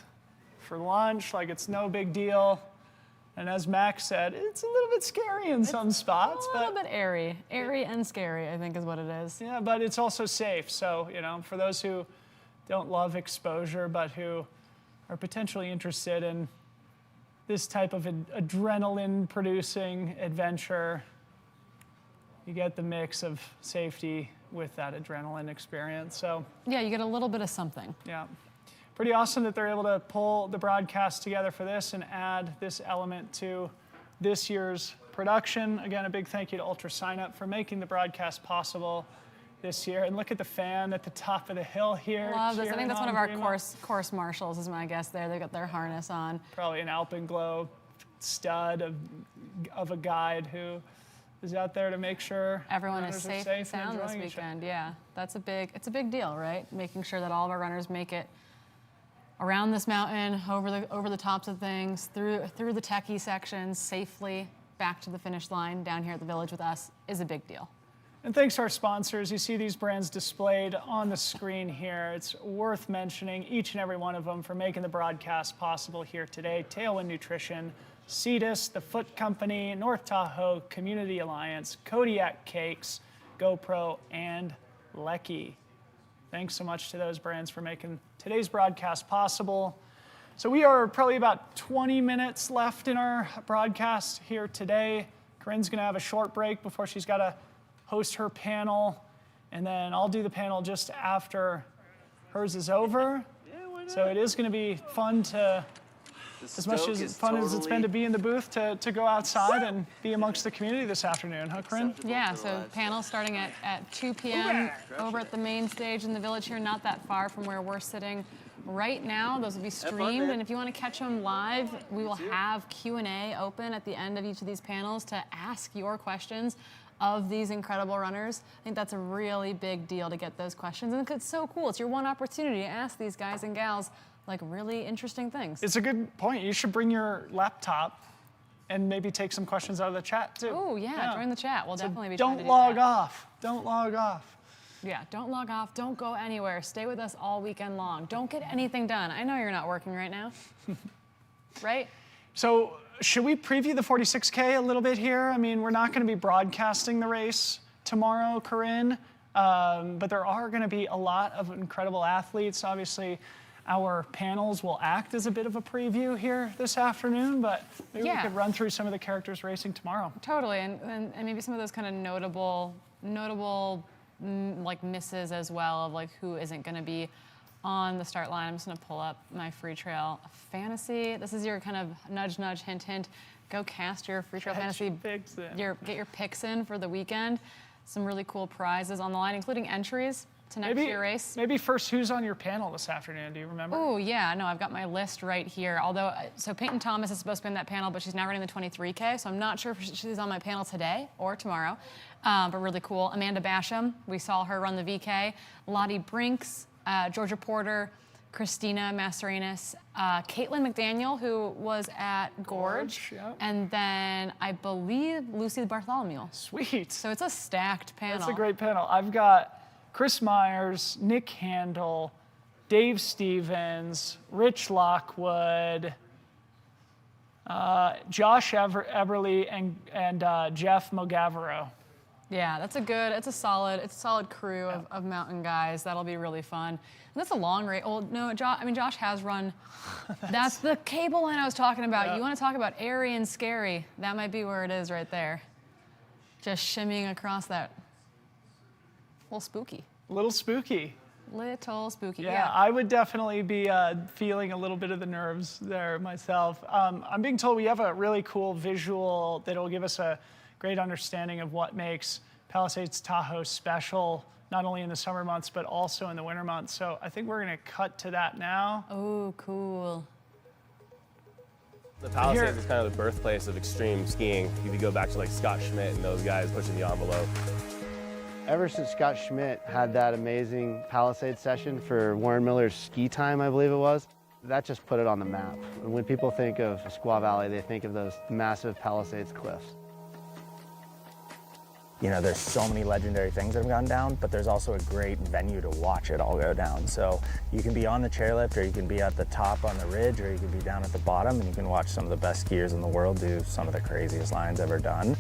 for lunch like it's no big deal. And as Max said, it's a little bit scary in some spots. A little bit airy. Airy and scary, I think is what it is. Yeah, but it's also safe. So, you know, for those who don't love exposure, but who are potentially interested in this type of adrenaline-producing adventure, you get the mix of safety with that adrenaline experience. So yeah, you get a little bit of something. Yeah. Pretty awesome that they're able to pull the broadcast together for this and add this element to this year's production. Again, a big thank you to Ultra Sign Up for making the broadcast possible this year. And look at the fan at the top of the hill here. Love this. I think that's one of our course marshals is my guess there. They've got their harness on. Probably an Alpenglow stud of a guide who is out there to make sure everyone is safe and sound this weekend. Yeah, it's a big deal, right? Making sure that all of our runners make it around this mountain, over the tops of things, through the techie sections, safely back to the finish line down here at the village with us is a big deal. And thanks to our sponsors. You see these brands displayed on the screen here. It's worth mentioning each and every one of them for making the broadcast possible here today. Tailwind Nutrition, Cetus, The Foot Company, North Tahoe Community Alliance, Kodiak Cakes, GoPro, and Lecky. Thanks so much to those brands for making today's broadcast possible. So we are probably about 20 minutes left in our broadcast here today. Corinne's going to have a short break before she's got to host her panel, and then I'll do the panel just after hers is over. So it is going to be fun to, as much as fun as it's been to be in the booth, to go outside and be amongst the community this afternoon, huh, Corinne? Yeah, so panel starting at 2 p.m. over at the main stage in the village here, not that far from where we're sitting right now. Those will be streamed, and if you want to catch them live, we will have Q&A open at the end of each of these panels to ask your questions of these incredible runners. I think that's a really big deal to get those questions, and it's so cool. It's your one opportunity to ask these guys and gals like really interesting things. It's a good point. You should bring your laptop and maybe take some questions out of the chat too. Oh yeah, join the chat. We'll definitely be trying to do that. Don't log off. Don't log off. Yeah, don't log off. Don't go anywhere. Stay with us all weekend long. Don't get anything done. I know you're not working right now. Right? So should we preview the 46K a little bit here? I mean, we're not going to be broadcasting the race tomorrow, Corinne, but there are going to be a lot of incredible athletes. Obviously, our panels will act as a bit of a preview here this afternoon, but maybe we could run through some of the characters racing tomorrow. Totally, and maybe some of those kind of notable like misses as well of like who isn't going to be on the start line. I'm just going to pull up my free trail fantasy. This is your kind of nudge, nudge, hint, hint. Go cast your free trail fantasy. Get your picks in for the weekend. Some really cool prizes on the line, including entries to next year's race. Maybe first, who's on your panel this afternoon? Do you remember? Oh, yeah. No, I've got my list right here. Although, so Peyton Thomas is supposed to be in that panel, but she's now running the 23K, so I'm not sure if she's on my panel today or tomorrow, but really cool. Amanda Basham, we saw her run the VK. Lottie Brinks, Georgia Porter, Christina Mascarenas, Caitlin McDaniel, who was at Gorge, and then I believe Lucy Bartholomew. Sweet. So it's a stacked panel. That's a great panel. I've got Chris Myers, Nick Handel, Dave Stevens, Rich Lockwood, Josh Eberly, and Jeff Mogavero. Yeah, it's a solid crew of mountain guys. That'll be really fun. And that's a long race. Oh no, Josh has run. That's the cable line I was talking about. Yep. You want to talk about airy and scary? That might be where it is right there. Just shimmying across that. A little spooky. Little spooky. Little spooky. Yeah, I would definitely be feeling a little bit of the nerves there myself. I'm being told we have a really cool visual that will give us a great understanding of what makes Palisades Tahoe special, not only in the summer months, but also in the winter months. So I think we're gonna cut to that now. Oh, cool. The Palisades is kind of the birthplace of extreme skiing. You could go back to like Scott Schmidt and those guys pushing the envelope. Ever since Scott Schmidt had that amazing Palisades session for Warren Miller's ski time, I believe it was, that just put it on the map. And when people think of Squaw Valley, they think of those massive Palisades cliffs. You know, there's so many legendary things that have gone down, but there's also a great venue to watch it all go down. So you can be on the chairlift, or you can be at the top on the ridge, or you can be down at the bottom, and you can watch some of the best skiers in the world do some of the craziest lines ever done.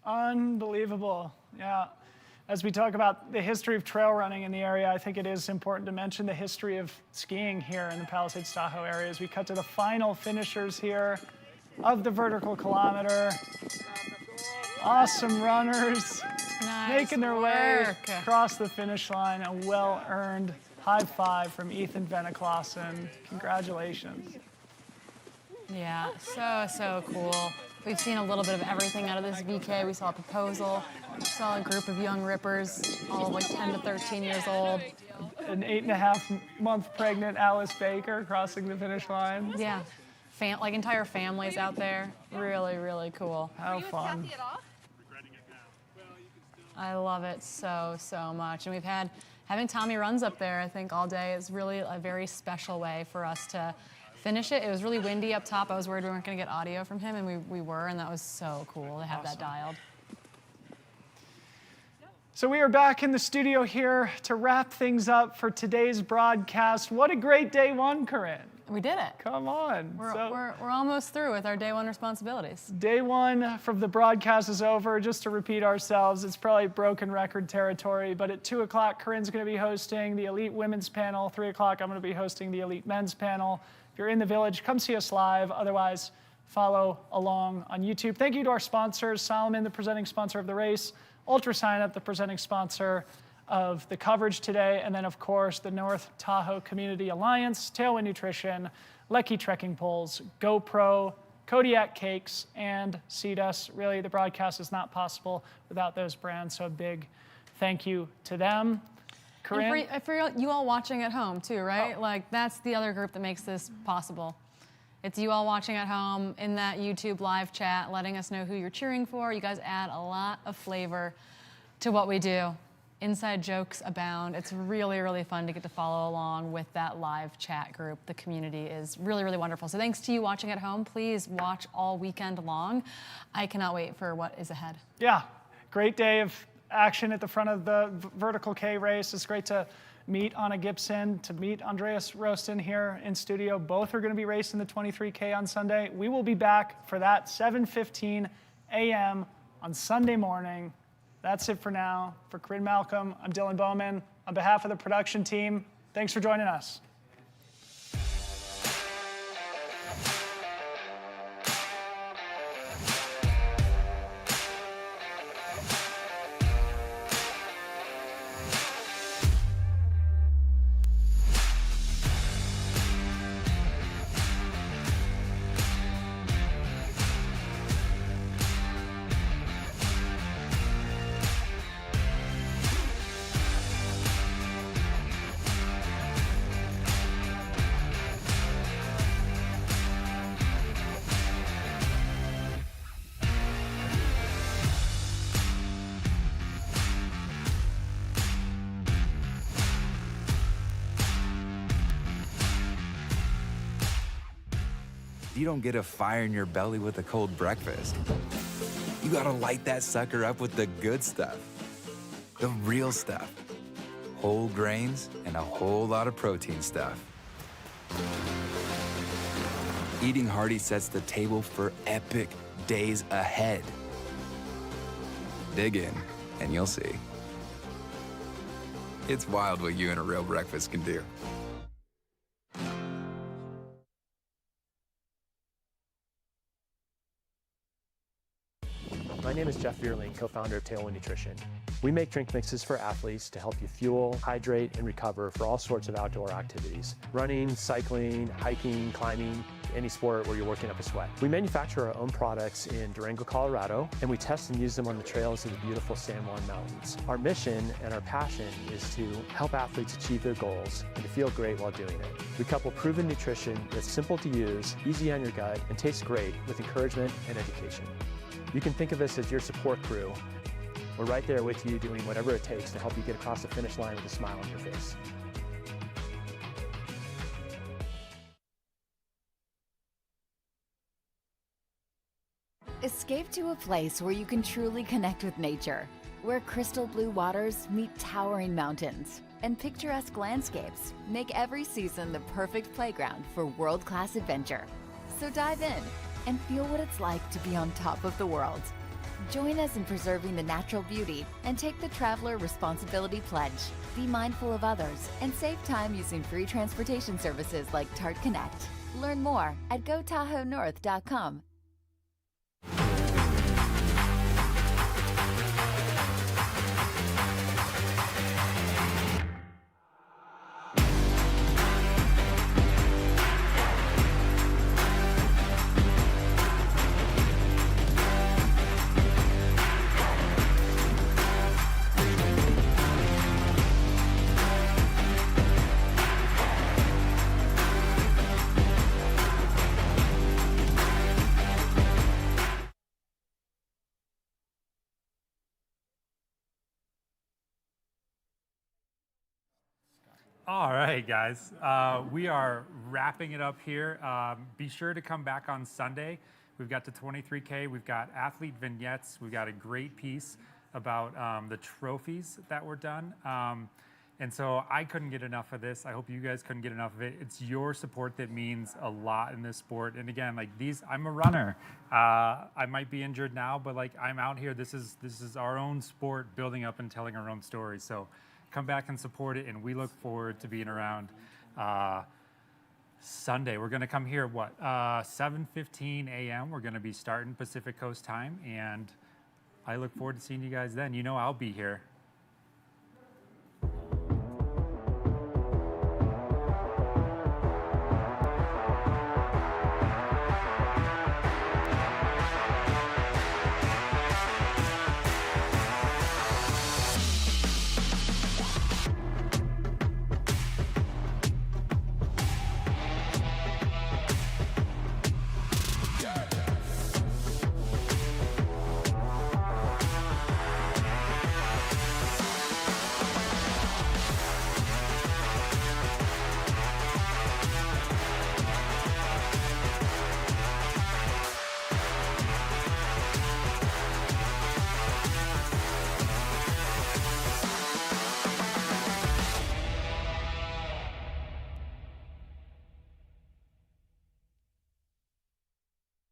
Unbelievable, yeah. As we talk about the history of trail running in the area, I think it is important to mention the history of skiing here in the Palisades Tahoe area as we cut to the final finishers here of the vertical kilometer. Awesome runners making their way across the finish line. A well-earned high five from Ethan Veneklassen. Congratulations. Yeah, so cool. We've seen a little bit of everything out of this VK. We saw a proposal, we saw a group of young rippers, all of like 10 to 13 years old. An 8.5-month pregnant Alice Baker crossing the finish line. Yeah, like entire families out there. Really, really cool. How fun. I love it so much. And having Tommy Runs up there, I think all day is really a very special way for us to finish it. It was really windy up top. I was worried we weren't going to get audio from him, and we were, and that was so cool to have that dialed. So we are back in the studio here to wrap things up for today's broadcast. What a great day one, Corinne. We did it. Come on. We're almost through with our day one responsibilities. Day one from the broadcast is over. Just to repeat ourselves, it's probably broken record territory, but at 2 o'clock, Corinne's going to be hosting the Elite Women's panel. 3 o'clock, I'm going to be hosting the Elite Men's panel. If you're in the village, come see us live. Otherwise, follow along on YouTube. Thank you to our sponsors, Solomon, the presenting sponsor of the race, UltraSignup, the presenting sponsor of the coverage today, and then, of course, the North Tahoe Community Alliance, Tailwind Nutrition, Lecky Trekking Poles, GoPro, Kodiak Cakes, and Seedus. Really, the broadcast is not possible without those brands, so a big thank you to them. Corinne? And for you all watching at home too, right? Like that's the other group that makes this possible. It's you all watching at home in that YouTube live chat, letting us know who you're cheering for. You guys add a lot of flavor to what we do. Inside jokes abound. It's really, really fun to get to follow along with that live chat group. The community is really, really wonderful. So thanks to you watching at home. Please watch all weekend long. I cannot wait for what is ahead. Yeah, great day of action at the front of the vertical K race. It's great to meet Anna Gibson, to meet Andreas Rosten here in studio. Both are going to be racing the 23K on Sunday. We will be back for that 7:15 a.m. on Sunday morning. That's it for now. For Corinne Malcolm, I'm Dylan Bowman. On behalf of the production team, thanks for joining us. You don't get a fire in your belly with a cold breakfast. You gotta light that sucker up with the good stuff. The real stuff. Whole grains and a whole lot of protein stuff. Eating hearty sets the table for epic days ahead. Dig in, and you'll see. It's wild what you and a real breakfast can do. My name is Jeff Vierling, co-founder of Tahoe Nutrition. We make drink mixes for athletes to help you fuel, hydrate, and recover for all sorts of outdoor activities. Running, cycling, hiking, climbing, any sport where you're working up a sweat. We manufacture our own products in Durango, Colorado, and we test and use them on the trails of the beautiful San Juan Mountains. Our mission and our passion is to help athletes achieve their goals and to feel great while doing it. We couple proven nutrition that's simple to use, easy on your gut, and tastes great with encouragement and education. You can think of us as your support crew. We're right there with you doing whatever it takes to help you get across the finish line with a smile on your face. Escape to a place where you can truly connect with nature, where crystal blue waters meet towering mountains, and picturesque landscapes make every season the perfect playground for world-class adventure. So dive in and feel what it's like to be on top of the world. Join us in preserving the natural beauty and take the Traveler Responsibility Pledge. Be mindful of others and save time using free transportation services like Tart Connect. Learn more at gotahoenorth.com. All right, guys, we are wrapping it up here. Be sure to come back on Sunday. We've got the 23K, we've got athlete vignettes, we've got a great piece about the trophies that were done. And so I couldn't get enough of this. I hope you guys couldn't get enough of it. It's your support that means a lot in this sport. And again, like I'm a runner. I might be injured now, but like I'm out here. This is our own sport, building up and telling our own stories. So come back and support it, and we look forward to being around Sunday. We're going to come here, 7:15 a.m. We're going to be starting Pacific Coast time, and I look forward to seeing you guys then. You know I'll be here.